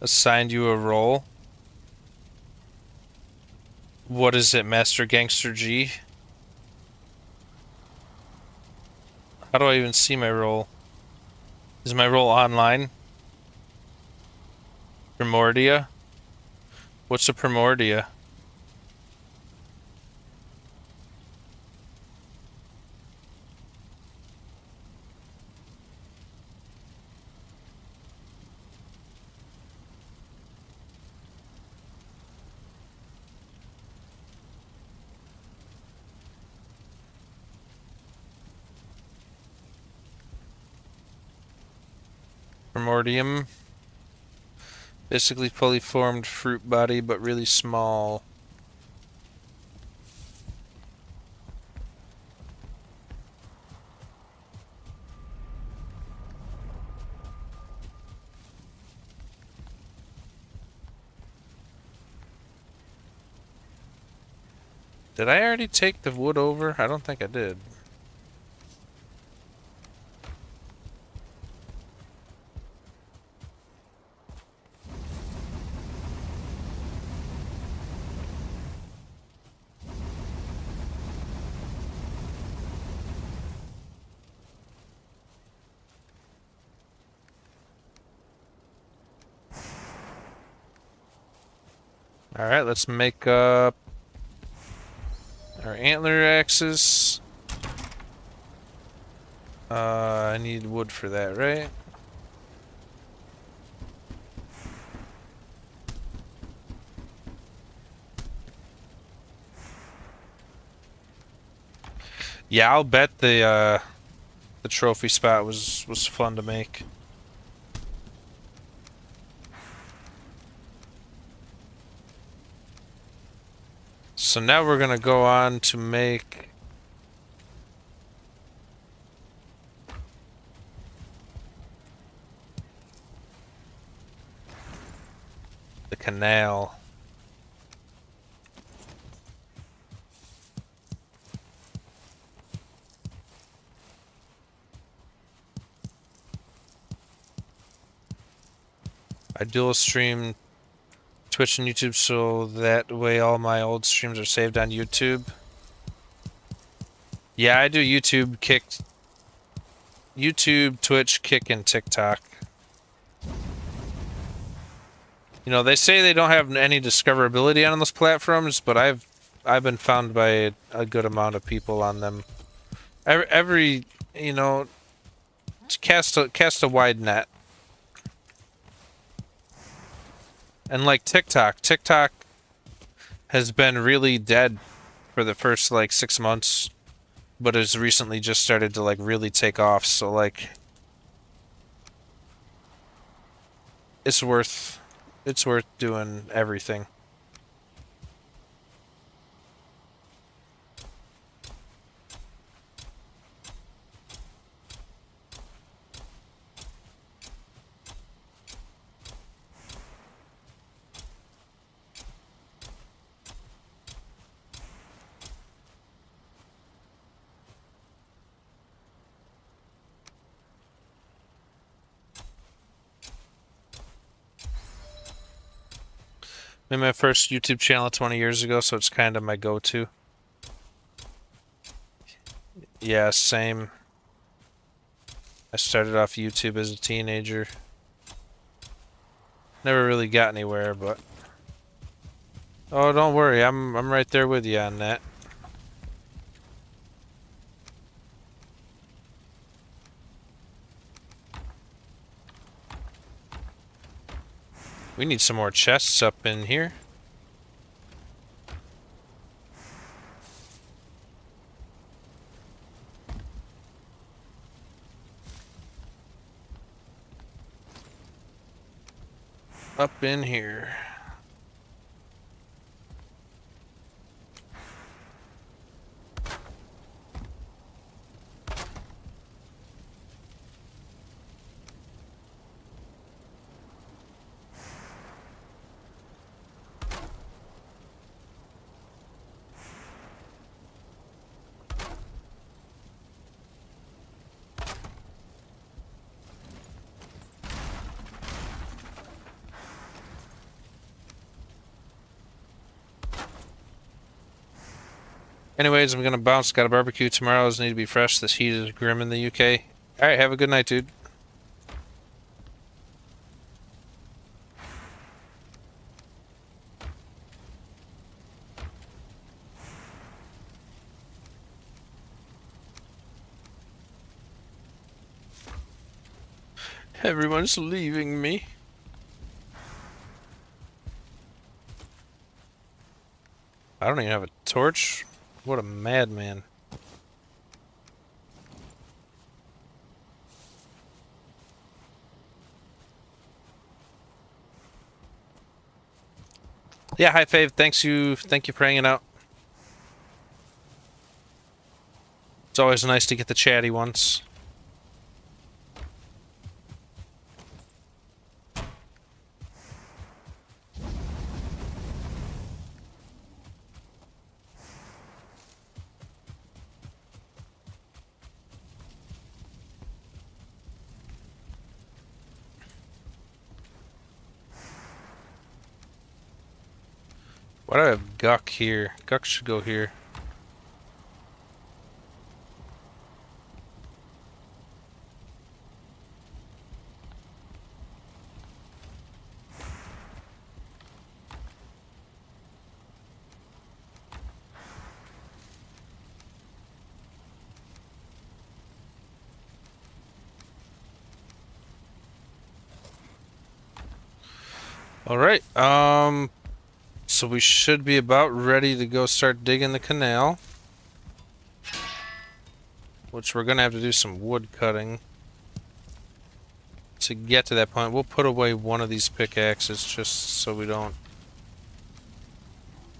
Assigned you a role. What is it, Master Gangster G? How do I even see my role? Is my role online? Primordia? What's a Primordia? Primordium. Basically fully formed fruit body, but really small. Did I already take the wood over? I don't think I did. Alright, let's make up our antler axes. I need wood for that, right? Yeah, I'll bet the trophy spot was fun to make. So now we're gonna go on to make canal. I dual stream Twitch and YouTube so that way all my old streams are saved on YouTube. Yeah, I do YouTube, Twitch, Kick, and TikTok. You know, they say they don't have any discoverability on those platforms, but I've been found by a good amount of people on them. Every you know, cast a wide net. And like TikTok has been really dead for the first like 6 months, but has recently just started to like really take off. So like, it's worth doing everything. Made my first YouTube channel 20 years ago, so it's kind of my go-to. Yeah, same. I started off YouTube as a teenager. Never really got anywhere, but... Oh, don't worry, I'm right there with you on that. We need some more chests up in here. Up in here. Anyways, I'm gonna bounce. Got a barbecue tomorrow. Need to be fresh. This heat is grim in the UK. Alright, have a good night, dude. Everyone's leaving me. I don't even have a torch. What a madman. Yeah, hi Fave. Thank you for hanging out. It's always nice to get the chatty ones. Why do I have Guck here? Guck should go here. Alright, so we should be about ready to go start digging the canal. Which we're gonna have to do some wood cutting to get to that point. We'll put away one of these pickaxes just so we don't...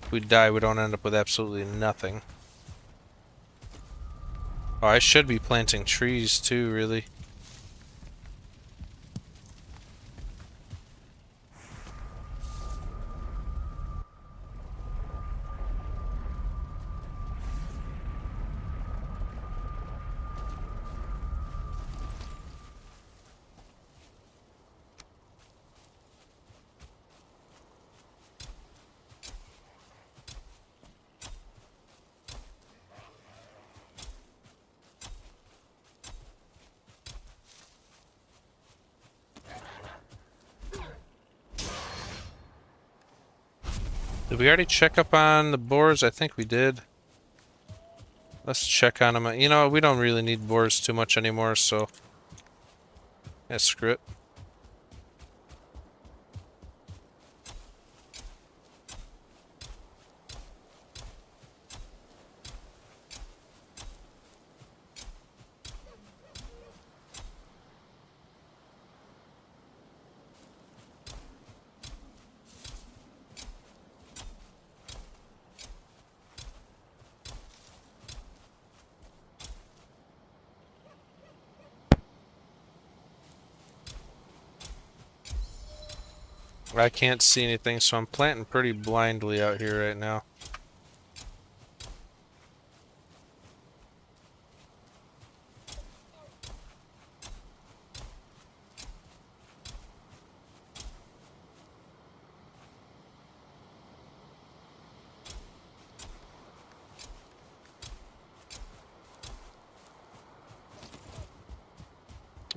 If we die, we don't end up with absolutely nothing. Oh, I should be planting trees too, really. Did we already check up on the boars? I think we did. Let's check on them. You know, we don't really need boars too much anymore, so yeah, screw it. I can't see anything, so I'm planting pretty blindly out here right now.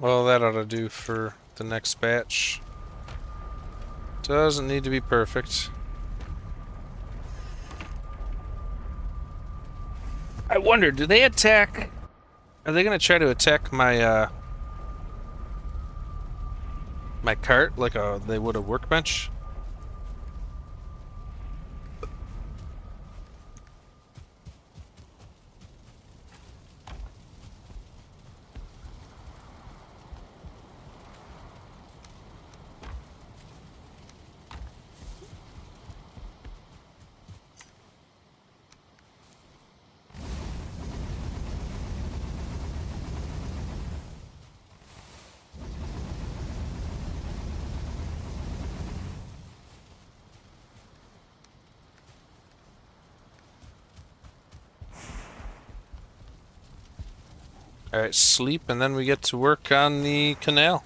Well, that ought to do for the next batch. Doesn't need to be perfect. I wonder, do they attack? Are they gonna try to attack my my cart like they would a workbench? Alright, sleep, and then we get to work on the canal.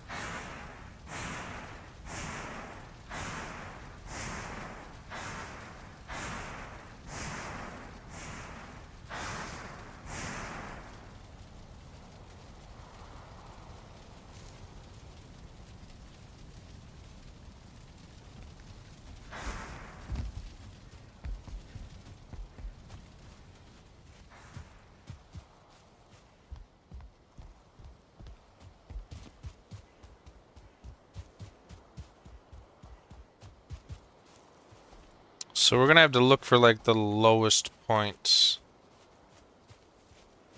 So we're gonna have to look for like the lowest points.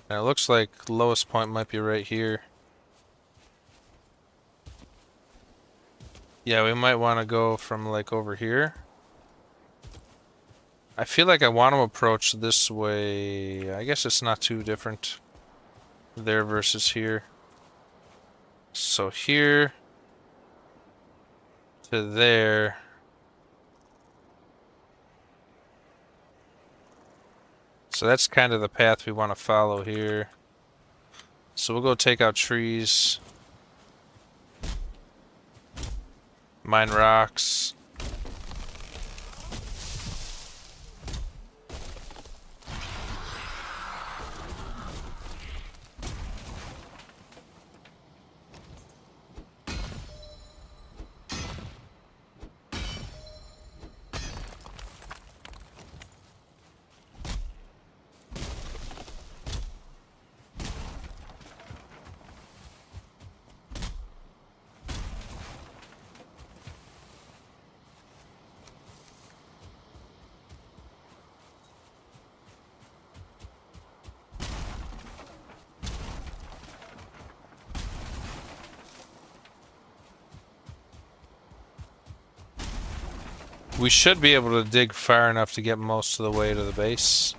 And it looks like the lowest point might be right here. Yeah, we might want to go from like over here. I feel like I want to approach this way. I guess it's not too different there versus here. So here to there. So that's kind of the path we want to follow here. So we'll go take out trees, mine rocks. We should be able to dig far enough to get most of the way to the base.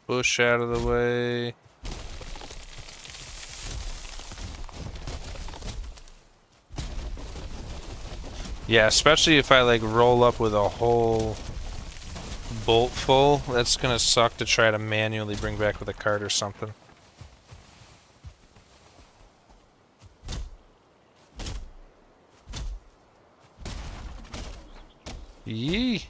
Bush out of the way. Yeah, especially if I like roll up with a whole bolt full, that's gonna suck to try to manually bring back with a cart or something. Yee.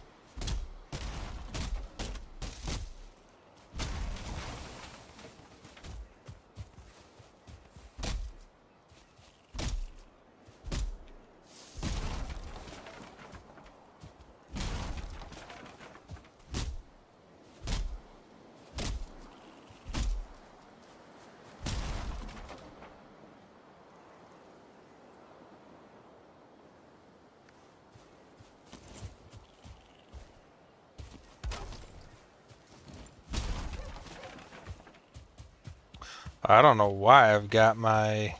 I don't know why I've got my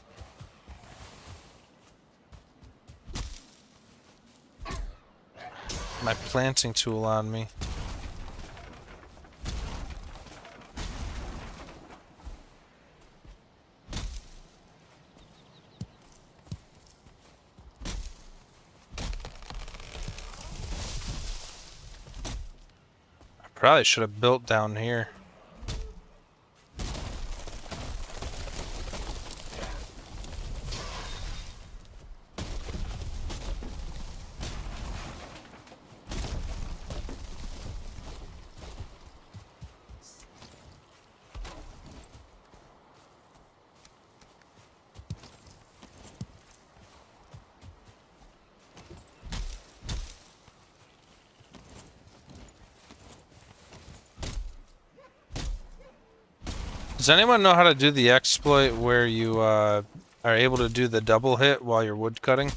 planting tool on me. I probably should have built down here. Does anyone know how to do the exploit where you are able to do the double hit while you're wood cutting?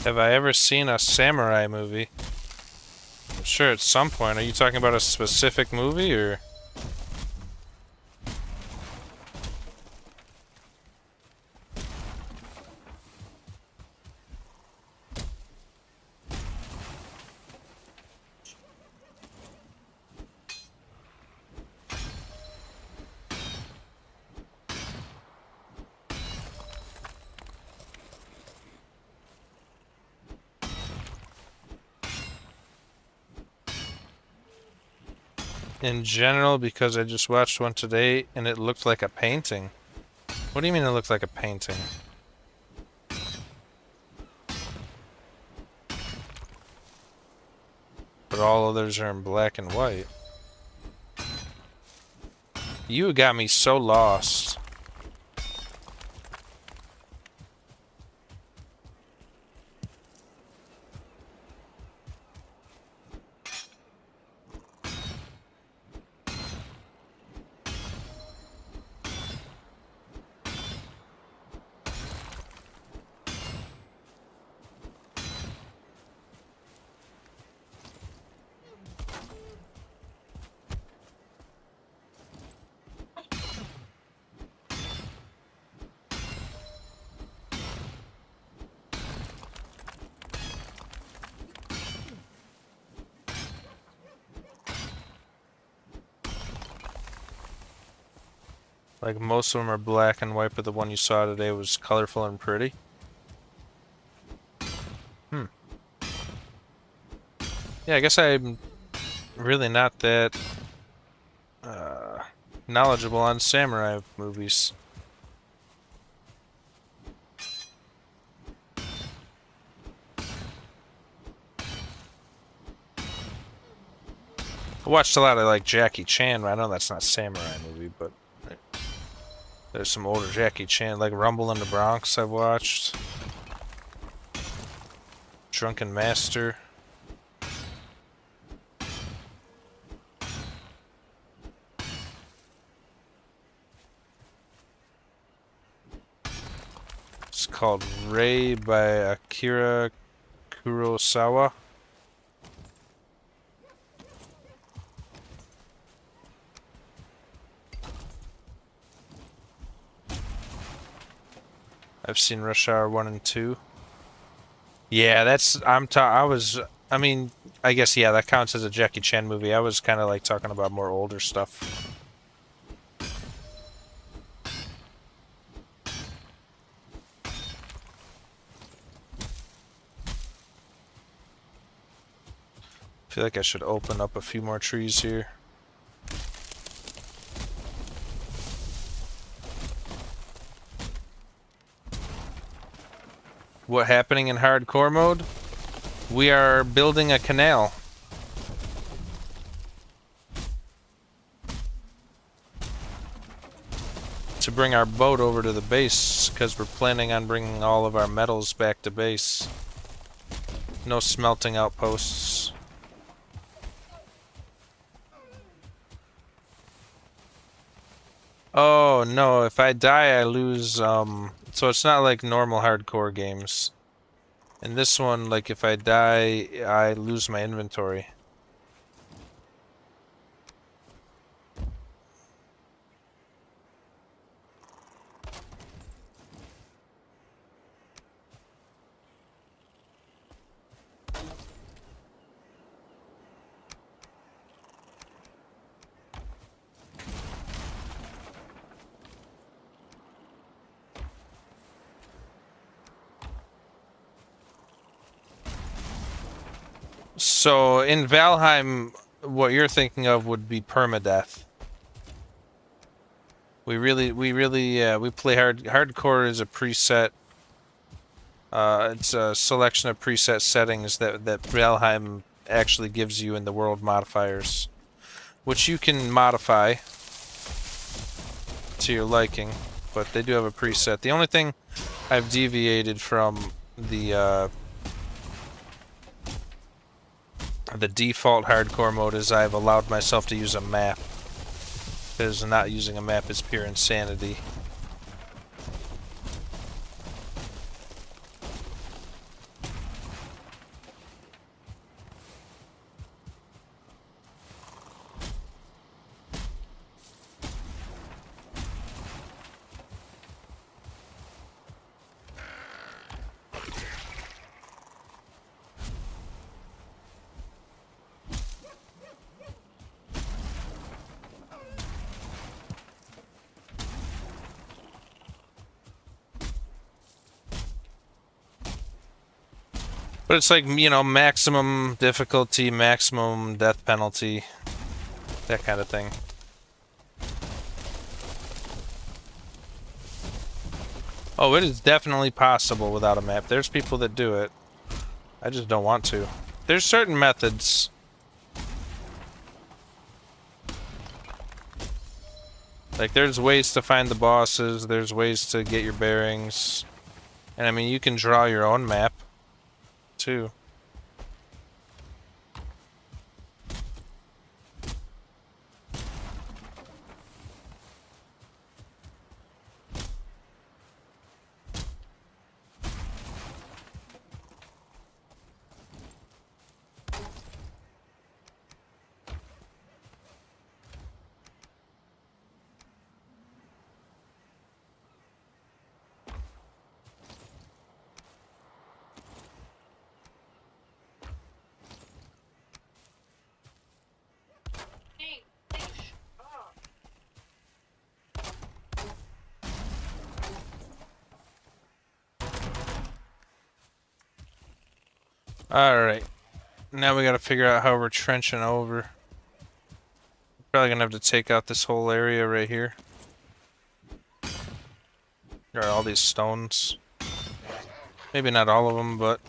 Have I ever seen a samurai movie? I'm sure at some point. Are you talking about a specific movie or? In general, because I just watched one today and it looked like a painting. What do you mean it looked like a painting? But all others are in black and white. You got me so lost. Like most of them are black and white, but the one you saw today was colorful and pretty. Hmm. Yeah, I guess I'm really not that knowledgeable on samurai movies. I watched a lot of like Jackie Chan. I know that's not a samurai movie, but there's some older Jackie Chan, like Rumble in the Bronx I've watched. Drunken Master. It's called Ray by Akira Kurosawa. I've seen Rush Hour 1 and 2. Yeah, that's I mean, I guess yeah, that counts as a Jackie Chan movie. I was kind of like talking about more older stuff. I feel like I should open up a few more trees here. What happening in hardcore mode? We are building a canal. To bring our boat over to the base, because we're planning on bringing all of our metals back to base. No smelting outposts. Oh no, if I die I lose, so it's not like normal hardcore games. In this one, like if I die, I lose my inventory. So in Valheim, what you're thinking of would be permadeath. We play hardcore is a preset. It's a selection of preset settings that Valheim actually gives you in the world modifiers, which you can modify to your liking, but they do have a preset. The only thing I've deviated from the default hardcore mode is I've allowed myself to use a map, because not using a map is pure insanity. But it's like, you know, maximum difficulty, maximum death penalty, that kind of thing. Oh, it is definitely possible without a map. There's people that do it. I just don't want to. There's certain methods. Like, there's ways to find the bosses, there's ways to get your bearings. And I mean, you can draw your own map, too. Hey, fish. Oh. Alright. Now we gotta figure out how we're trenching over. Probably gonna have to take out this whole area right here. There are all these stones. Maybe not all of them, but...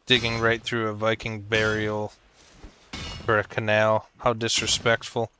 digging right through a Viking burial. For a canal. How disrespectful.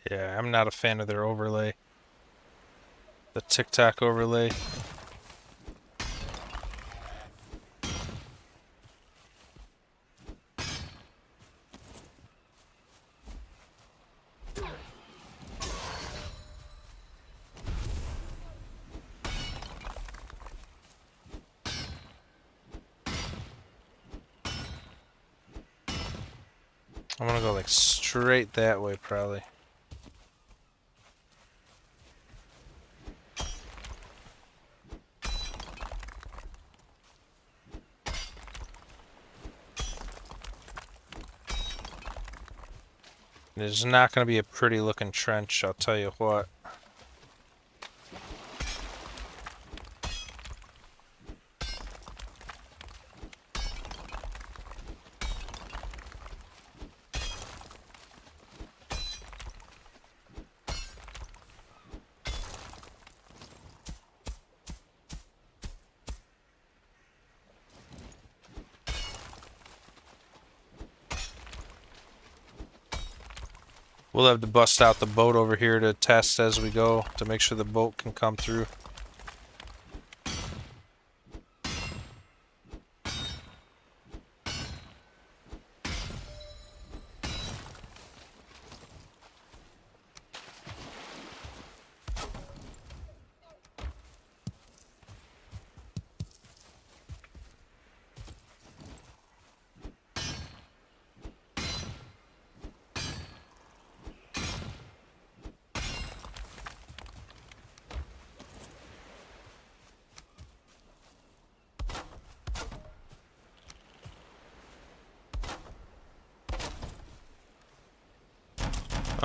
Yeah, I'm not a fan of their overlay. The TikTok overlay. I'm gonna go like straight that way probably. It is not gonna be a pretty looking trench, I'll tell you what. We'll have to bust out the boat over here to test as we go to make sure the boat can come through.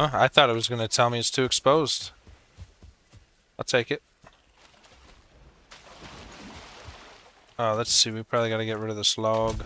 I thought it was gonna tell me it's too exposed. I'll take it. Oh, let's see, we probably gotta get rid of this log.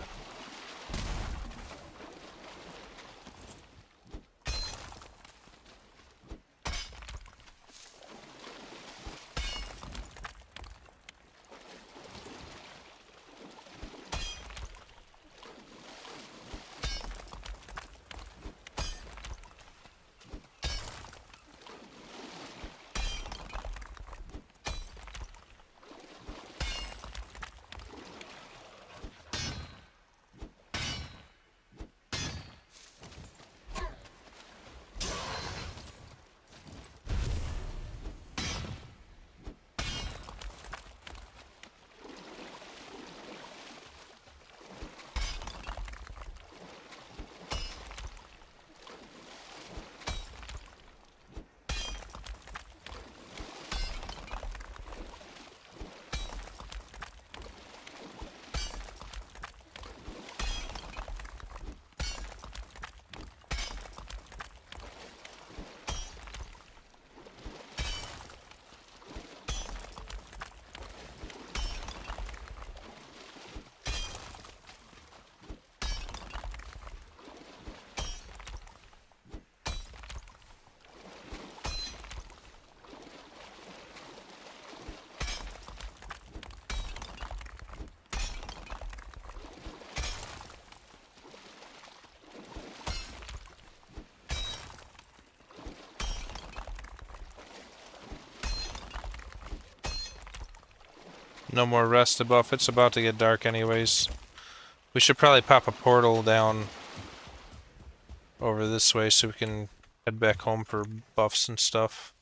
No more rest above. It's about to get dark anyways. We should probably pop a portal down over this way so we can head back home for buffs and stuff.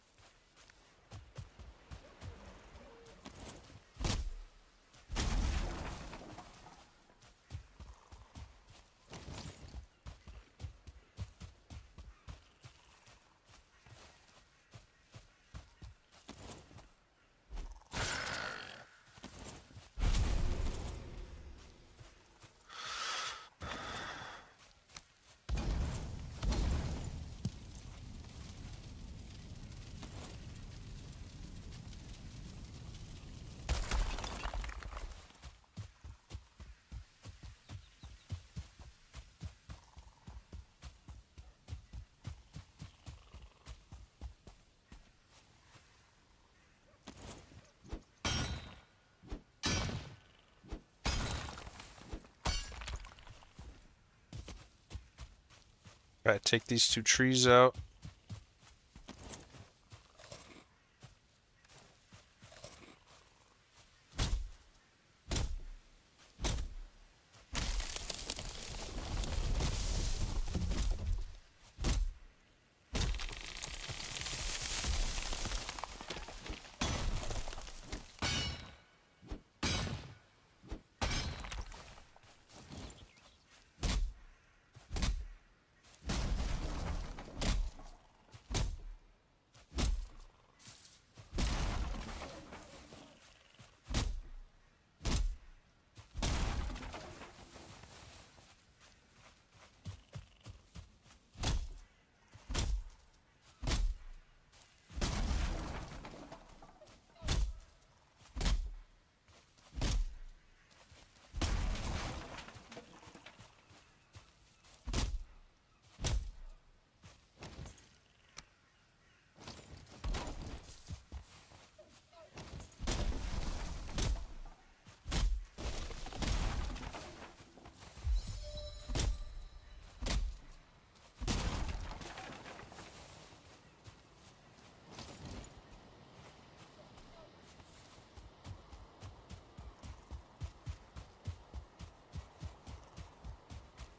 Alright, take these two trees out.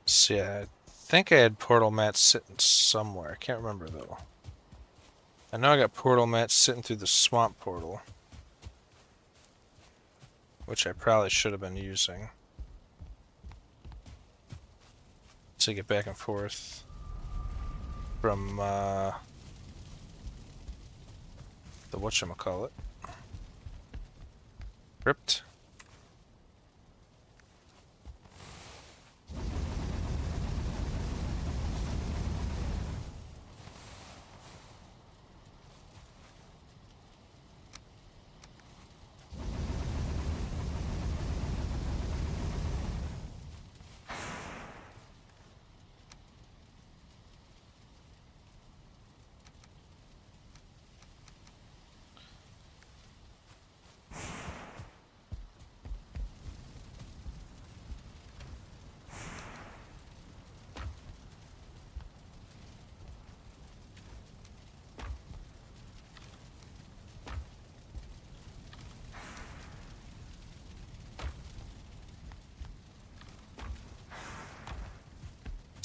See, I think I had portal mats sitting somewhere. I can't remember though. I know I got portal mats sitting through the swamp portal, which I probably should have been using to get back and forth from the whatchamacallit. Crypt.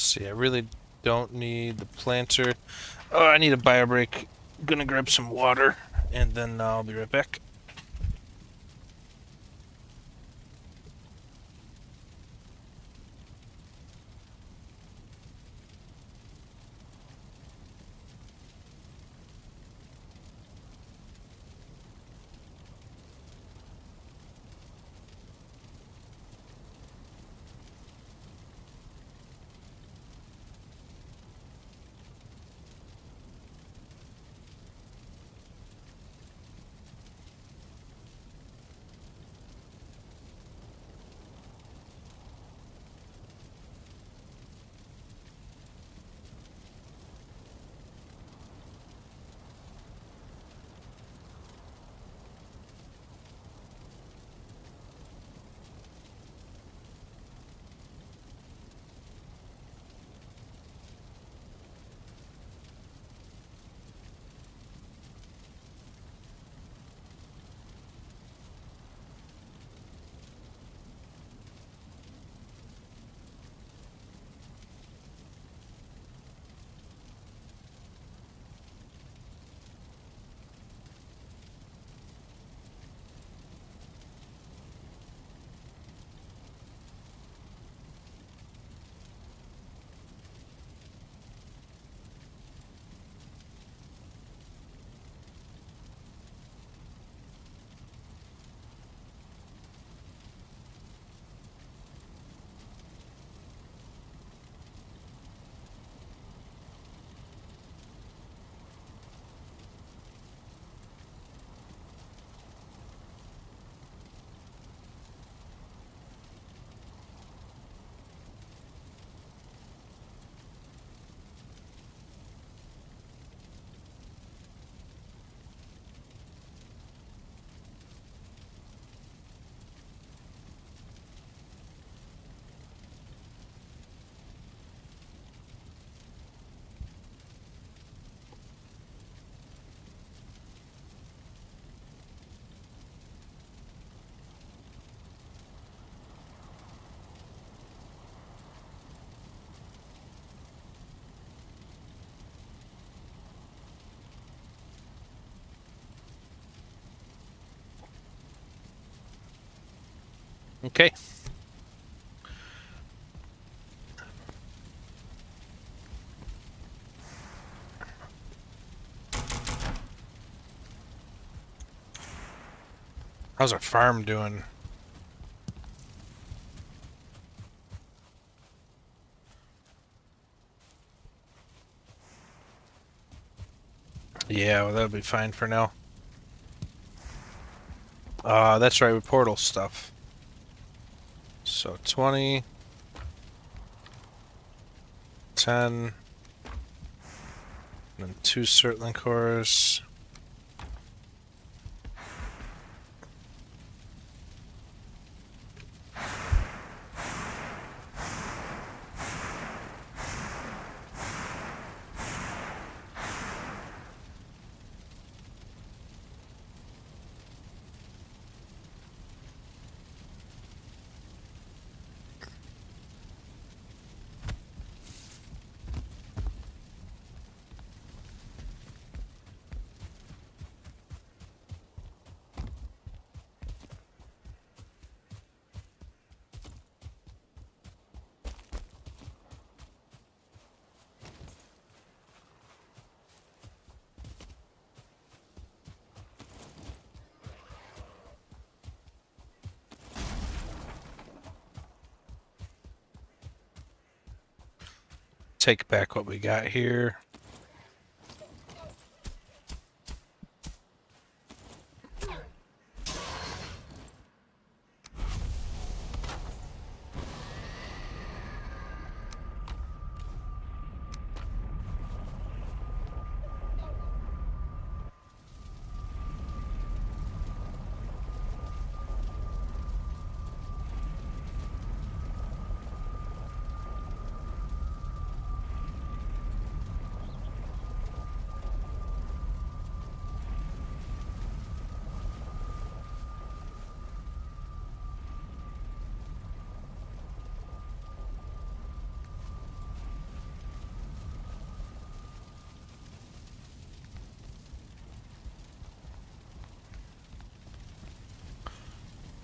See, I really don't need the planter. Oh, I need a bio break. Gonna grab some water, and then I'll be right back. Okay. How's our farm doing? Yeah, well, that'll be fine for now. That's right, with portal stuff. So 20, 10, and then 2 Surtling cores. Take back what we got here.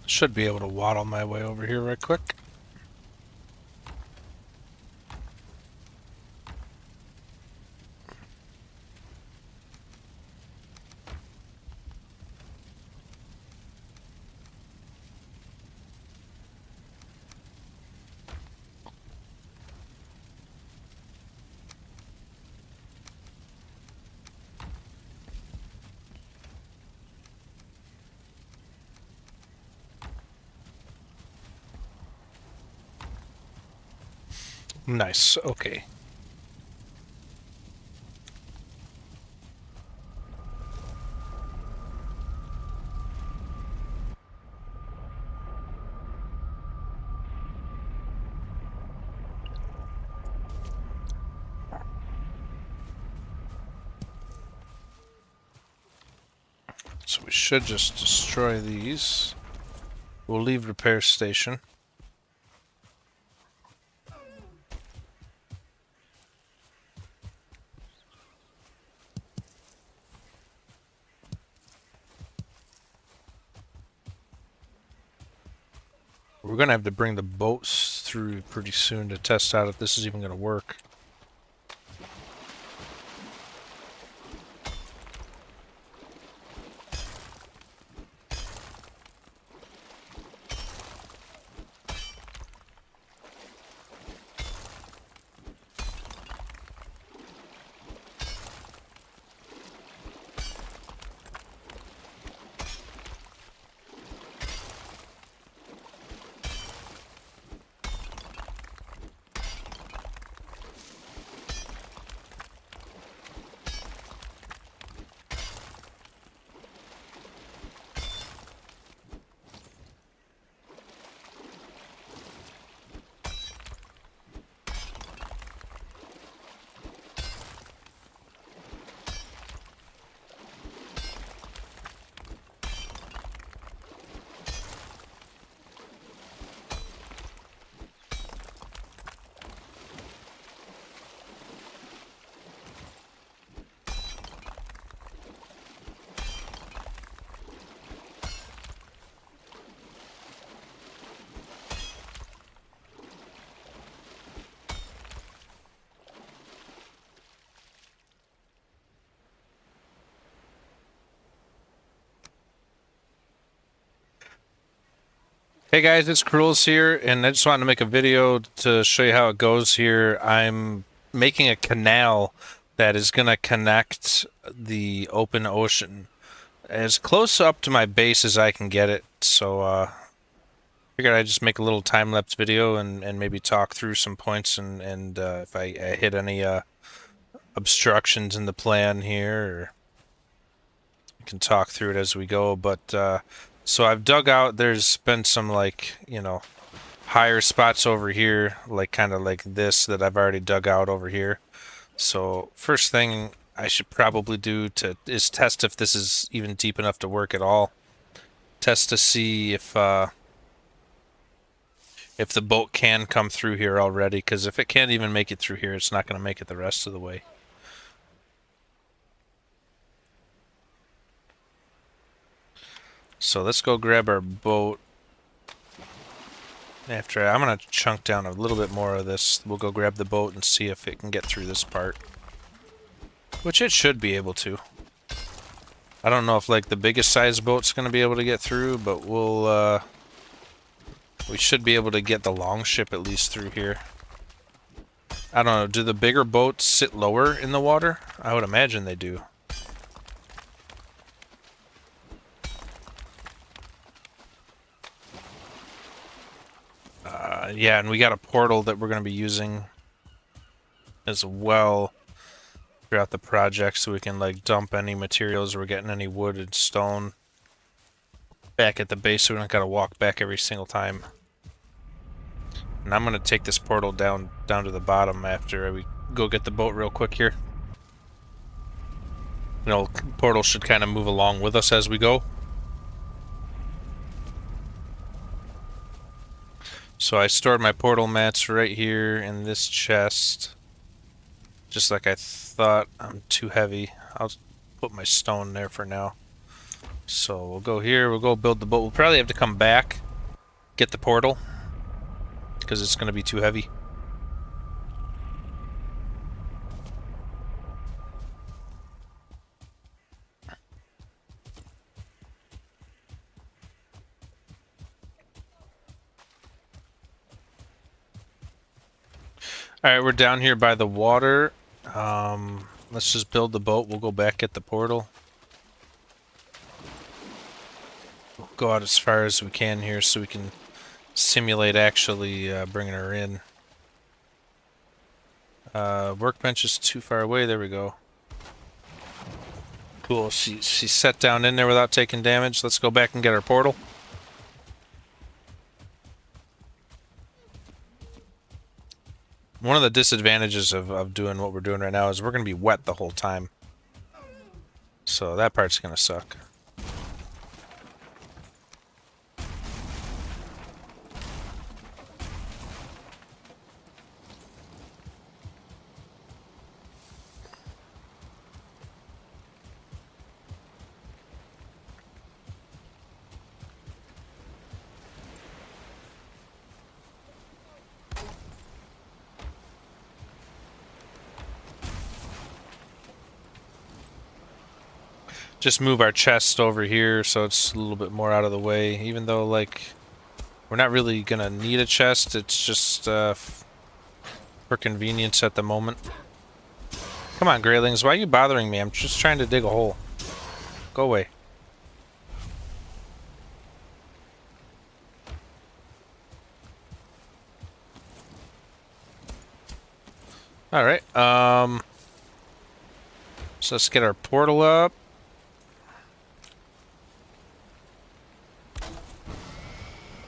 Should be able to waddle my way over here right quick. Nice, okay. So we should just destroy these. We'll leave repair station. We're gonna have to bring the boats through pretty soon to test out if this is even gonna work. Hey guys, it's Cruels here, and I just wanted to make a video to show you how it goes here. I'm making a canal that is going to connect the open ocean as close up to my base as I can get it. So, figured I'd just make a little time-lapse video and maybe talk through some points and if I hit any obstructions in the plan here, or we can talk through it as we go. But so I've dug out, there's been some higher spots over here, like kind of like this that I've already dug out over here. So first thing I should probably do is test if this is even deep enough to work at all. Test to see if the boat can come through here already, because if it can't even make it through here, it's not going to make it the rest of the way. So let's go grab our boat. I'm going to chunk down a little bit more of this. We'll go grab the boat and see if it can get through this part. Which it should be able to. I don't know if like the biggest size boat's going to be able to get through, but we should be able to get the long ship at least through here. I don't know, do the bigger boats sit lower in the water? I would imagine they do. Yeah, and we got a portal that we're going to be using as well throughout the project, so we can like dump any materials we're getting, any wood and stone back at the base, so we don't gotta walk back every single time. And I'm gonna take this portal down to the bottom after we go get the boat real quick here. Portal should kind of move along with us as we go. So I stored my portal mats right here in this chest. Just like I thought. I'm too heavy. I'll put my stone there for now. So we'll go here, we'll go build the boat. We'll probably have to come back, get the portal, because it's going to be too heavy. Alright, we're down here by the water. Let's just build the boat. We'll go back at the portal. We'll go out as far as we can here so we can simulate actually bringing her in. Workbench is too far away. There we go. Cool. She set down in there without taking damage. Let's go back and get our portal. One of the disadvantages of doing what we're doing right now is we're going to be wet the whole time. So that part's going to suck. Just move our chest over here so it's a little bit more out of the way, even though like we're not really gonna need a chest. It's just for convenience at the moment. Come on, Greylings, why are you bothering me? I'm just trying to dig a hole. Go away. Alright, so let's get our portal up.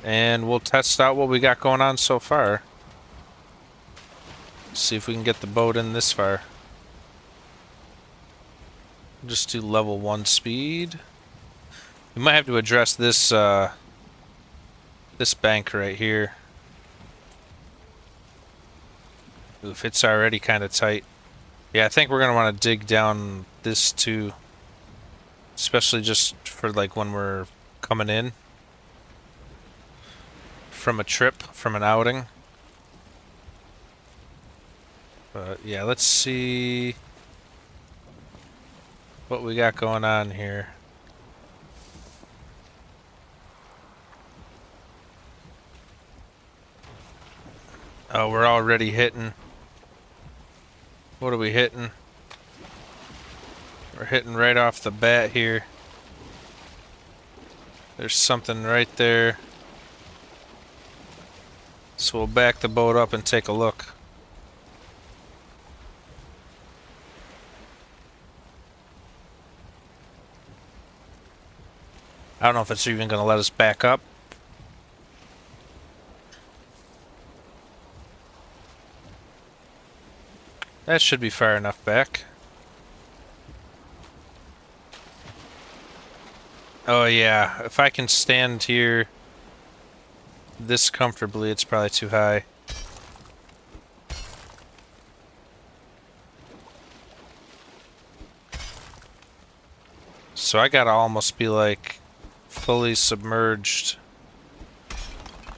And we'll test out what we got going on so far. See if we can get the boat in this far. Just do level 1 speed. We might have to address this this bank right here. Oof, it's already kind of tight. Yeah, I think we're gonna want to dig down this too. Especially just for like when we're coming in from a trip, from an outing. But yeah, let's see what we got going on here. Oh, we're already hitting. What are we hitting? We're hitting right off the bat here. There's something right there. So we'll back the boat up and take a look. I don't know if it's even going to let us back up. That should be far enough back. Oh yeah, if I can stand here this comfortably, it's probably too high. So I gotta almost be like fully submerged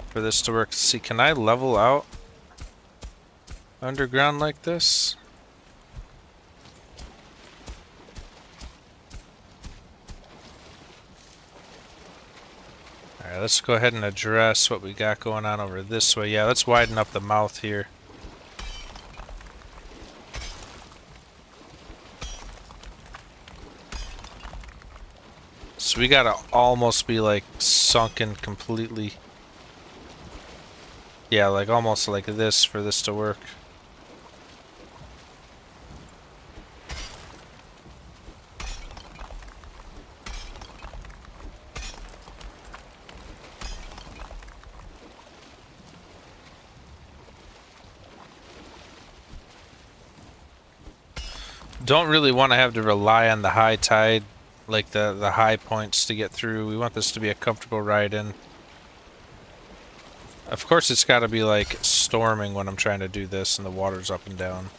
for this to work. See, can I level out underground like this? Alright, let's go ahead and address what we got going on over this way. Yeah, let's widen up the mouth here. So we gotta almost be like sunken completely. Yeah, like almost like this for this to work. Don't really want to have to rely on the high tide, like the high points to get through. We want this to be a comfortable ride in. Of course it's got to be like storming when I'm trying to do this and the water's up and down.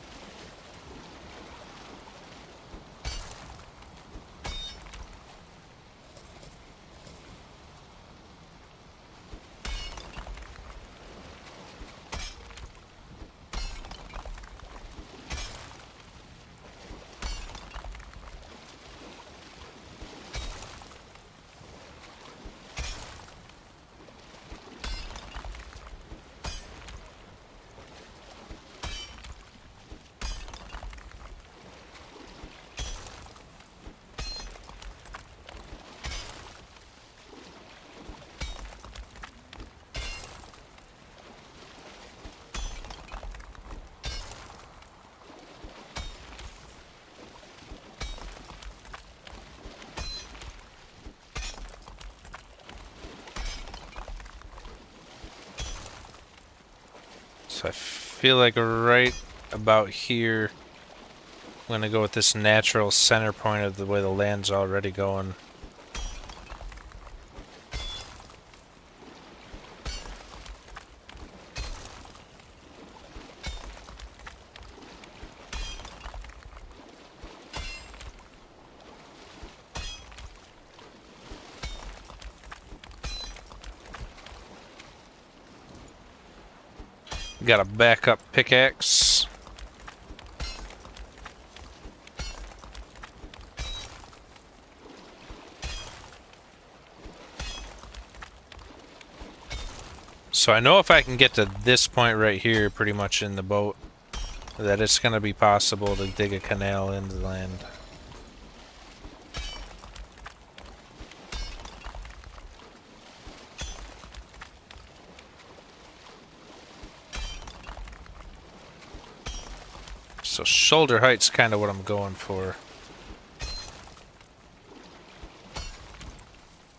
So I feel like right about here, I'm going to go with this natural center point of the way the land's already going. Got a backup pickaxe. So I know if I can get to this point right here, pretty much in the boat, that it's going to be possible to dig a canal into the land. So shoulder height's kind of what I'm going for.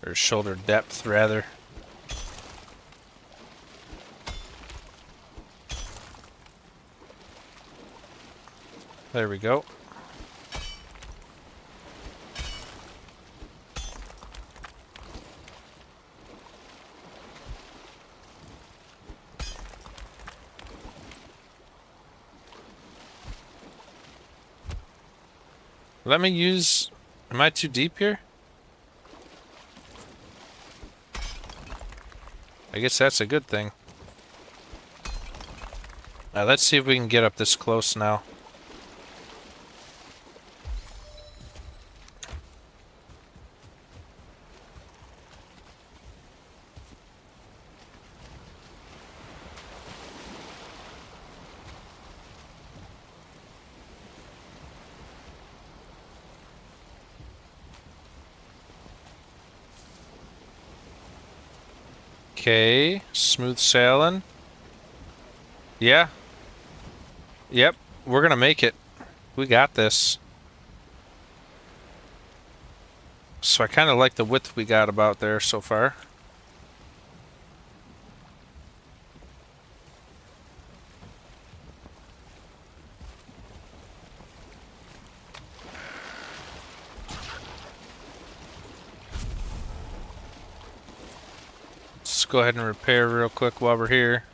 Or shoulder depth, rather. There we go. Let me use... Am I too deep here? I guess that's a good thing. Let's see if we can get up this close now. Okay, smooth sailing. Yeah. Yep, we're gonna make it. We got this. So I kind of like the width we got about there so far. Let's go ahead and repair real quick while we're here.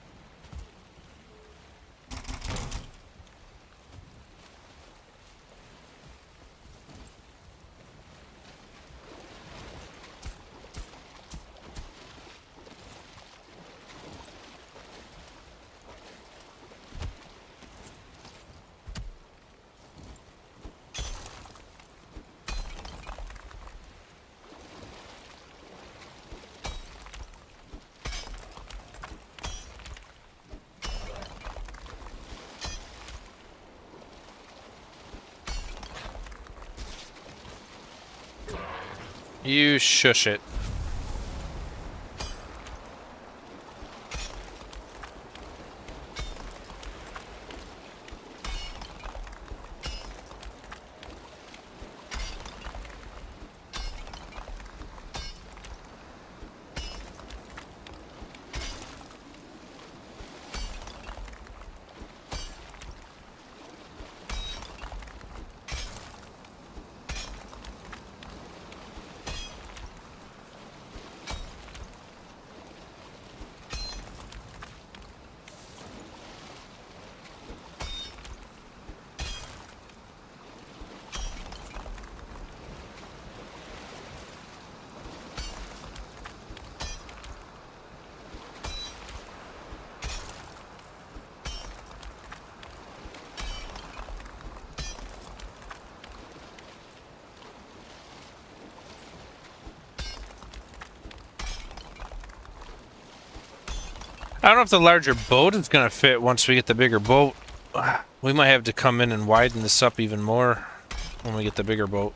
You shush it. I don't know if the larger boat is gonna fit once we get the bigger boat. We might have to come in and widen this up even more when we get the bigger boat.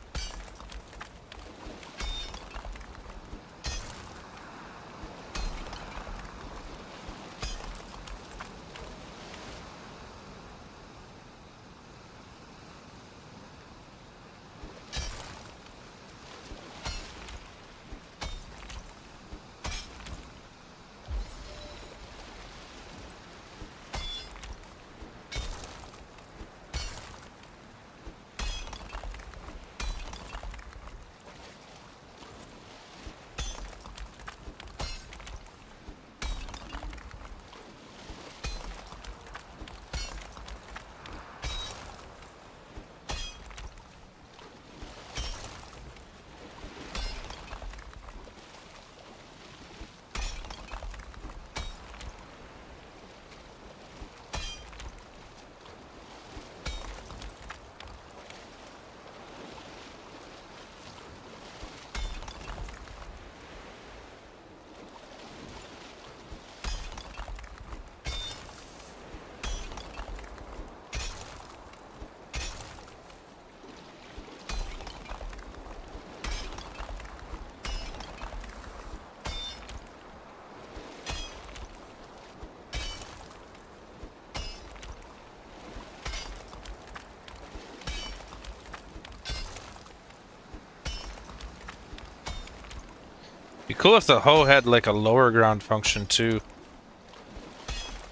Be cool if the hoe had like a lower ground function too,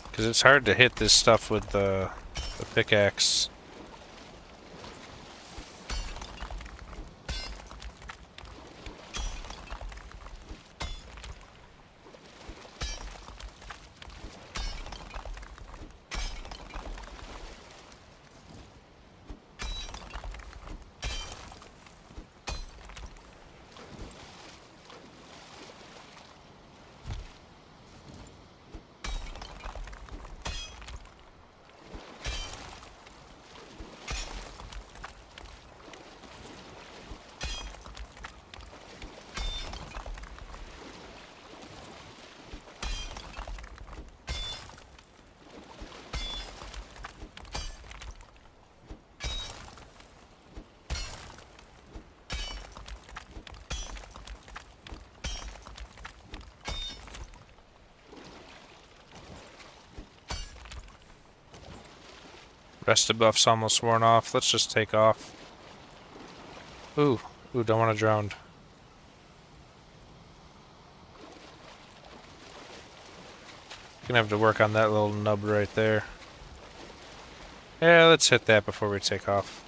because it's hard to hit this stuff with the pickaxe. Rested buff's almost worn off. Let's just take off. Ooh, don't want to drown. Gonna have to work on that little nub right there. Yeah, let's hit that before we take off.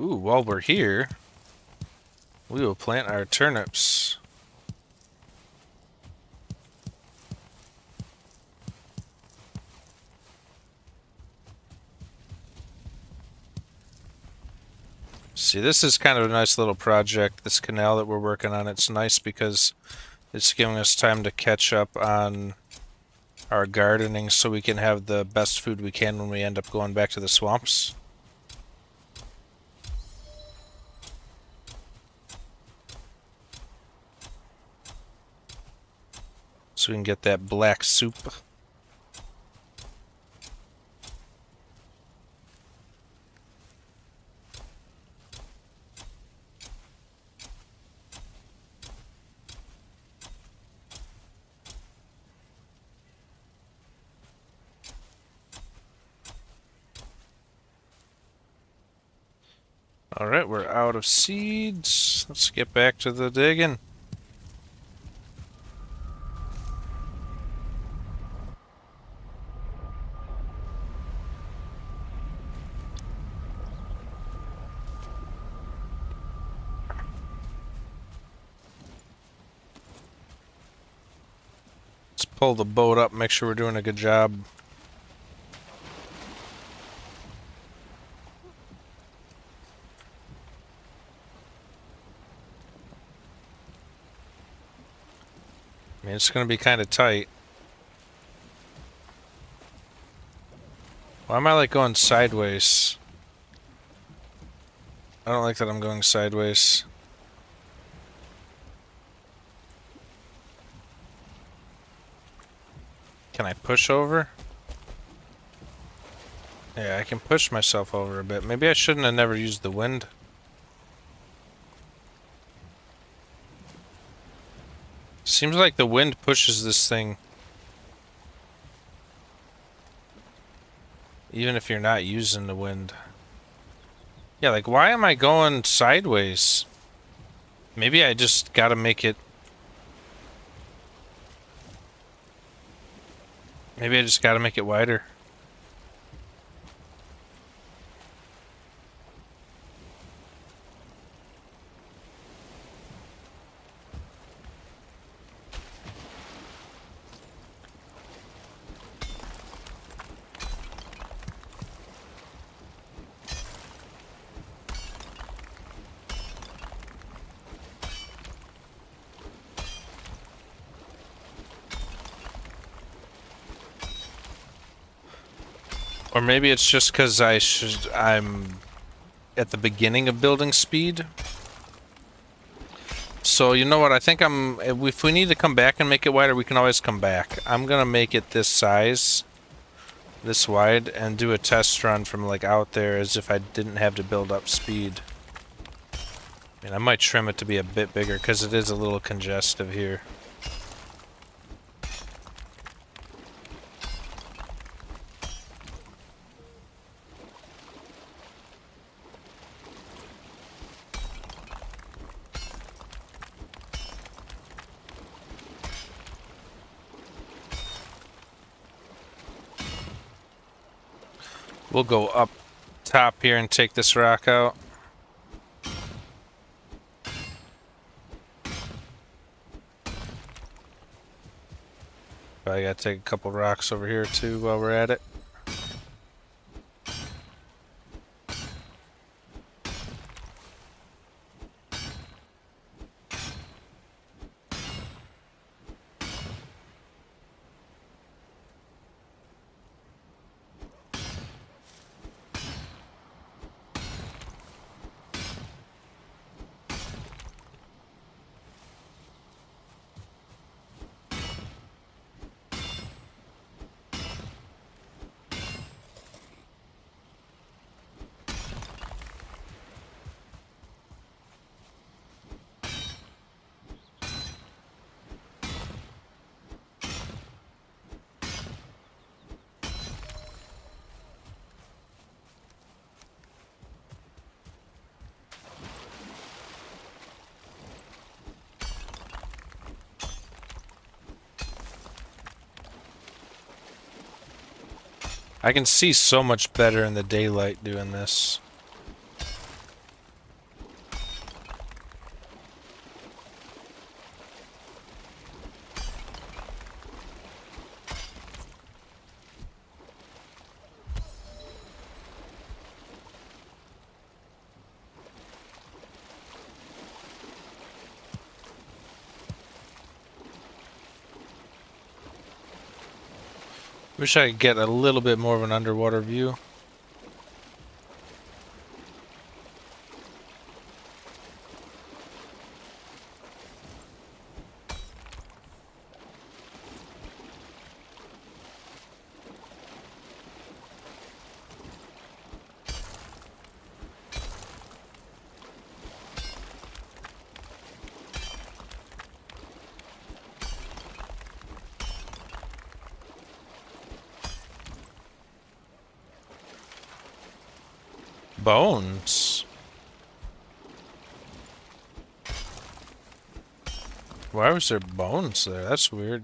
Ooh, while we're here, we will plant our turnips. See, this is kind of a nice little project, this canal that we're working on. It's nice because it's giving us time to catch up on our gardening so we can have the best food we can when we end up going back to the swamps. So we can get that black soup. Alright, we're out of seeds. Let's get back to the digging. Let's pull the boat up, make sure we're doing a good job. I mean, it's going to be kind of tight. Why am I like going sideways? I don't like that I'm going sideways. Can I push over? Yeah, I can push myself over a bit. Maybe I shouldn't have never used the wind. Seems like the wind pushes this thing. Even if you're not using the wind. Yeah, like why am I going sideways? Maybe I just gotta make it... Maybe I just gotta make it wider. Or maybe it's just because I'm at the beginning of building speed. So you know what? I think if we need to come back and make it wider, we can always come back. I'm gonna make it this size, this wide, and do a test run from like out there as if I didn't have to build up speed. And I might trim it to be a bit bigger because it is a little congestive here. We'll go up top here and take this rock out. Probably gotta take a couple rocks over here too while we're at it. I can see so much better in the daylight doing this. Wish I could get a little bit more of an underwater view. Bones. Why was there bones there? That's weird.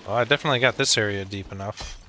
Oh, I definitely got this area deep enough.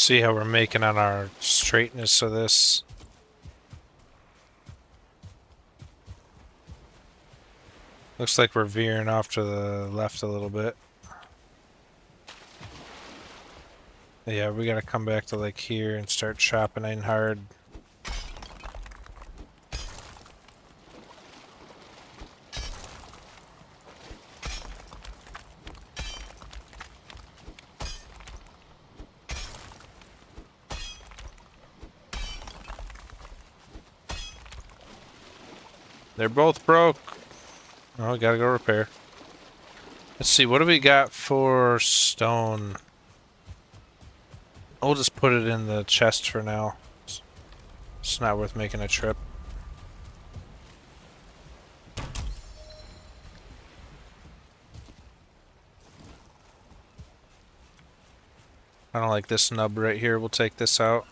See how we're making on our straightness of this. Looks like we're veering off to the left a little bit. Yeah, we gotta come back to like here and start chopping in hard. They're both broke. Oh, we gotta go repair. Let's see, what do we got for stone? We'll just put it in the chest for now. It's not worth making a trip. I don't like this nub right here. We'll take this out.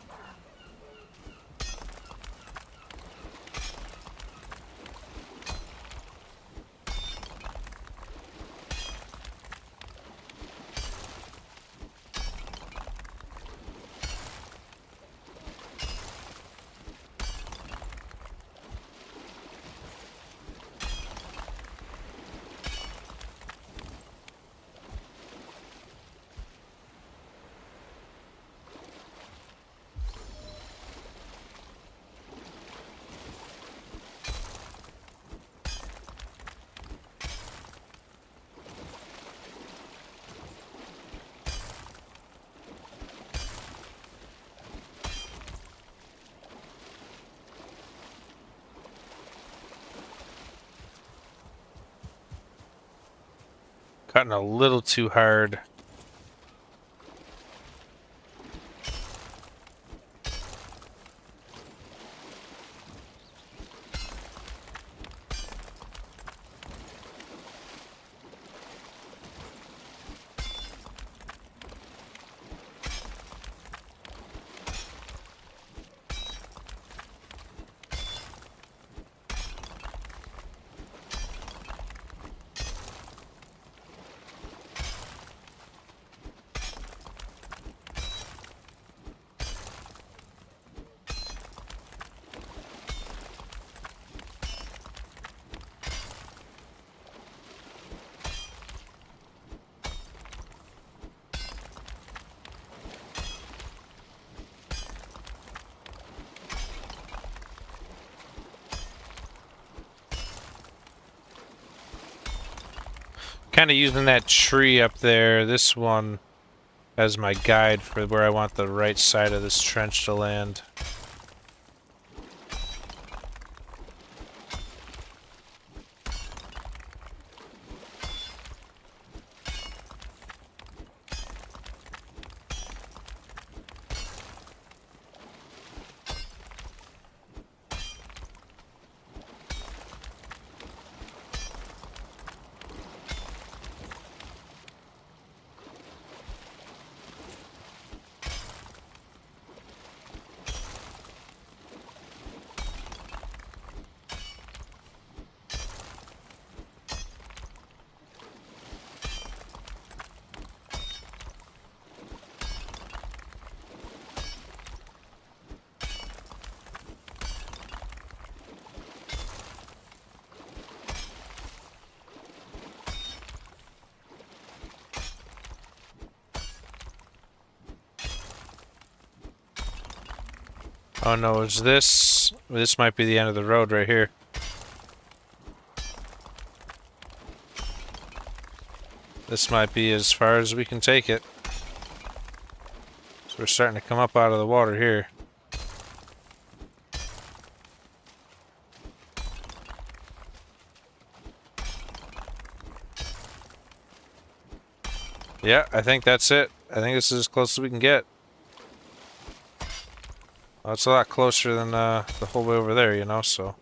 Cutting a little too hard. Kind of using that tree up there, this one, as my guide for where I want the right side of this trench to land. Oh no, is this... This might be the end of the road right here. This might be as far as we can take it. So we're starting to come up out of the water here. Yeah, I think that's it. I think this is as close as we can get. Well, it's a lot closer than the whole way over there, you know, so...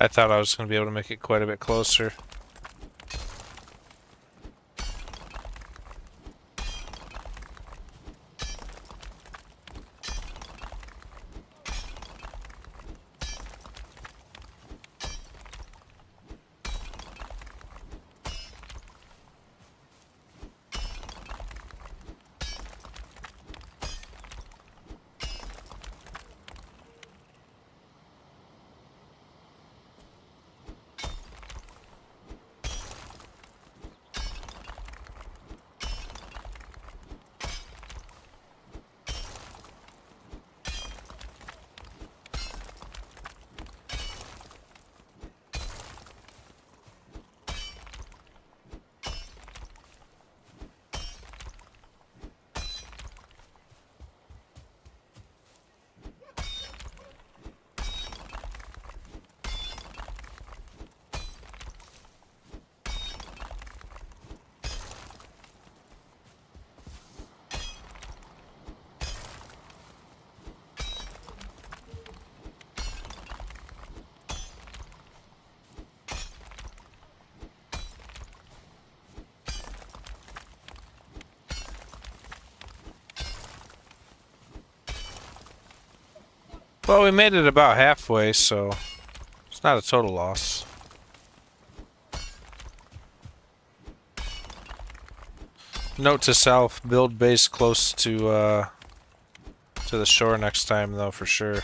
I thought I was going to be able to make it quite a bit closer. Well, we made it about halfway, so it's not a total loss. Note to self, build base close to the shore next time, though, for sure.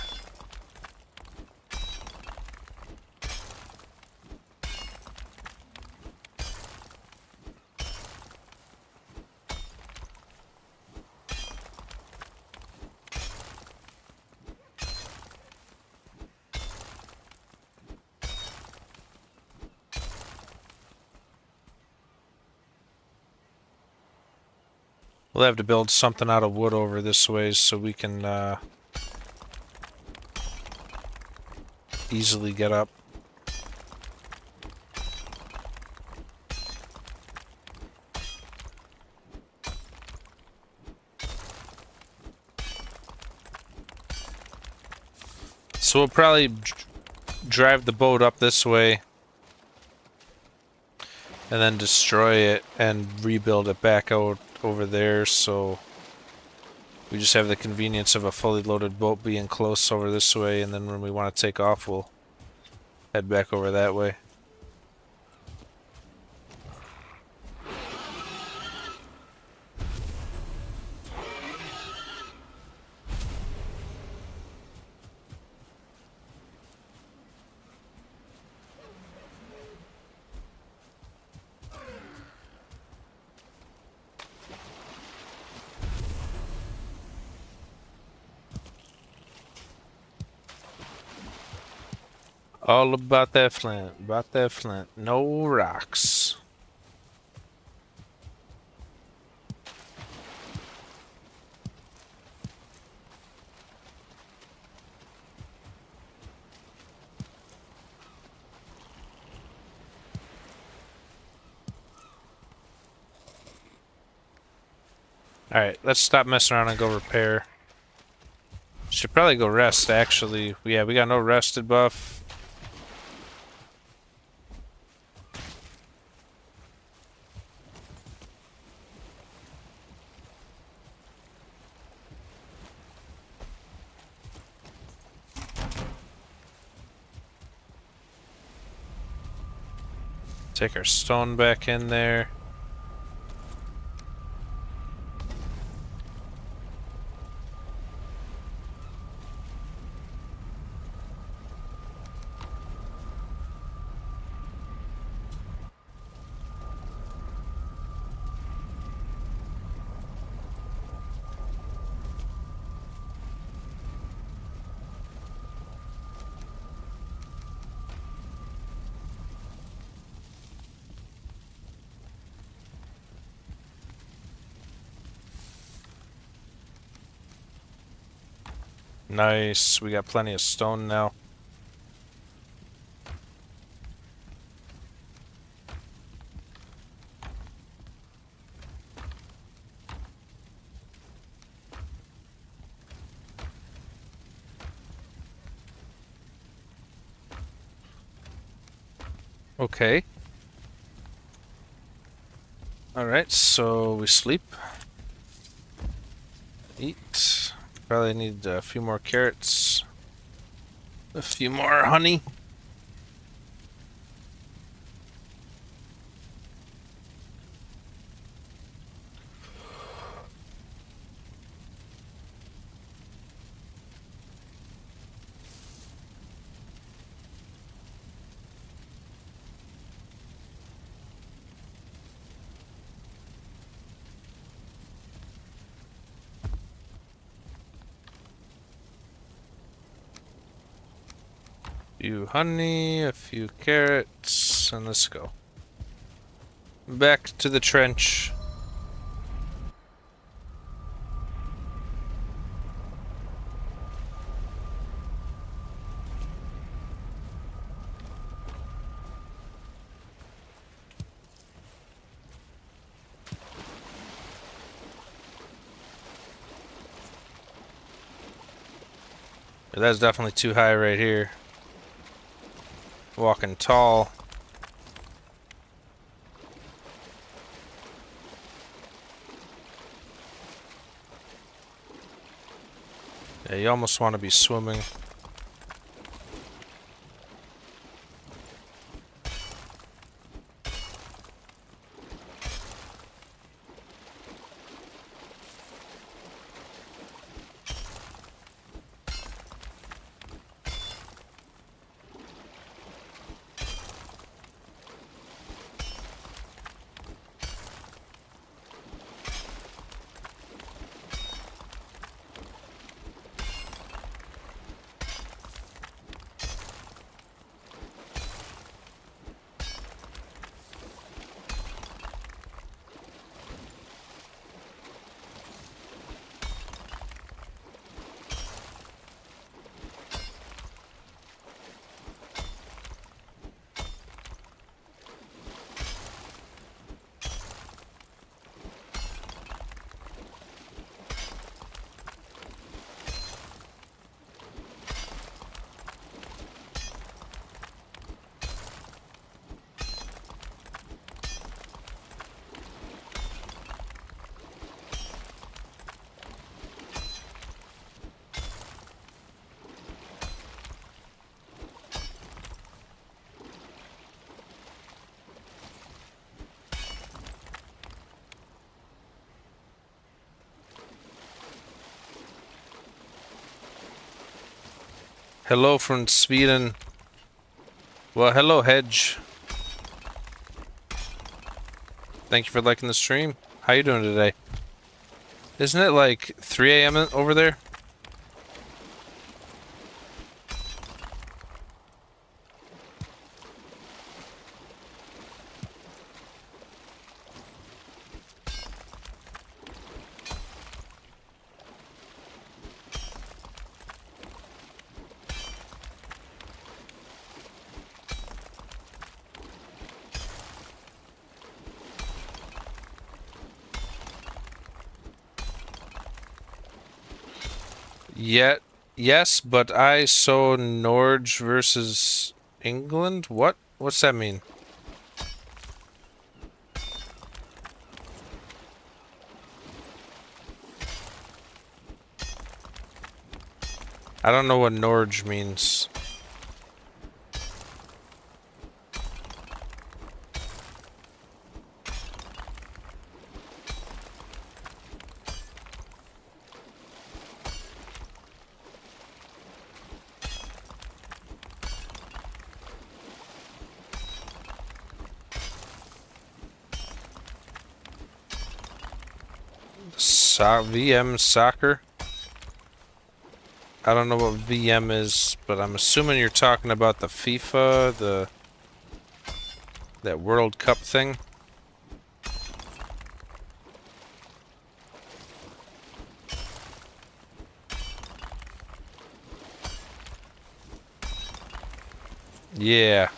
We'll have to build something out of wood over this way so we can easily get up. So we'll probably drive the boat up this way and then destroy it and rebuild it back out over there, so we just have the convenience of a fully loaded boat being close over this way, and then when we want to take off, we'll head back over that way. All about that flint, no rocks. Alright, let's stop messing around and go repair. Should probably go rest, actually. Yeah, we got no rested buff. Take our stone back in there. Nice, we got plenty of stone now. Okay. Alright, so we sleep. Eat. Probably need a few more carrots. A few more honey. Few honey, a few carrots, and let's go. Back to the trench. That's definitely too high right here. Walking tall. Yeah, you almost want to be swimming. Hello from Sweden. Well, hello, Hedge. Thank you for liking the stream. How you doing today? Isn't it like 3 a.m. over there? Yet, yes, but I saw Norge versus England? What? What's that mean? I don't know what Norge means. VM soccer? I don't know what VM is, but I'm assuming you're talking about the FIFA, that World Cup thing. Yeah.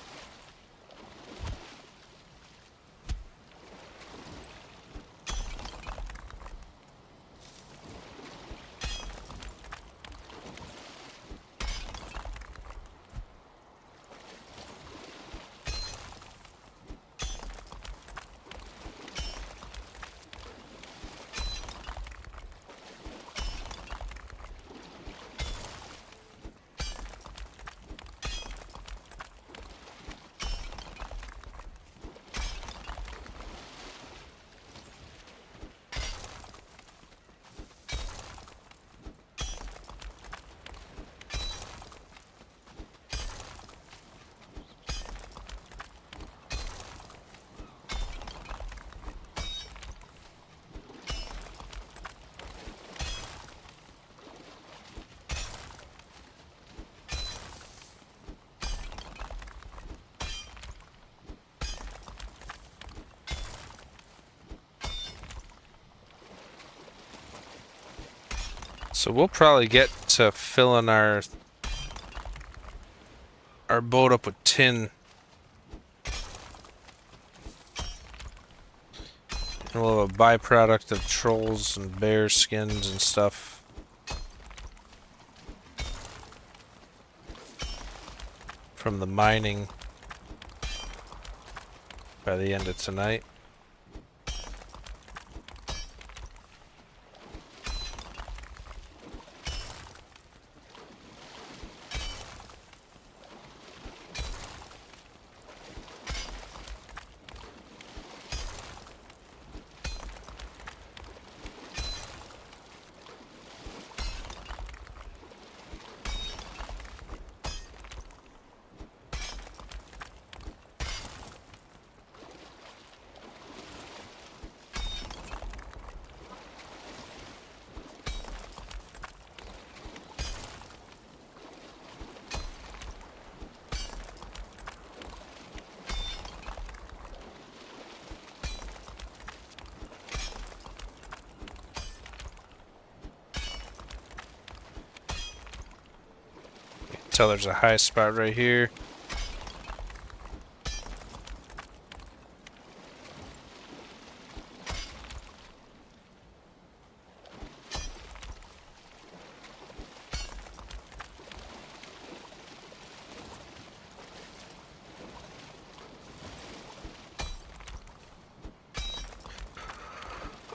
So we'll probably get to filling our boat up with tin. And we'll have a byproduct of trolls and bear skins and stuff. From the mining by the end of tonight. Tell there's a high spot right here.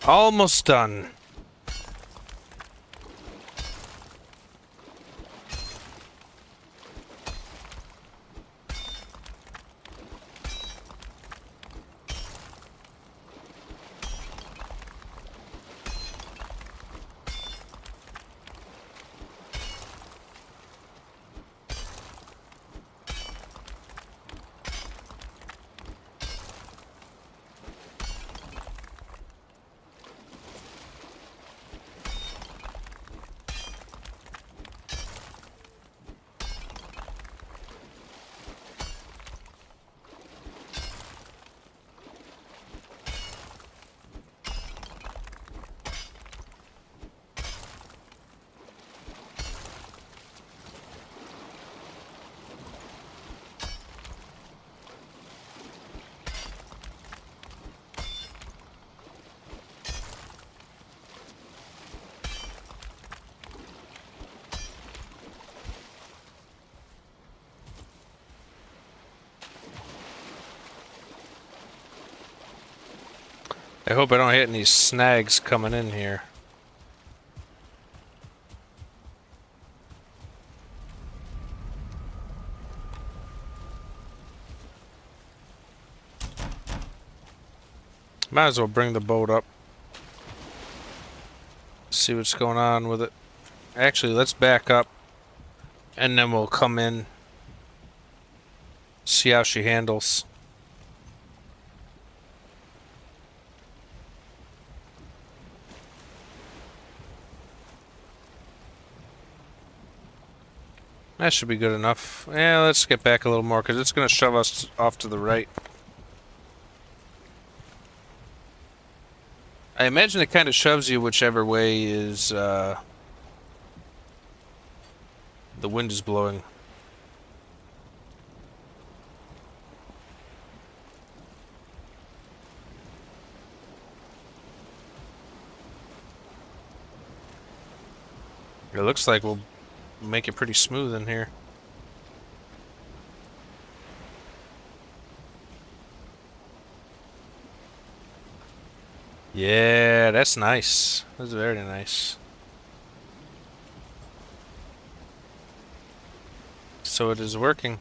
Almost done. I hope I don't hit any snags coming in here. Might as well bring the boat up. See what's going on with it. Actually, let's back up. And then we'll come in. See how she handles. That should be good enough. Yeah, let's get back a little more because it's going to shove us off to the right. I imagine it kind of shoves you whichever way is the wind is blowing. It looks like we'll make it pretty smooth in here. Yeah, that's nice. That's very nice. So it is working.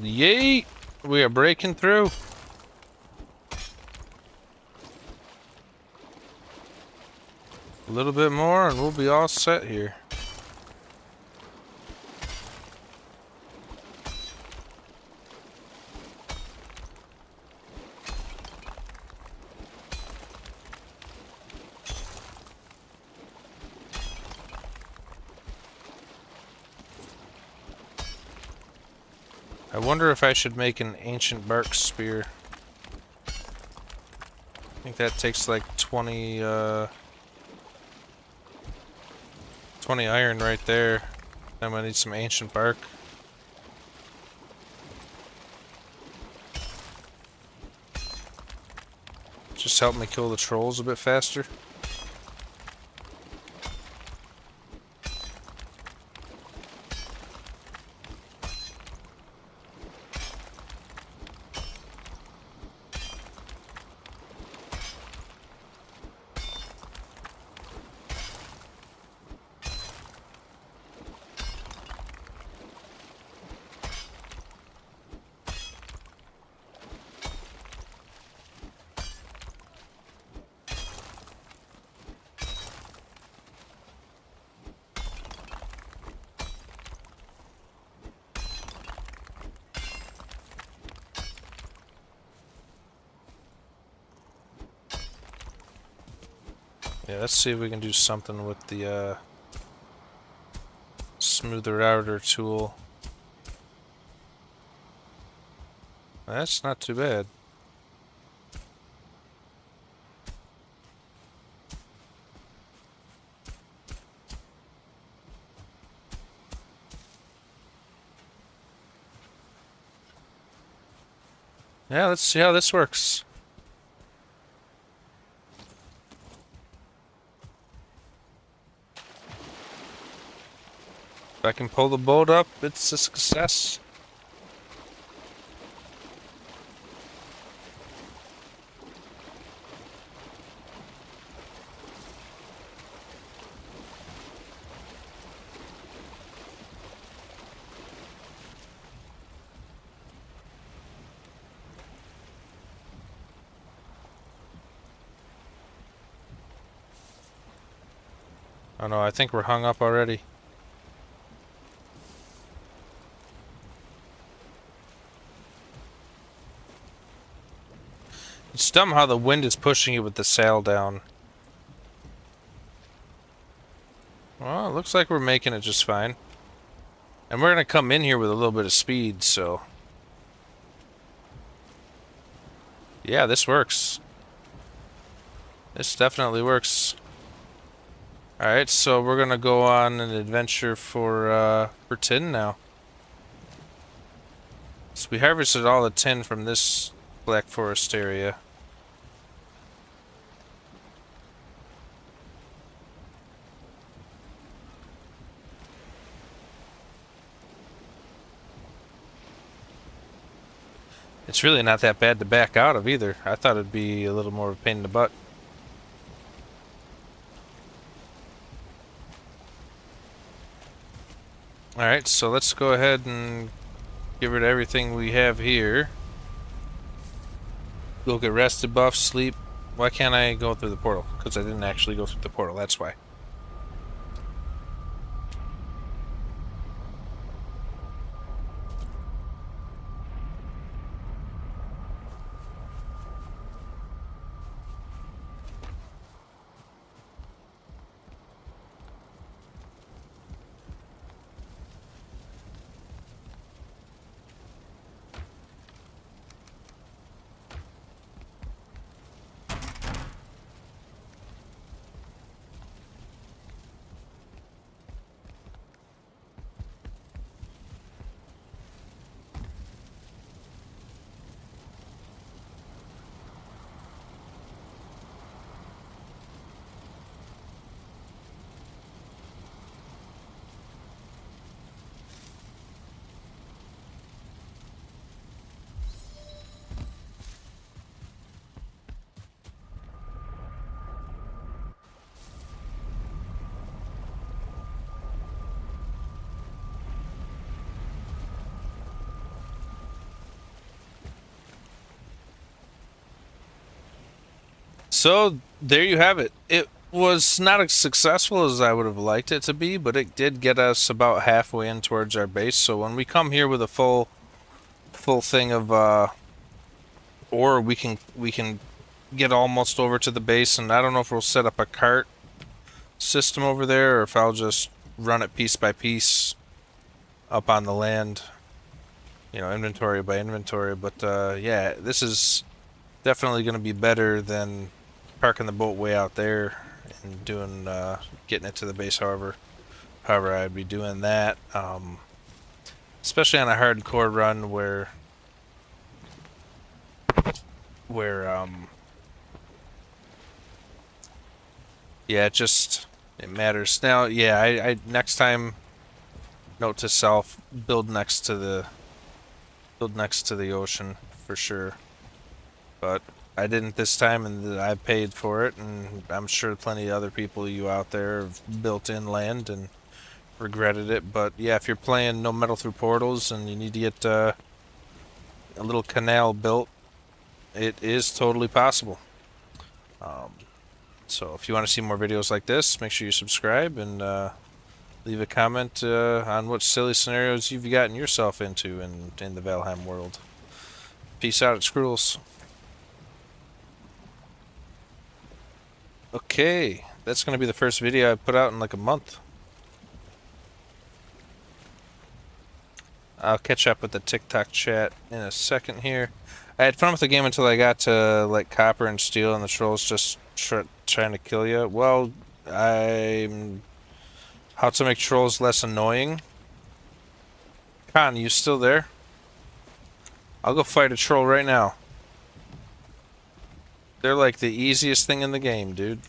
Yay! We are breaking through. A little bit more and we'll be all set here. I wonder if I should make an ancient bark spear. I think that takes like 20 iron right there. I'm gonna need some ancient bark. Just help me kill the trolls a bit faster. Yeah, let's see if we can do something with the smoother outer tool. That's not too bad. Yeah, let's see how this works. If I can pull the boat up, it's a success. Oh no, I think we're hung up already. It's dumb how the wind is pushing it with the sail down. Well, it looks like we're making it just fine. And we're gonna come in here with a little bit of speed, so... Yeah, this works. This definitely works. Alright, so we're gonna go on an adventure for tin now. So we harvested all the tin from this Black Forest area. It's really not that bad to back out of either. I thought it'd be a little more of a pain in the butt. Alright, so let's go ahead and get rid of everything we have here. Go get rested, buff, sleep. Why can't I go through the portal? Because I didn't actually go through the portal, that's why. So there you have it. It was not as successful as I would have liked it to be, but it did get us about halfway in towards our base. So when we come here with a full thing of ore, we can get almost over to the base, and I don't know if we'll set up a cart system over there or if I'll just run it piece by piece up on the land, you know, inventory by inventory. But yeah, this is definitely going to be better than parking the boat way out there and doing getting it to the base. However, I'd be doing that, especially on a hardcore run where yeah, it matters. Now, yeah, I next time, note to self, build next to the ocean for sure. But I didn't this time, and I paid for it, and I'm sure plenty of other people you out there have built inland and regretted it. But yeah, if you're playing No Metal Through Portals and you need to get a little canal built, it is totally possible. Um, so if you want to see more videos like this, make sure you subscribe and leave a comment on what silly scenarios you've gotten yourself into in the Valheim world. Peace out, Skrulls. Okay, that's going to be the first video I put out in like a month. I'll catch up with the TikTok chat in a second here. I had fun with the game until I got to like copper and steel and the trolls just trying to kill you. Well, how to make trolls less annoying? Khan, you still there? I'll go fight a troll right now. They're like the easiest thing in the game, dude.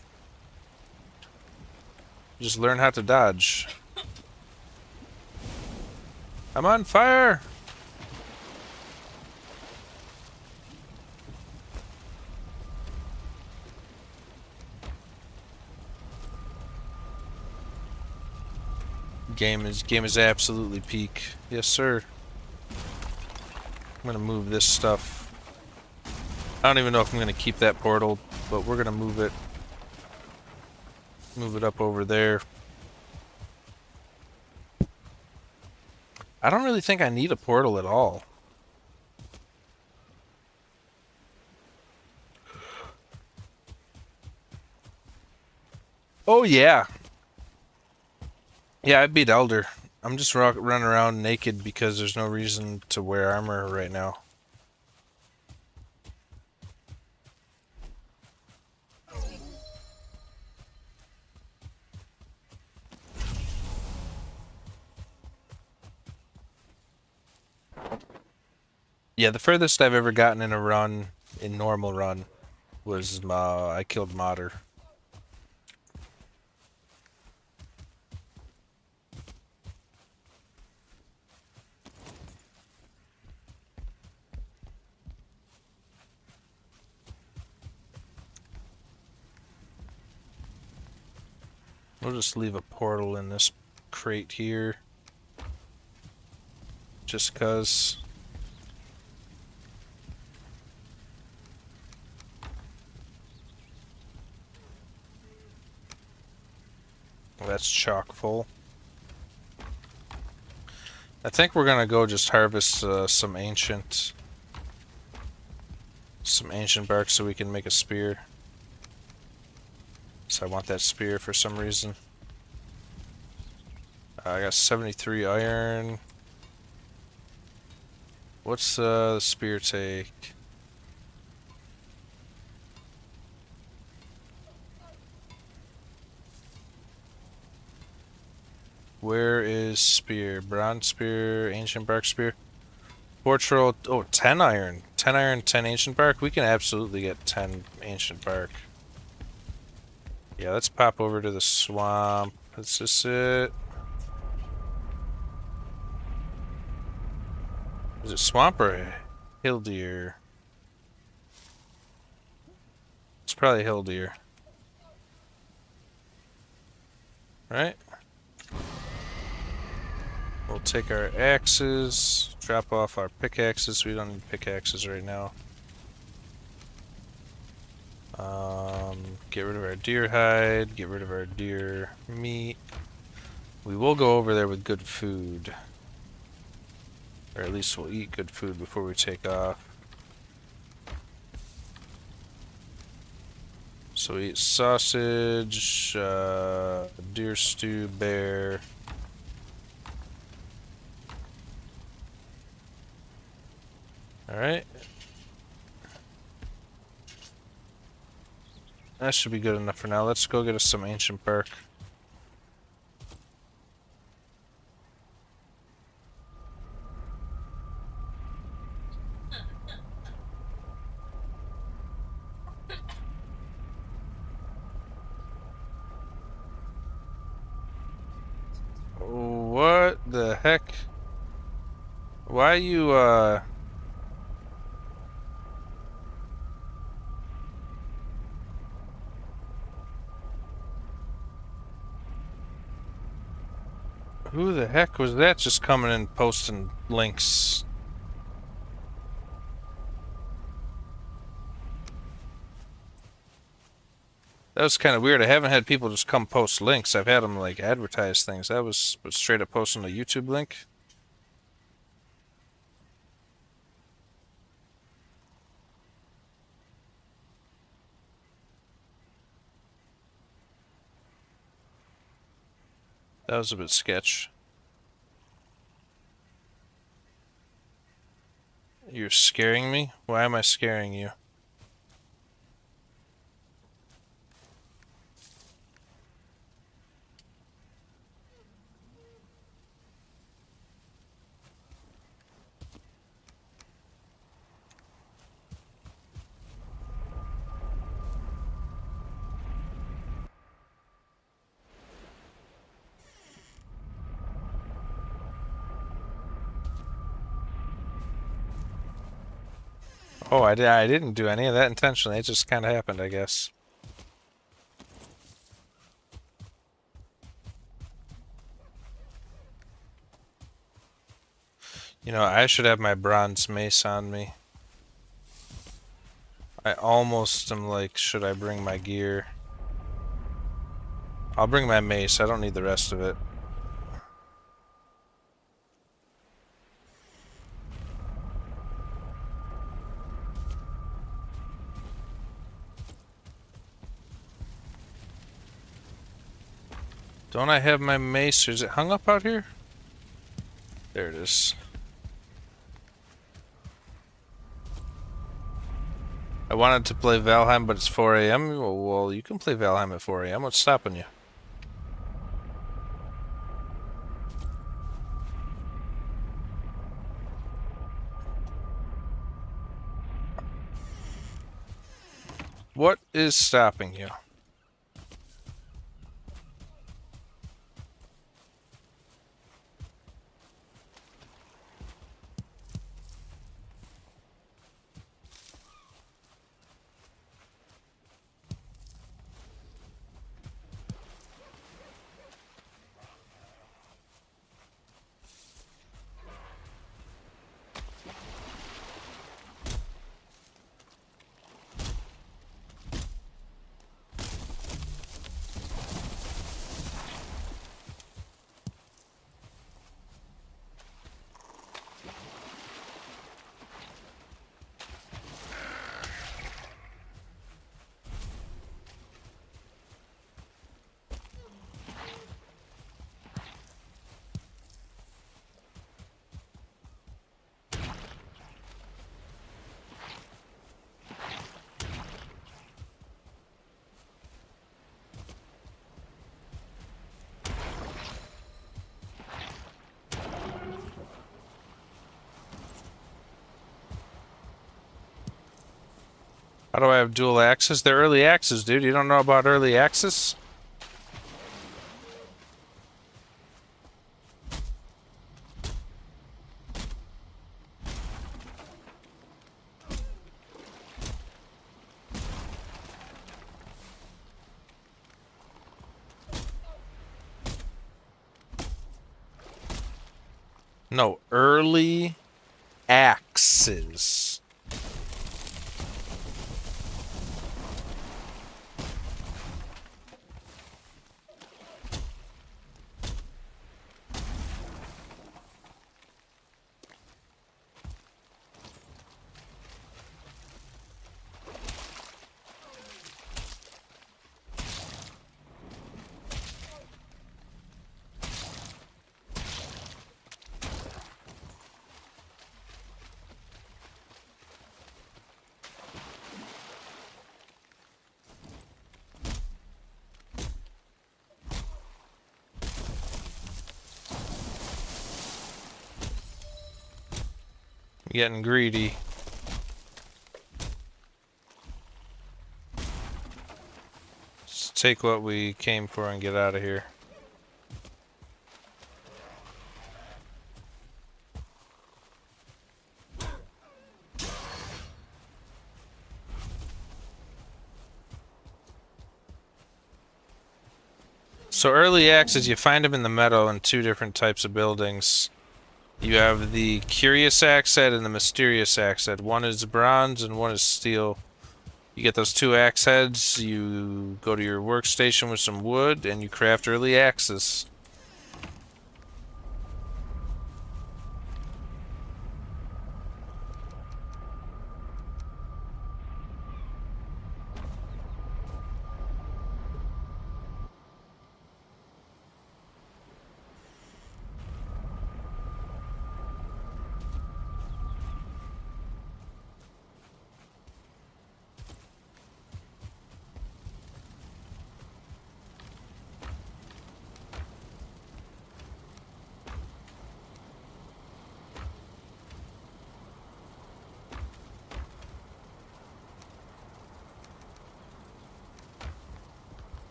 Just learn how to dodge. I'm on fire! Game is absolutely peak. Yes, sir. I'm gonna move this stuff. I don't even know if I'm gonna keep that portal, but we're gonna move it. Move it up over there. I don't really think I need a portal at all. Oh yeah. Yeah, I beat Elder. I'm just running around naked because there's no reason to wear armor right now. Yeah, the furthest I've ever gotten in a run, in normal run, was I killed Modder. We'll just leave a portal in this crate here. Just 'cause. Well, that's chock full. I think we're gonna go just harvest some ancient bark so we can make a spear. So I want that spear for some reason. I got 73 iron. What's the spear take? Where is spear? Bronze spear, ancient bark spear. Portral, oh, 10 iron. 10 iron, 10 ancient bark. We can absolutely get 10 ancient bark. Yeah, let's pop over to the swamp. Is this it? Is it swamp or hill deer? It's probably hill deer. Right? We'll take our axes, drop off our pickaxes. We don't need pickaxes right now. Get rid of our deer hide. Get rid of our deer meat. We will go over there with good food. Or at least we'll eat good food before we take off. So we eat sausage, deer stew, bear. Alright. That should be good enough for now. Let's go get us some ancient bark. What the heck? Why you, who the heck was that just coming and posting links? That was kind of weird. I haven't had people just come post links. I've had them, like, advertise things. That was straight up posting a YouTube link. That was a bit sketch. You're scaring me? Why am I scaring you? Oh, I didn't do any of that intentionally. It just kind of happened, I guess. You know, I should have my bronze mace on me. I almost am like, should I bring my gear? I'll bring my mace. I don't need the rest of it. Don't I have my mace? Or is it hung up out here? There it is. I wanted to play Valheim, but it's 4 a.m. Well, you can play Valheim at 4 a.m. What's stopping you? What is stopping you? How do I have dual axes? They're early axes, dude. You don't know about early axes? No, early axes. Getting greedy. Let's take what we came for and get out of here. So early axes, you find them in the meadow in two different types of buildings. You have the Curious Axe Head and the Mysterious Axe Head. One is bronze and one is steel. You get those two axe heads, you go to your workstation with some wood, and you craft early axes.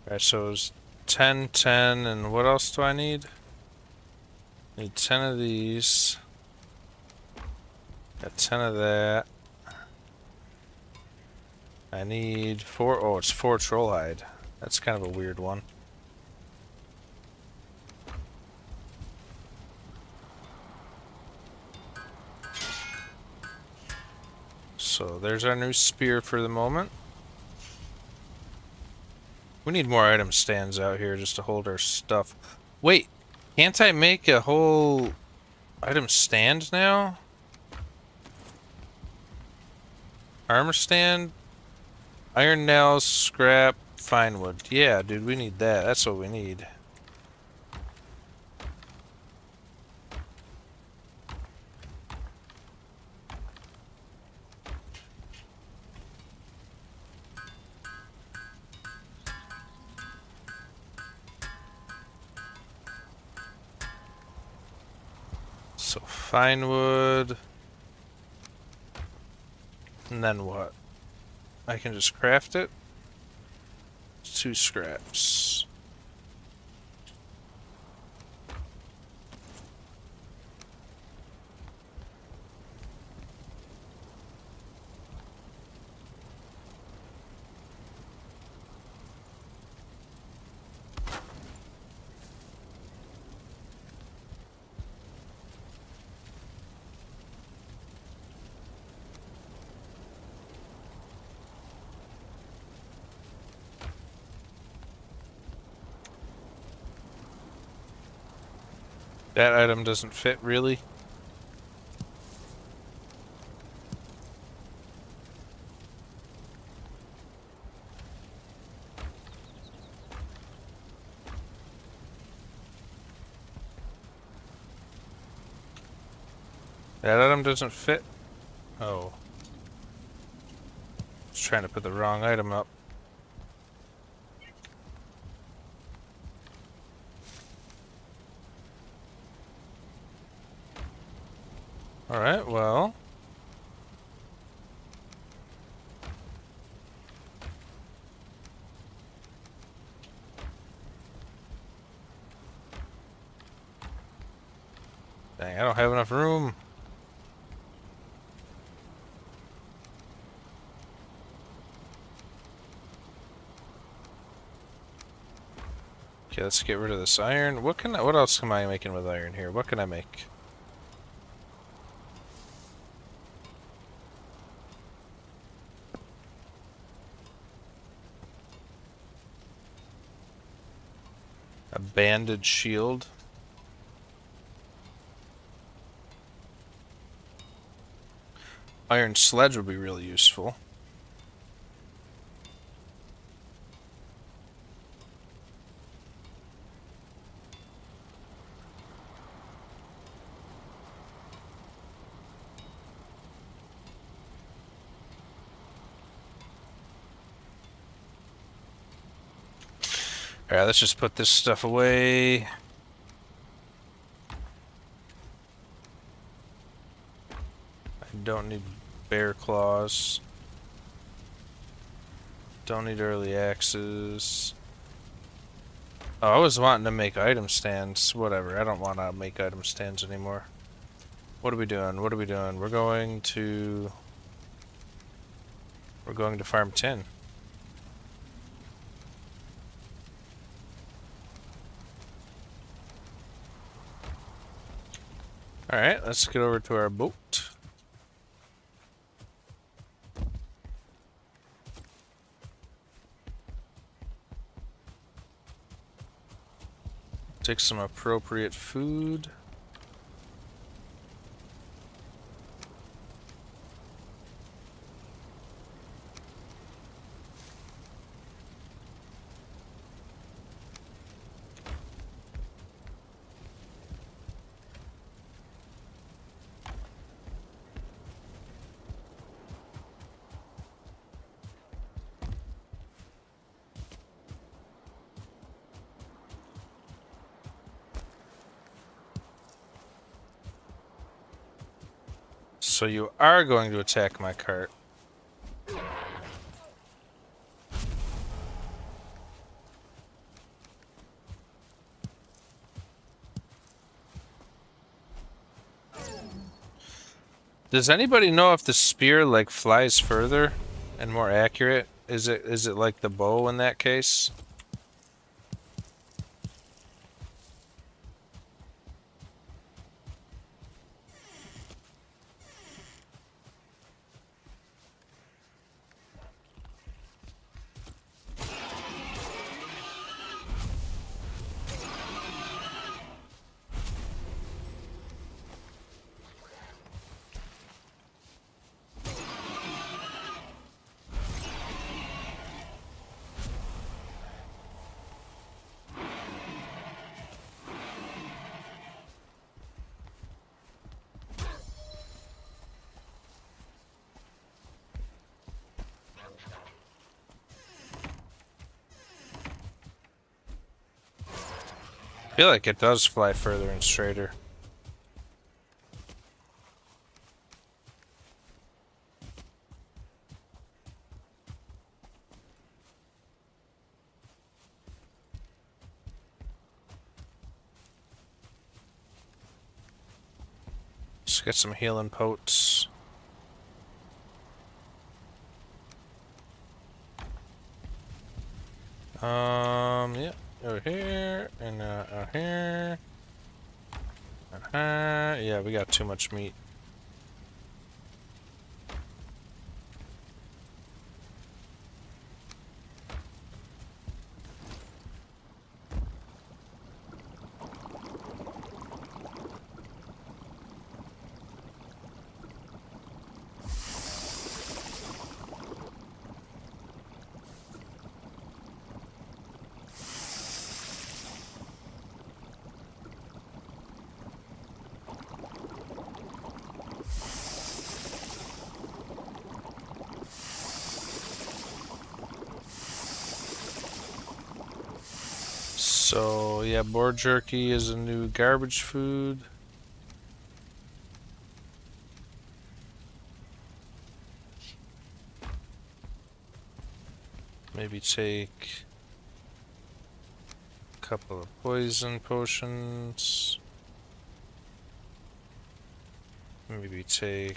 Alright, so it's 10, 10, and what else do I need? Need 10 of these. Got 10 of that. I need 4. Oh, it's 4 trollhide. That's kind of a weird one. So there's our new spear for the moment. We need more item stands out here just to hold our stuff. Wait, can't I make a whole item stand now? Armor stand? Iron nails, scrap, fine wood. Yeah, dude, we need that. That's what we need. So fine wood. And then what? I can just craft it. 2 scraps. That item doesn't fit, really. That item doesn't fit. Oh. I was trying to put the wrong item up. Alright, well. Dang, I don't have enough room. Okay, let's get rid of this iron. What else am I making with iron here? What can I make? A banded shield. Iron sledge would be really useful. Alright, let's just put this stuff away. I don't need bear claws. Don't need early axes. Oh, I was wanting to make item stands. Whatever, I don't want to make item stands anymore. What are we doing? What are we doing? We're going to farm tin. Alright, let's get over to our boat. Take some appropriate food. So you are going to attack my cart. Does anybody know if the spear like flies further and more accurate? Is it like the bow in that case? I feel like it does fly further and straighter. Let's get some healing potes. Yeah, over here and out here. Yeah, we got too much meat. So, yeah, boar jerky is a new garbage food. Maybe take a couple of poison potions. Maybe take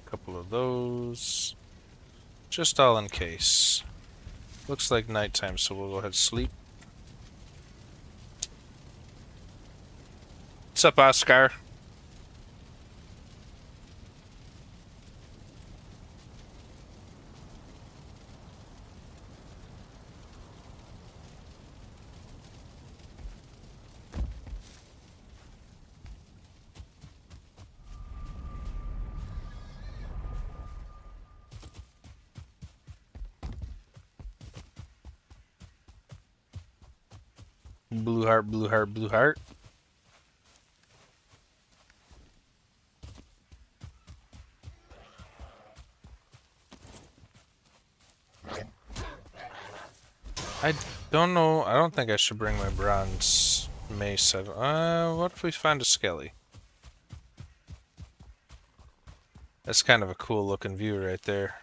a couple of those. Just all in case. Looks like nighttime, so we'll go ahead and sleep. What's up, Oscar? Blue heart, blue heart, blue heart. I don't know. I don't think I should bring my bronze mace. What if we find a skelly? That's kind of a cool looking view right there.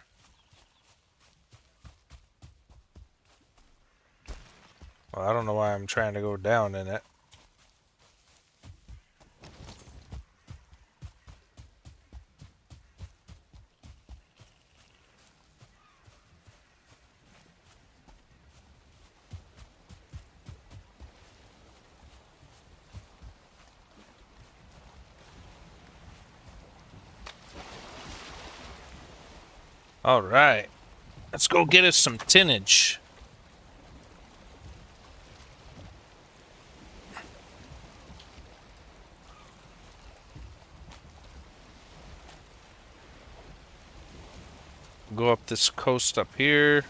Well, I don't know why I'm trying to go down in it. All right. Let's go get us some tinnage. Go up this coast up here.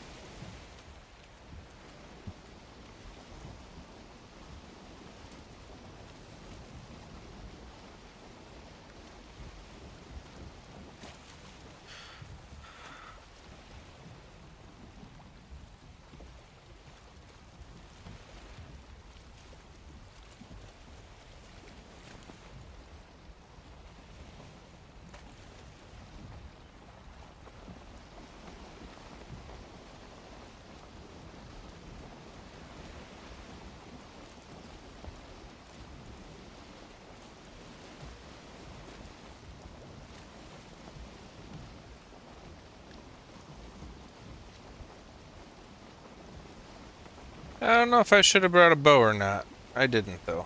I don't know if I should have brought a bow or not. I didn't, though.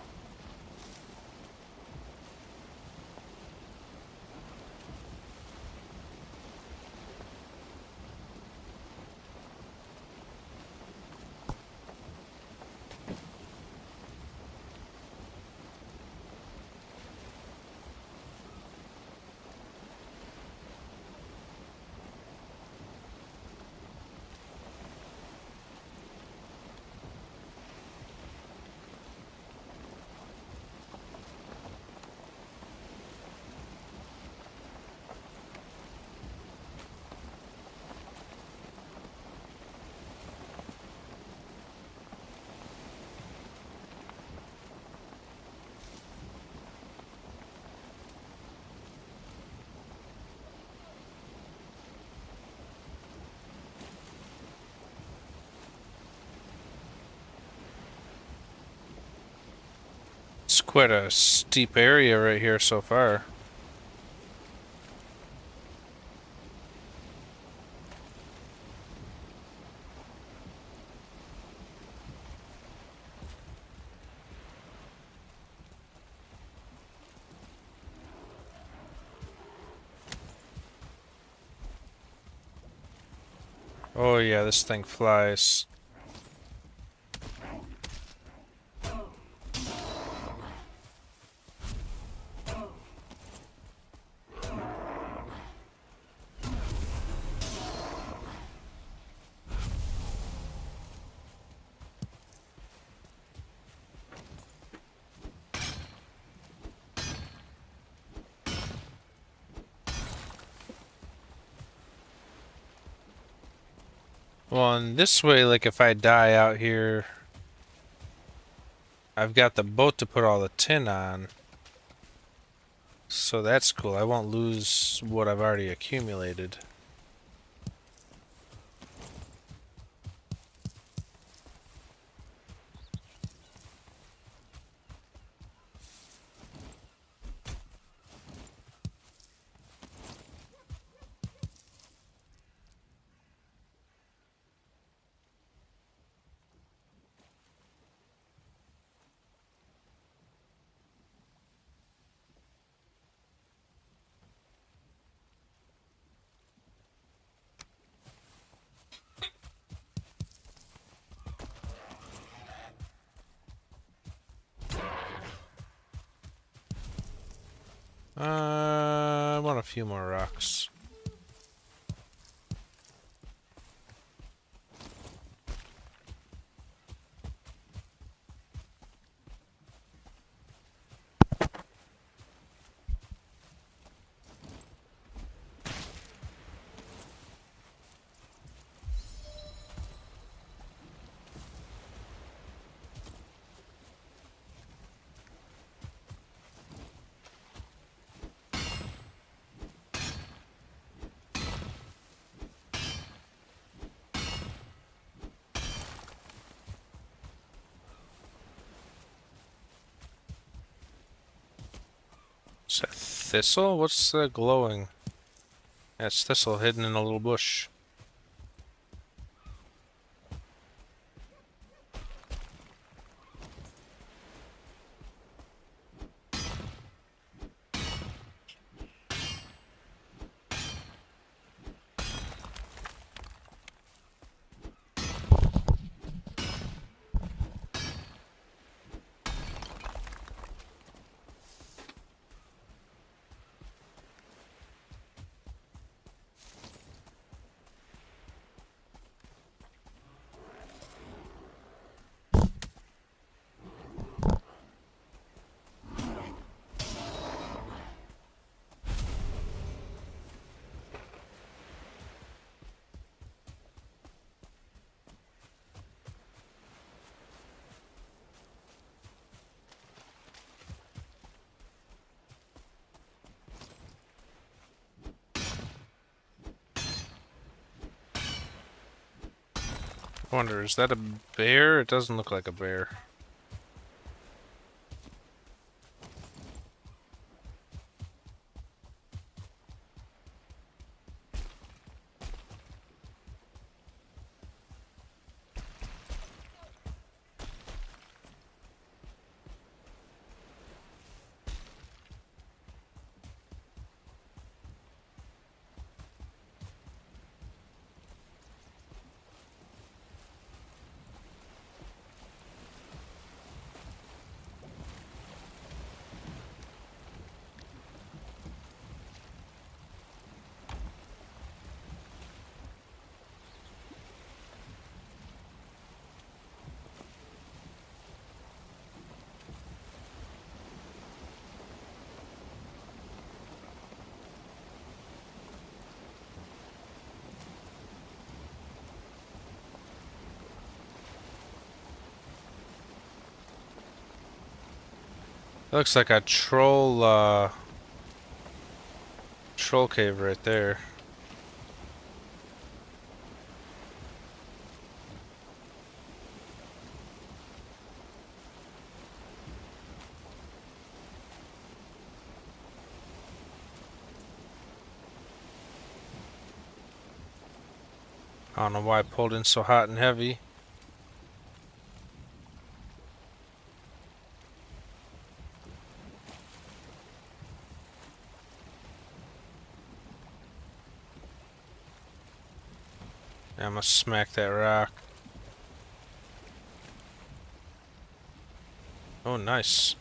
It's quite a steep area right here so far. Oh yeah, this thing flies. Well, and this way, like if I die out here, I've got the boat to put all the tin on. So that's cool. I won't lose what I've already accumulated. I want a few more rocks. Is that thistle? What's the glowing? That's thistle hidden in a little bush. I wonder, is that a bear? It doesn't look like a bear. It looks like a troll cave right there. I don't know why I pulled in so hot and heavy. Yeah, I'm gonna smack that rock. Oh, nice.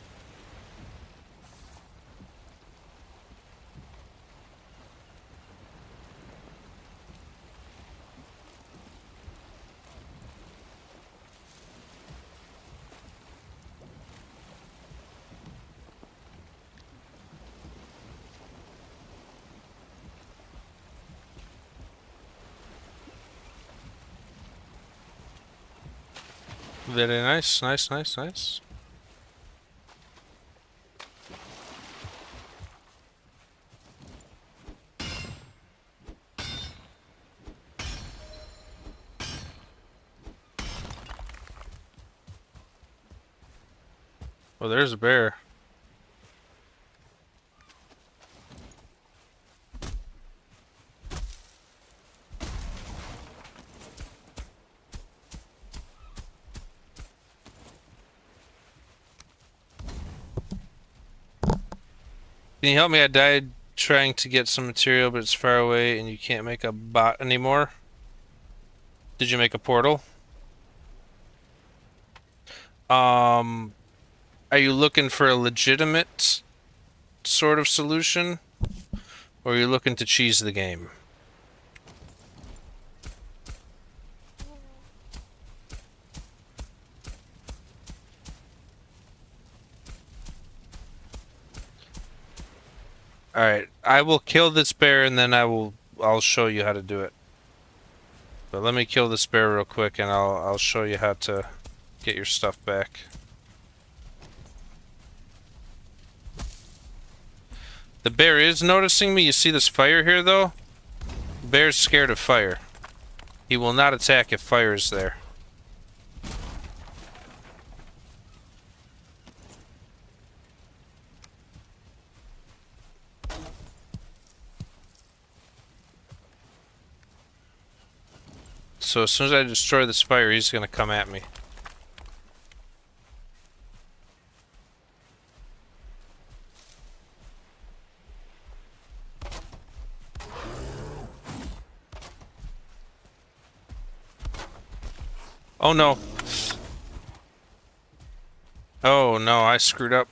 Very nice, nice, nice, nice. Oh, there's a bear. Can you help me? I died trying to get some material, but it's far away and you can't make a bot anymore. Did you make a portal? Um, are you looking for a legitimate sort of solution? Or are you looking to cheese the game? Alright, I will kill this bear and then I'll show you how to do it. But let me kill this bear real quick and I'll show you how to get your stuff back. The bear is noticing me. You see this fire here though? The bear's scared of fire. He will not attack if fire is there. So as soon as I destroy this fire, he's gonna come at me. Oh no. Oh no, I screwed up.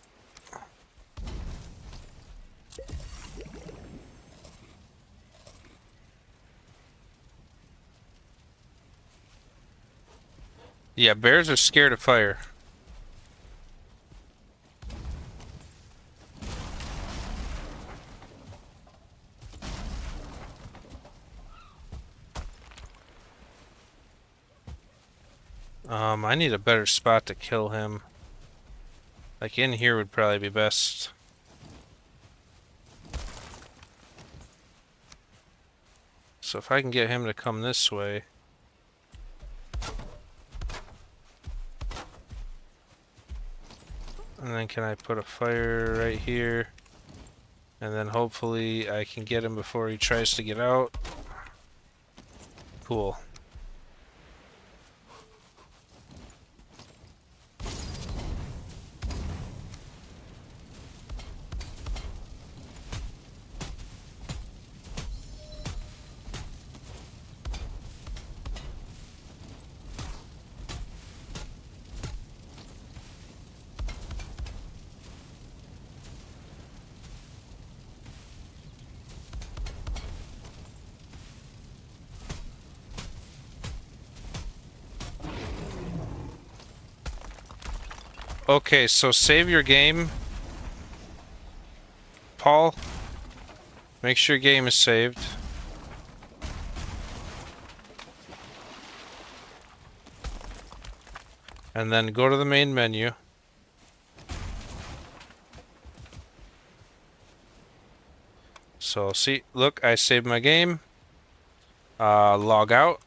Yeah, bears are scared of fire. I need a better spot to kill him. Like in here would probably be best. So if I can get him to come this way. And then can I put a fire right here? And then hopefully I can get him before he tries to get out. Cool. Okay, so save your game. Paul, make sure your game is saved. And then go to the main menu. So see, look, I saved my game. Log out.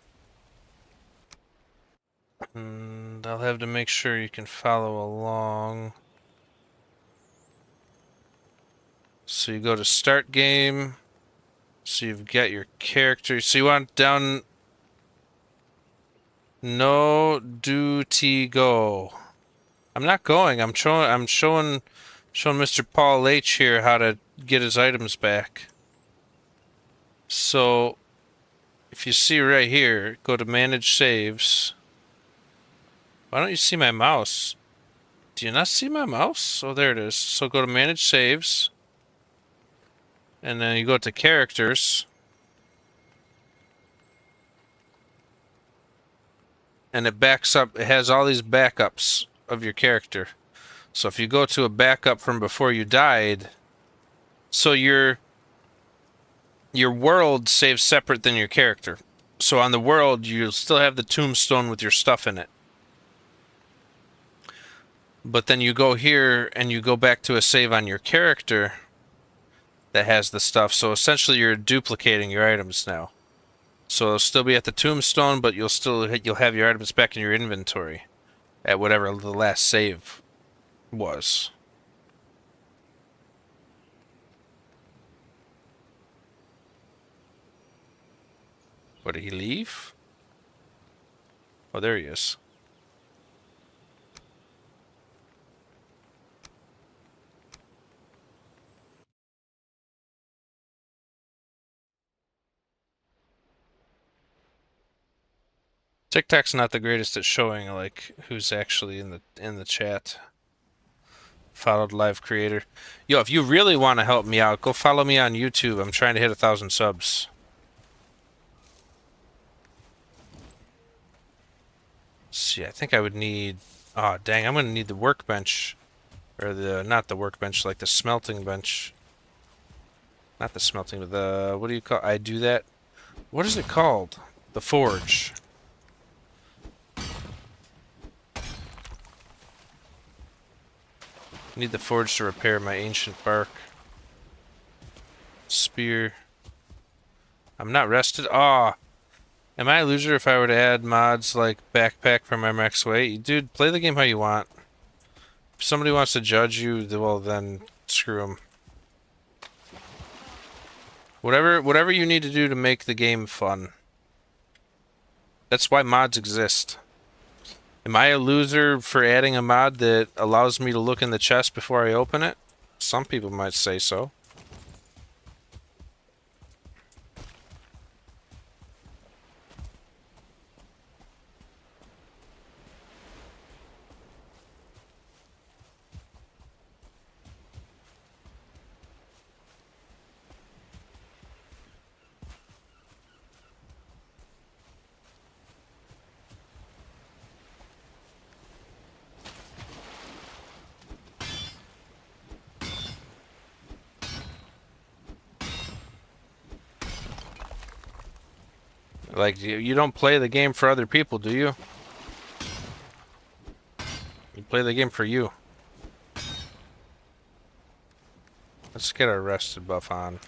And I'll have to make sure you can follow along. So you go to start game. So you've got your character. So you want down no duty go. I'm not going. I'm showing Mr. Paul H here how to get his items back. So if you see right here, go to manage saves. Why don't you see my mouse? Do you not see my mouse? Oh, there it is. So go to manage saves. And then you go to characters. And it backs up. It has all these backups of your character. So if you go to a backup from before you died, so your world saves separate than your character. So on the world, you'll still have the tombstone with your stuff in it. But then you go here and you go back to a save on your character that has the stuff. So essentially you're duplicating your items now. So it'll still be at the tombstone, but you'll have your items back in your inventory at whatever the last save was. What, did he leave? Oh, there he is. TikTok's not the greatest at showing like who's actually in the chat. Followed live creator. Yo, if you really want to help me out, go follow me on YouTube. I'm trying to hit 1,000 subs. See, I think I would need. Oh, dang! I'm gonna need the workbench, or not the workbench, like the smelting bench. Not the smelting, but the what do you call? I do that. What is it called? The forge. Need the forge to repair my ancient bark. Spear. I'm not rested. Ah, am I a loser if I were to add mods like backpack from MX8? Dude, play the game how you want. If somebody wants to judge you, well then screw them. Whatever you need to do to make the game fun. That's why mods exist. Am I a loser for adding a mod that allows me to look in the chest before I open it? Some people might say so. Like, you don't play the game for other people, do you? You play the game for you. Let's get our rested buff on.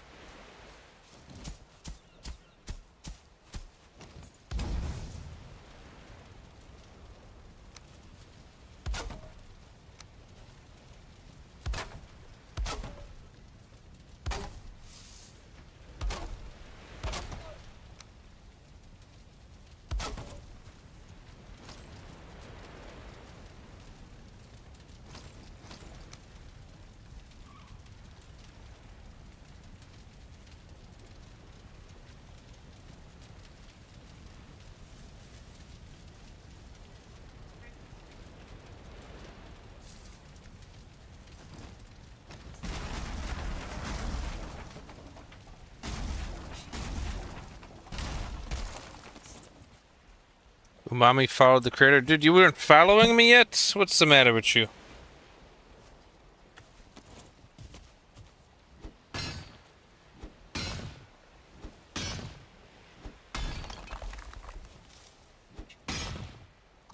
Umami followed the creator. Dude, you weren't following me yet? What's the matter with you?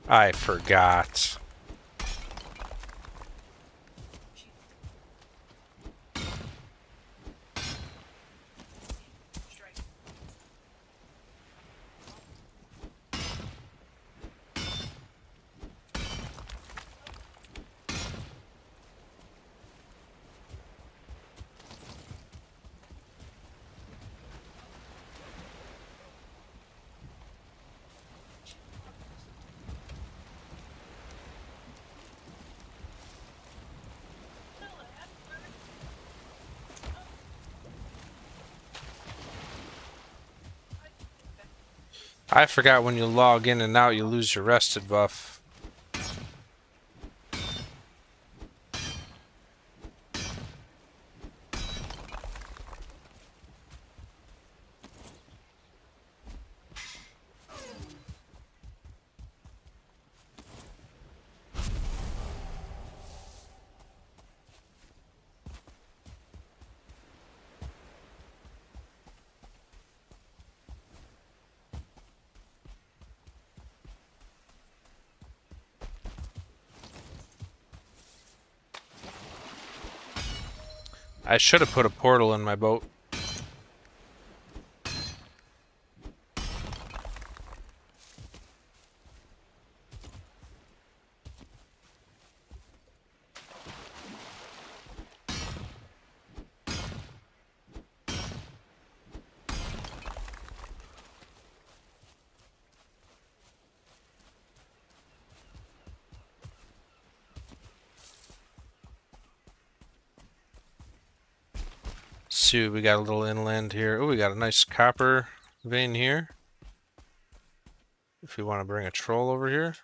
I forgot. I forgot when you log in and out, you lose your rested buff. I should have put a portal in my boat. See, we got a little inland here. Oh, we got a nice copper vein here. If we want to bring a troll over here.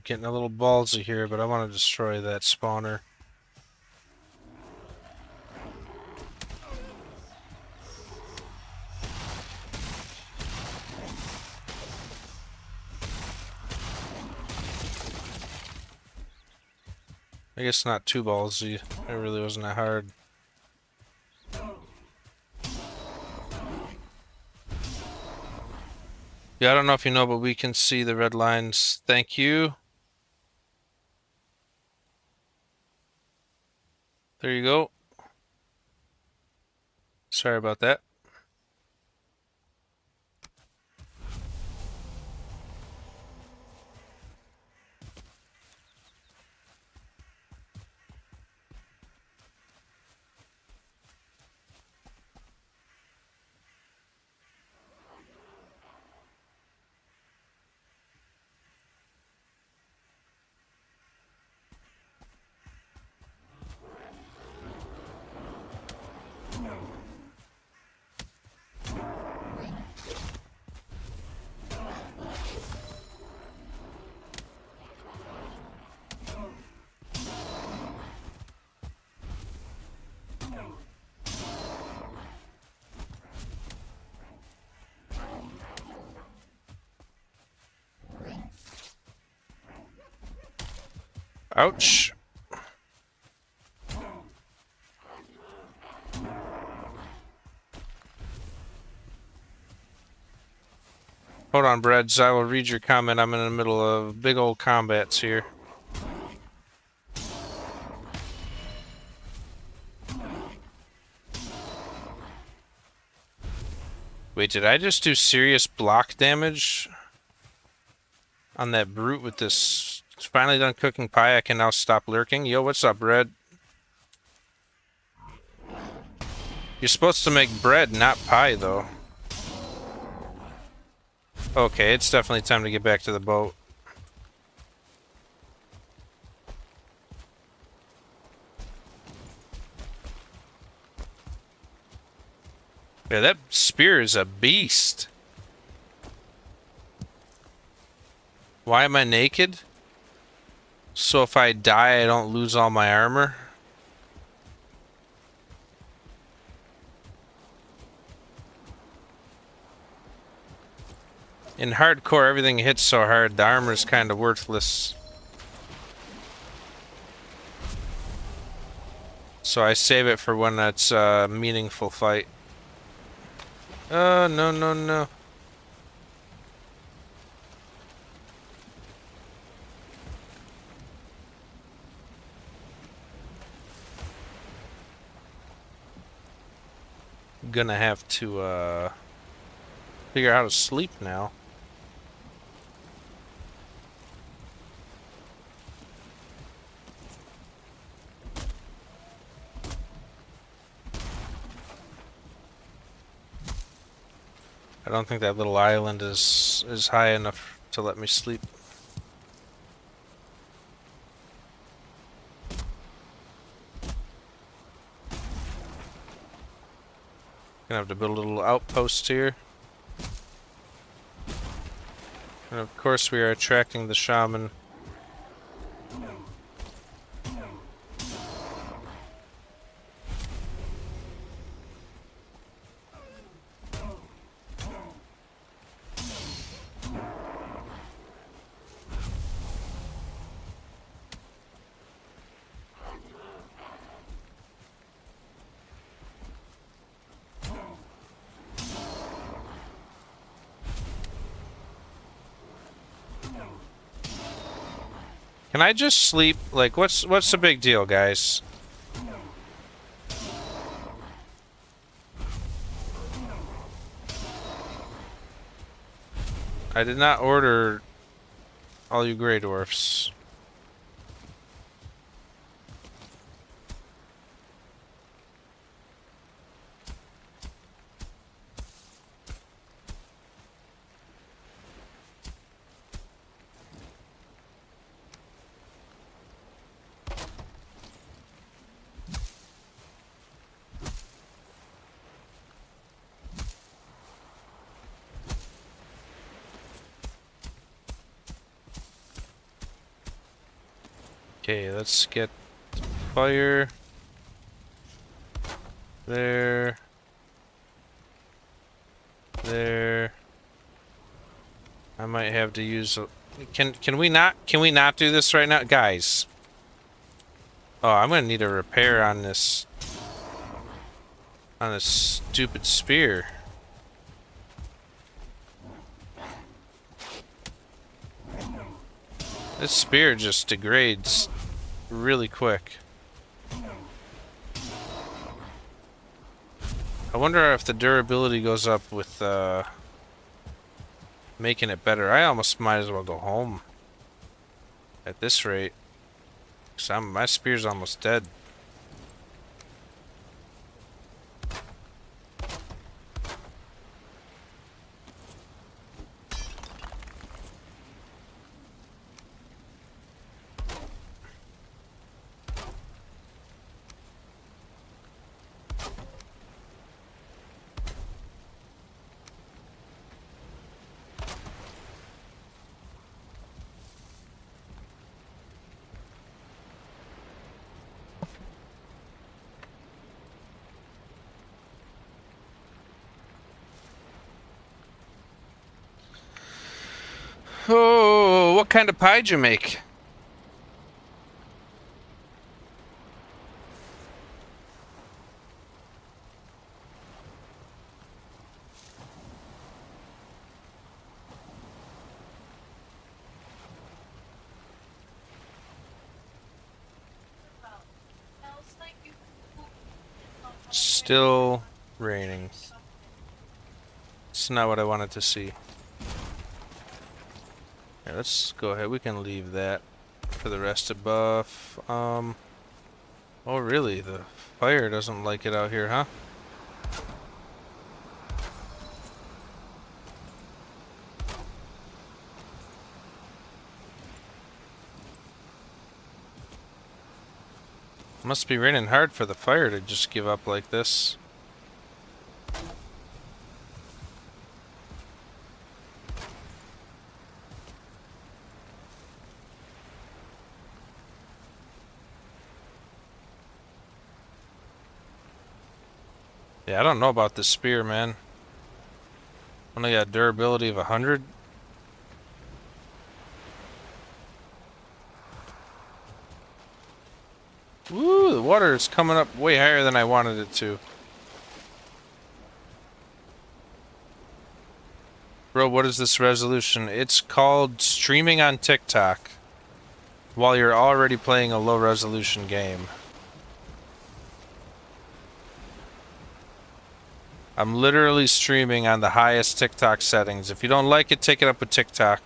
Getting a little ballsy here, but I want to destroy that spawner. I guess not too ballsy. It really wasn't that hard. Yeah, I don't know if you know, but we can see the red lines. Thank you. There you go. Sorry about that. Ouch. Hold on, Breads. I will read your comment. I'm in the middle of big old combats here. Wait, did I just do serious block damage on that brute with this? It's finally done cooking pie. I can now stop lurking. Yo, what's up, Bread? You're supposed to make bread, not pie, though. Okay, it's definitely time to get back to the boat. Yeah, that spear is a beast. Why am I naked? So if I die, I don't lose all my armor? In hardcore, everything hits so hard, the armor is kind of worthless. So I save it for when it's a meaningful fight. No, no, no. Gonna have to, figure out how to sleep now. I don't think that little island is high enough to let me sleep. Gonna have to build a little outpost here. And of course we are attracting the shaman. Can I just sleep? Like, what's the big deal, guys? I did not order all you Grey Dwarfs. Okay, let's get fire there. There. I might have to use a, can we not do this right now, guys? Oh, I'm gonna need a repair on this stupid spear. This spear just degrades really quick. I wonder if the durability goes up with making it better. I almost might as well go home at this rate. 'Cause my spear's almost dead. Oh, what kind of pie'd you make? Smells like you pooped on Still raining. something. It's not what I wanted to see. Yeah, let's go ahead. We can leave that for the rest of buff. Oh really? The fire doesn't like it out here, huh? Must be raining hard for the fire to just give up like this. Yeah, I don't know about this spear, man. Only got durability of 100. Woo, the water is coming up way higher than I wanted it to. Bro, what is this resolution? It's called streaming on TikTok while you're already playing a low resolution game. I'm literally streaming on the highest TikTok settings. If you don't like it, take it up with TikTok.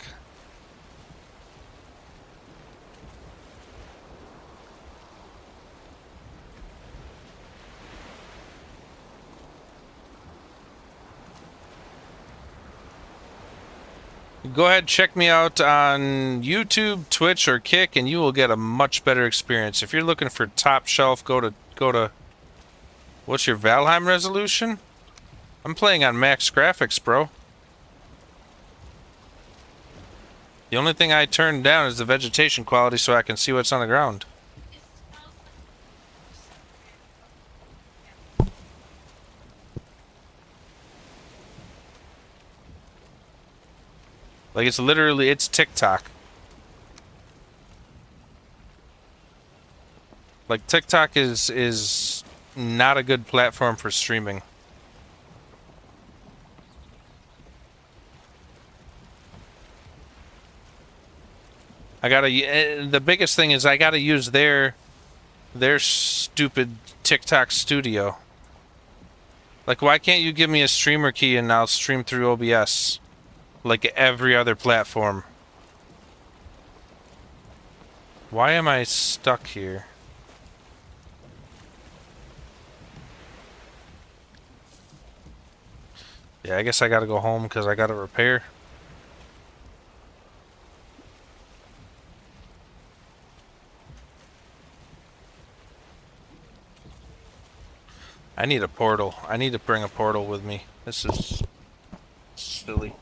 Go ahead, check me out on YouTube, Twitch, or Kick, and you will get a much better experience. If you're looking for top shelf, go to what's your Valheim resolution? I'm playing on max graphics, bro. The only thing I turned down is the vegetation quality so I can see what's on the ground. It smells Like it's literally, it's TikTok. Like TikTok is not a good platform for streaming. The biggest thing is I gotta use their stupid TikTok studio. Like, why can't you give me a streamer key and I'll stream through OBS? Like every other platform. Why am I stuck here? Yeah, I guess I gotta go home because I gotta repair. I need a portal. I need to bring a portal with me. This is silly.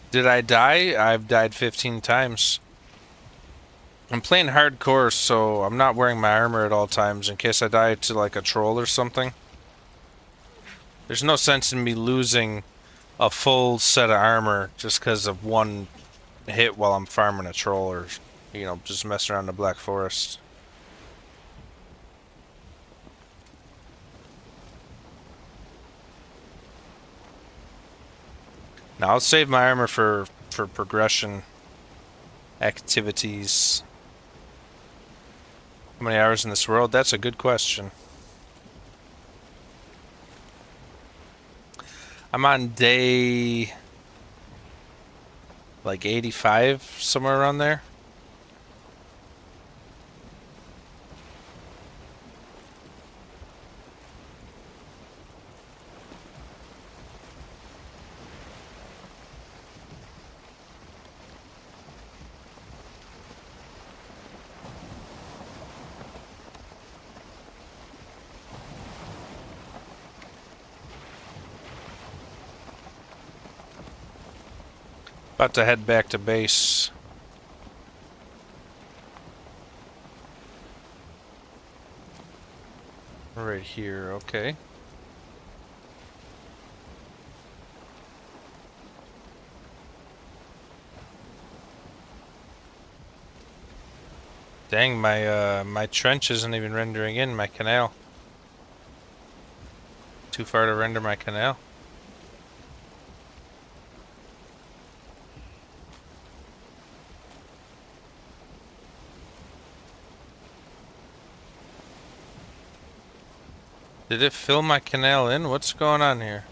Did I die? I've died 15 times. I'm playing hardcore, so I'm not wearing my armor at all times in case I die to like a troll or something. There's no sense in me losing a full set of armor just because of one hit while I'm farming a troll or, just messing around the Black Forest. Now I'll save my armor for progression activities. How many hours in this world? That's a good question. I'm on day like 85, somewhere around there. About to head back to base. Right here, okay. Dang, my trench isn't even rendering in my canal. Too far to render my canal. Did it fill my canal in? What's going on here?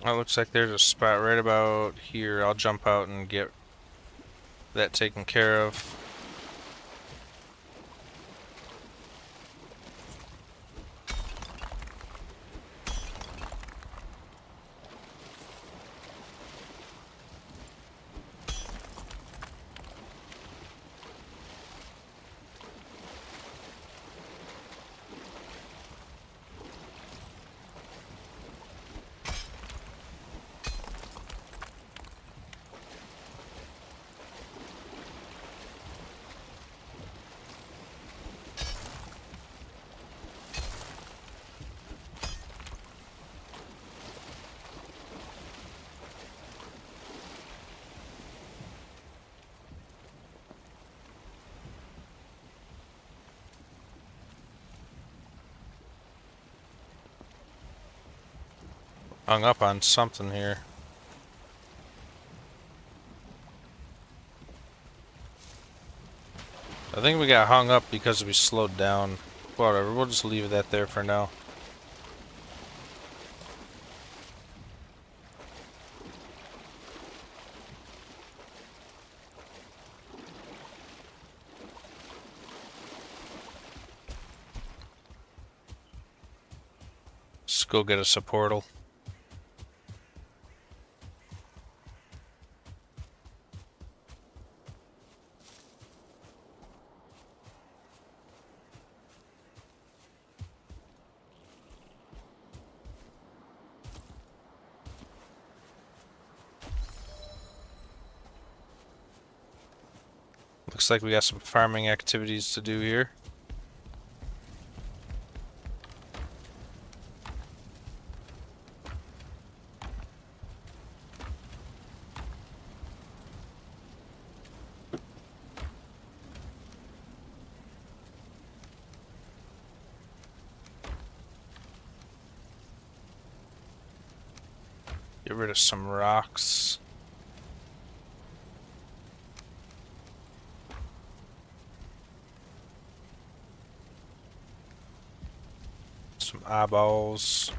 Oh, it looks like there's a spot right about here. I'll jump out and get that taken care of. Hung up on something here. I think we got hung up because we slowed down. Whatever, we'll just leave that there for now. Let's go get us a portal. Looks like we got some farming activities to do here. Get rid of some rocks. Some eyeballs.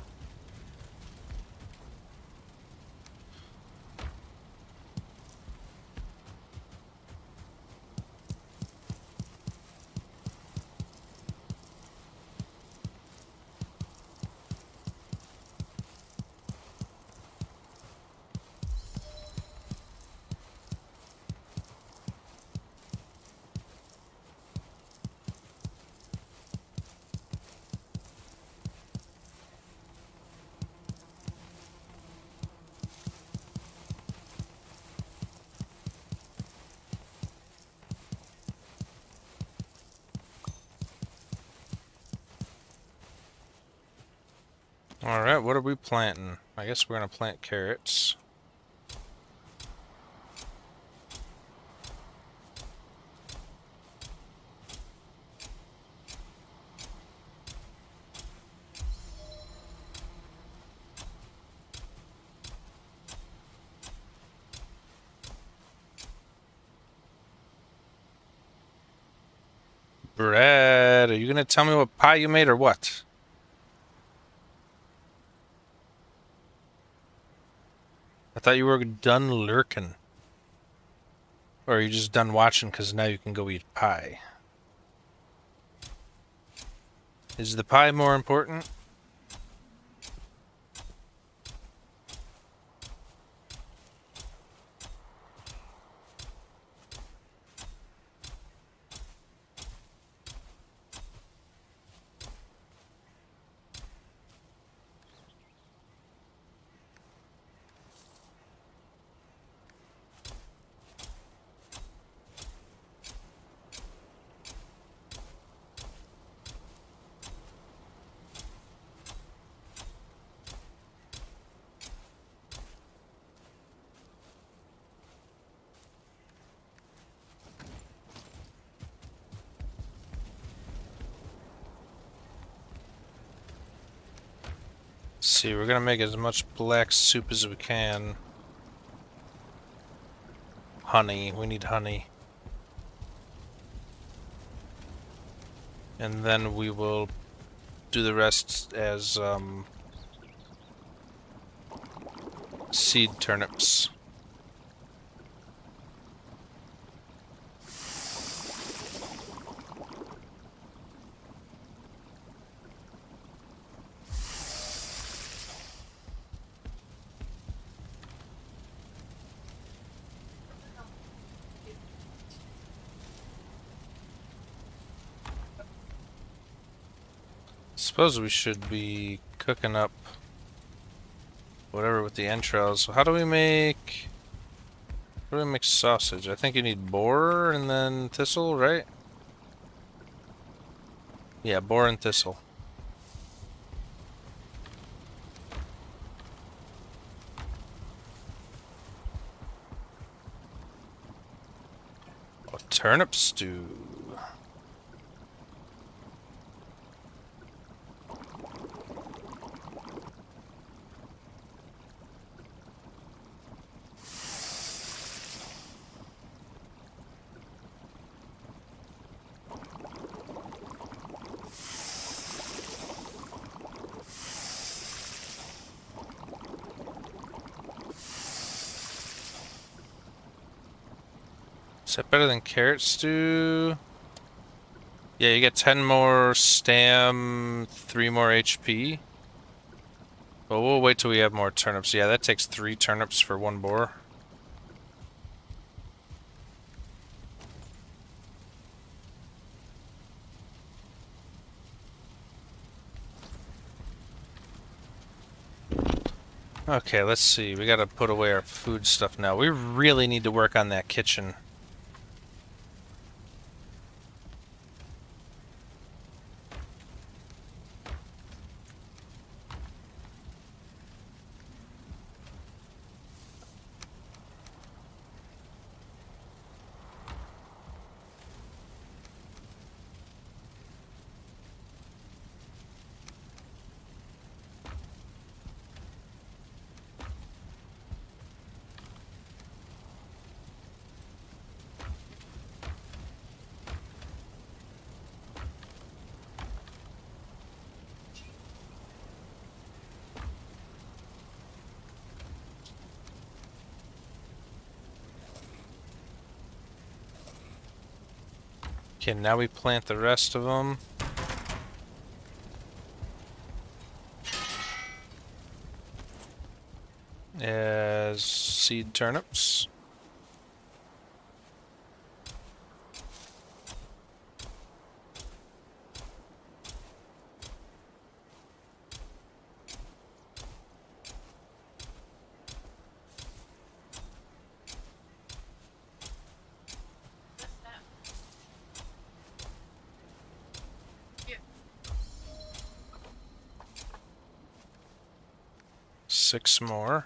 Alright, what are we planting? I guess we're gonna plant carrots. Brad, are you gonna tell me what pie you made or what? I thought you were done lurking. Or are you just done watching because now you can go eat pie? Is the pie more important? See, we're gonna make as much black soup as we can. Honey, we need honey. And then we will do the rest as seed turnips. Suppose we should be cooking up whatever with the entrails. So how do we make sausage? I think you need boar and then thistle, right? Yeah, boar and thistle. Oh, turnip stew. Is that better than carrot stew? Yeah, you get 10 more stam, 3 more HP. But we'll wait till we have more turnips. Yeah, that takes 3 turnips for 1 boar. Okay, let's see. We gotta put away our food stuff now. We really need to work on that kitchen. Okay, now we plant the rest of them. As seed turnips. What's that? Yeah. 6 more.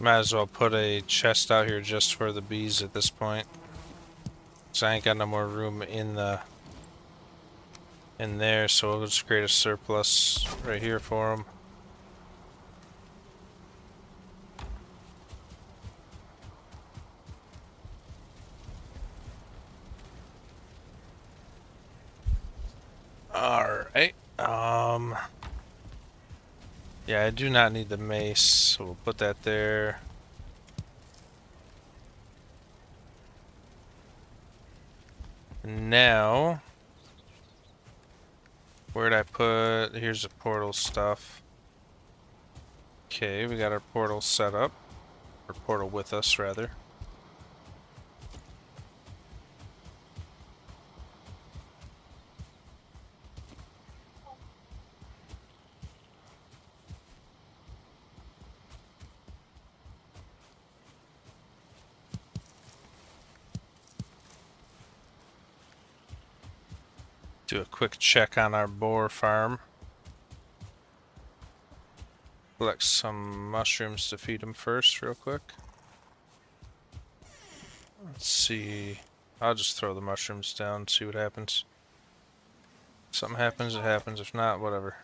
Might as well put a chest out here just for the bees at this point. Cause I ain't got no more room in there, so we'll just create a surplus right here for them. Alright. Yeah, I do not need the mace, so we'll put that there. Now, where'd I put? Here's the portal stuff. Okay, we got our portal set up. Or portal with us, rather. Do a quick check on our boar farm. Collect some mushrooms to feed them first, real quick. Let's see. I'll just throw the mushrooms down, see what happens. If something happens, it happens. If not, whatever.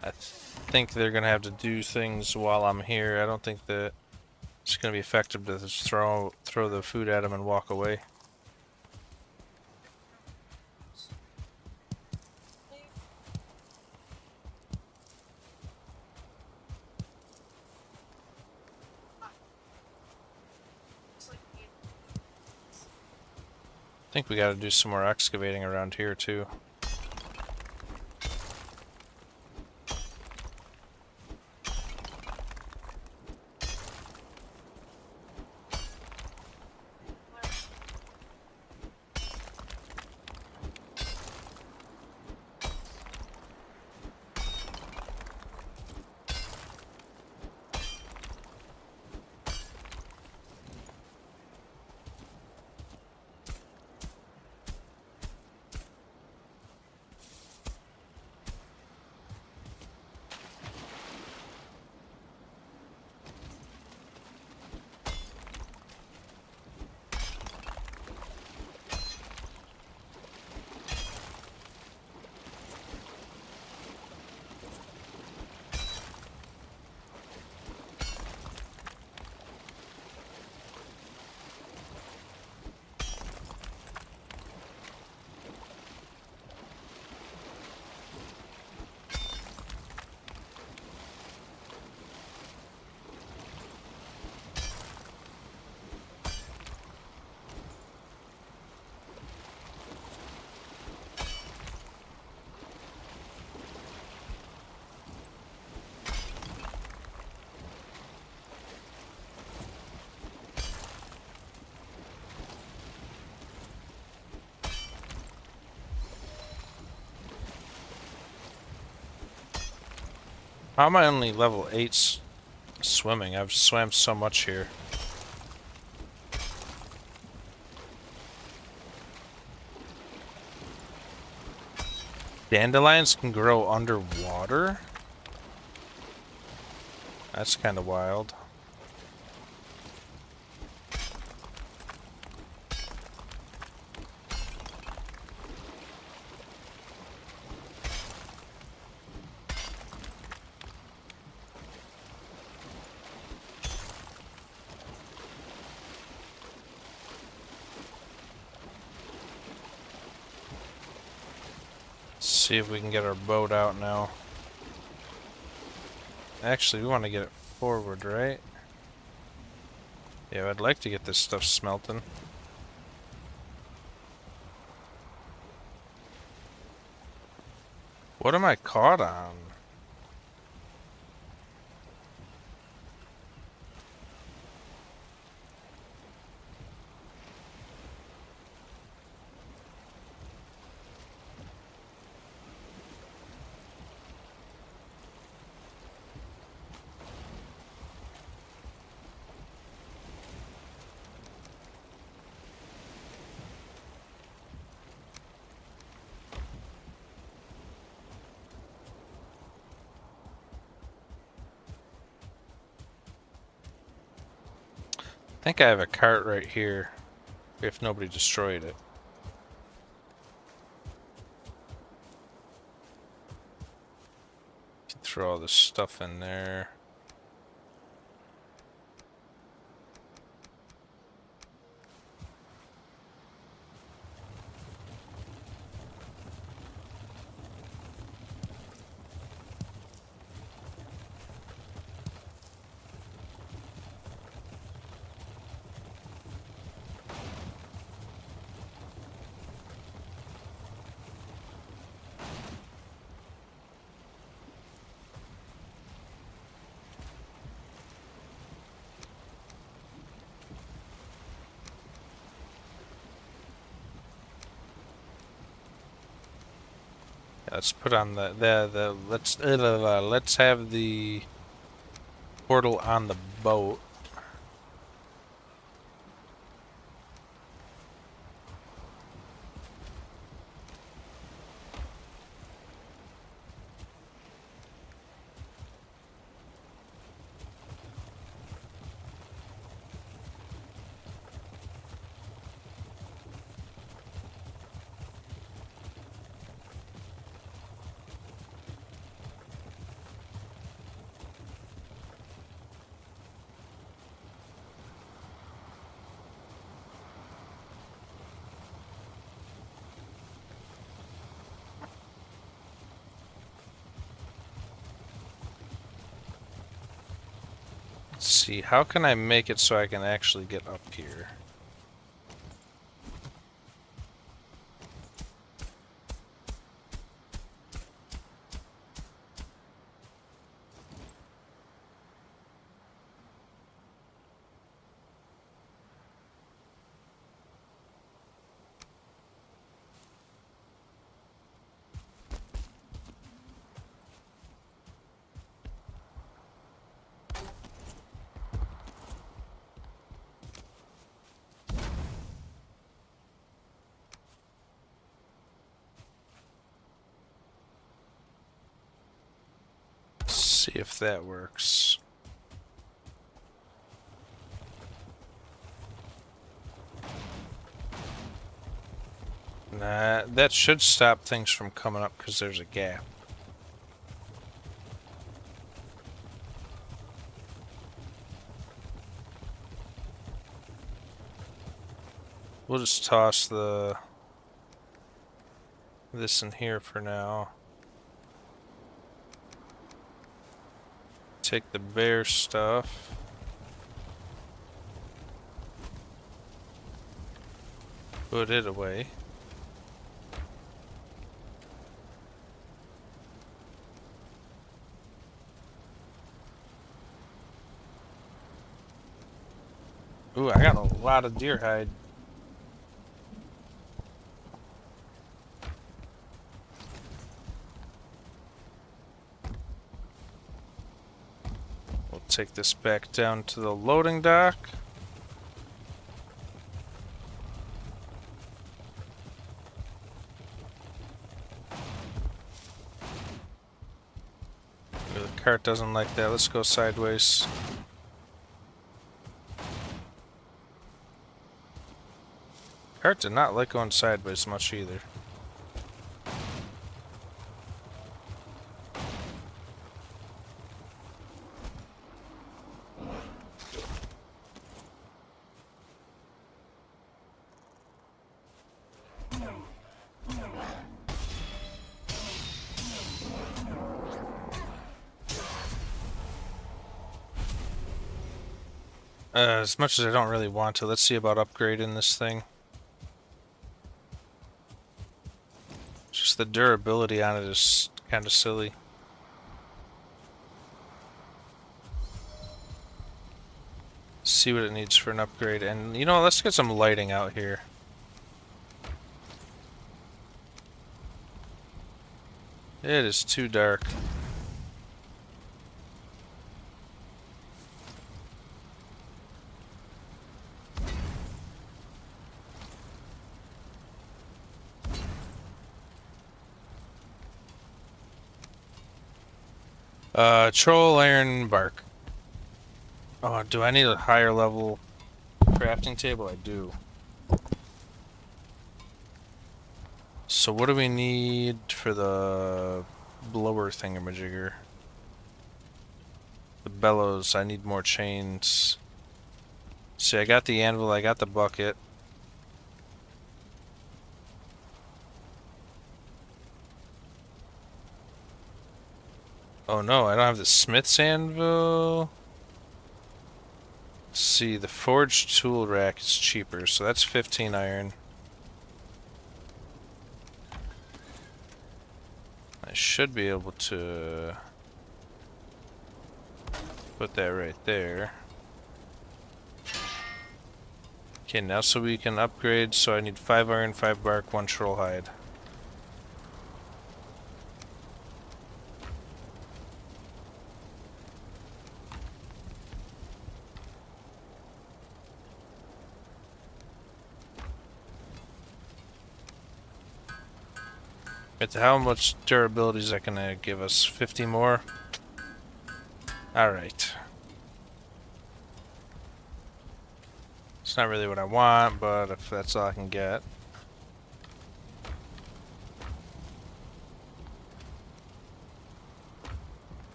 I think they're gonna have to do things while I'm here. I don't think that it's gonna be effective to just throw the food at them and walk away. It's like it- I think we gotta do some more excavating around here too. How am I only level 8 swimming? I've swam so much here. Dandelions can grow underwater? That's kind of wild. See if we can get our boat out now. Actually, we want to get it forward, right? Yeah, I'd like to get this stuff smelting. What am I caught on? I think I have a cart right here, if nobody destroyed it. Throw all this stuff in there. Yeah, let's put on let's have the portal on the boat. Let's see, how can I make it so I can actually get up here? See if that works. Nah, that should stop things from coming up because there's a gap. We'll just toss this in here for now. Take the bear stuff. Put it away. Ooh, I got a lot of deer hide. We'll take this back down to the loading dock. The cart doesn't like that. Let's go sideways. Cart did not like going sideways much either. As much as I don't really want to, let's see about upgrading this thing. Just the durability on it is kind of silly. See what it needs for an upgrade. And, you know, let's get some lighting out here. It is too dark. Troll iron bark. Oh, do I need a higher level crafting table? I do. So what do we need for the blower thingamajigger? The bellows, I need more chains. See, I got the anvil, I got the bucket. Oh no, I don't have the smith's anvil. Let's see, the forged tool rack is cheaper, so that's 15 iron. I should be able to put that right there. Okay, now so we can upgrade, so I need 5 iron, 5 bark, 1 troll hide. How much durability is that gonna give us? 50 more? Alright. It's not really what I want, but if that's all I can get.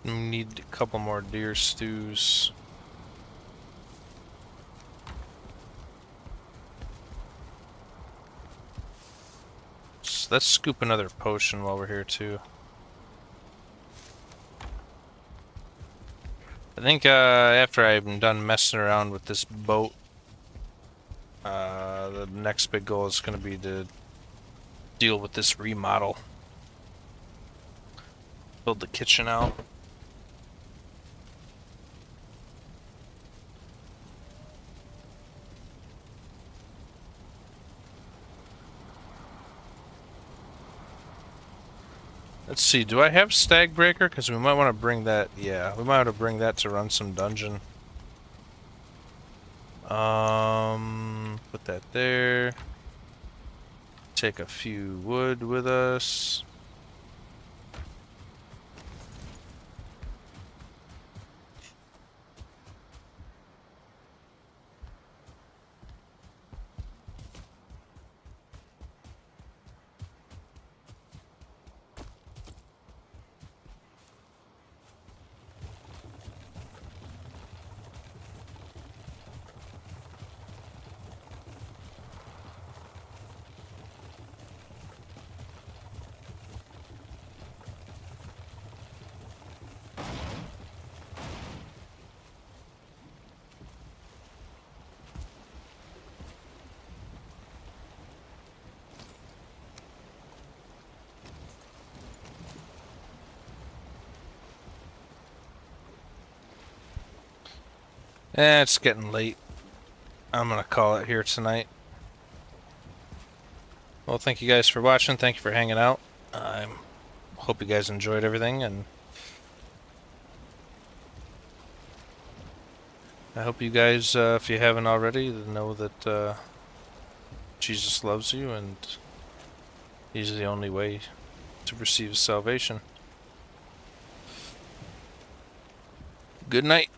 Need a couple more deer stews. So let's scoop another potion while we're here too. I think after I'm done messing around with this boat, the next big goal is going to be to deal with this remodel. Build the kitchen out. Let's see, do I have Stag Breaker? Because we might want to bring that, yeah, we might want to bring that to run some dungeon. Put that there. Take a few wood with us. It's getting late. I'm gonna call it here tonight. Well, thank you guys for watching. Thank you for hanging out. I hope you guys enjoyed everything, and I hope you guys, if you haven't already, know that Jesus loves you, and He's the only way to receive salvation. Good night.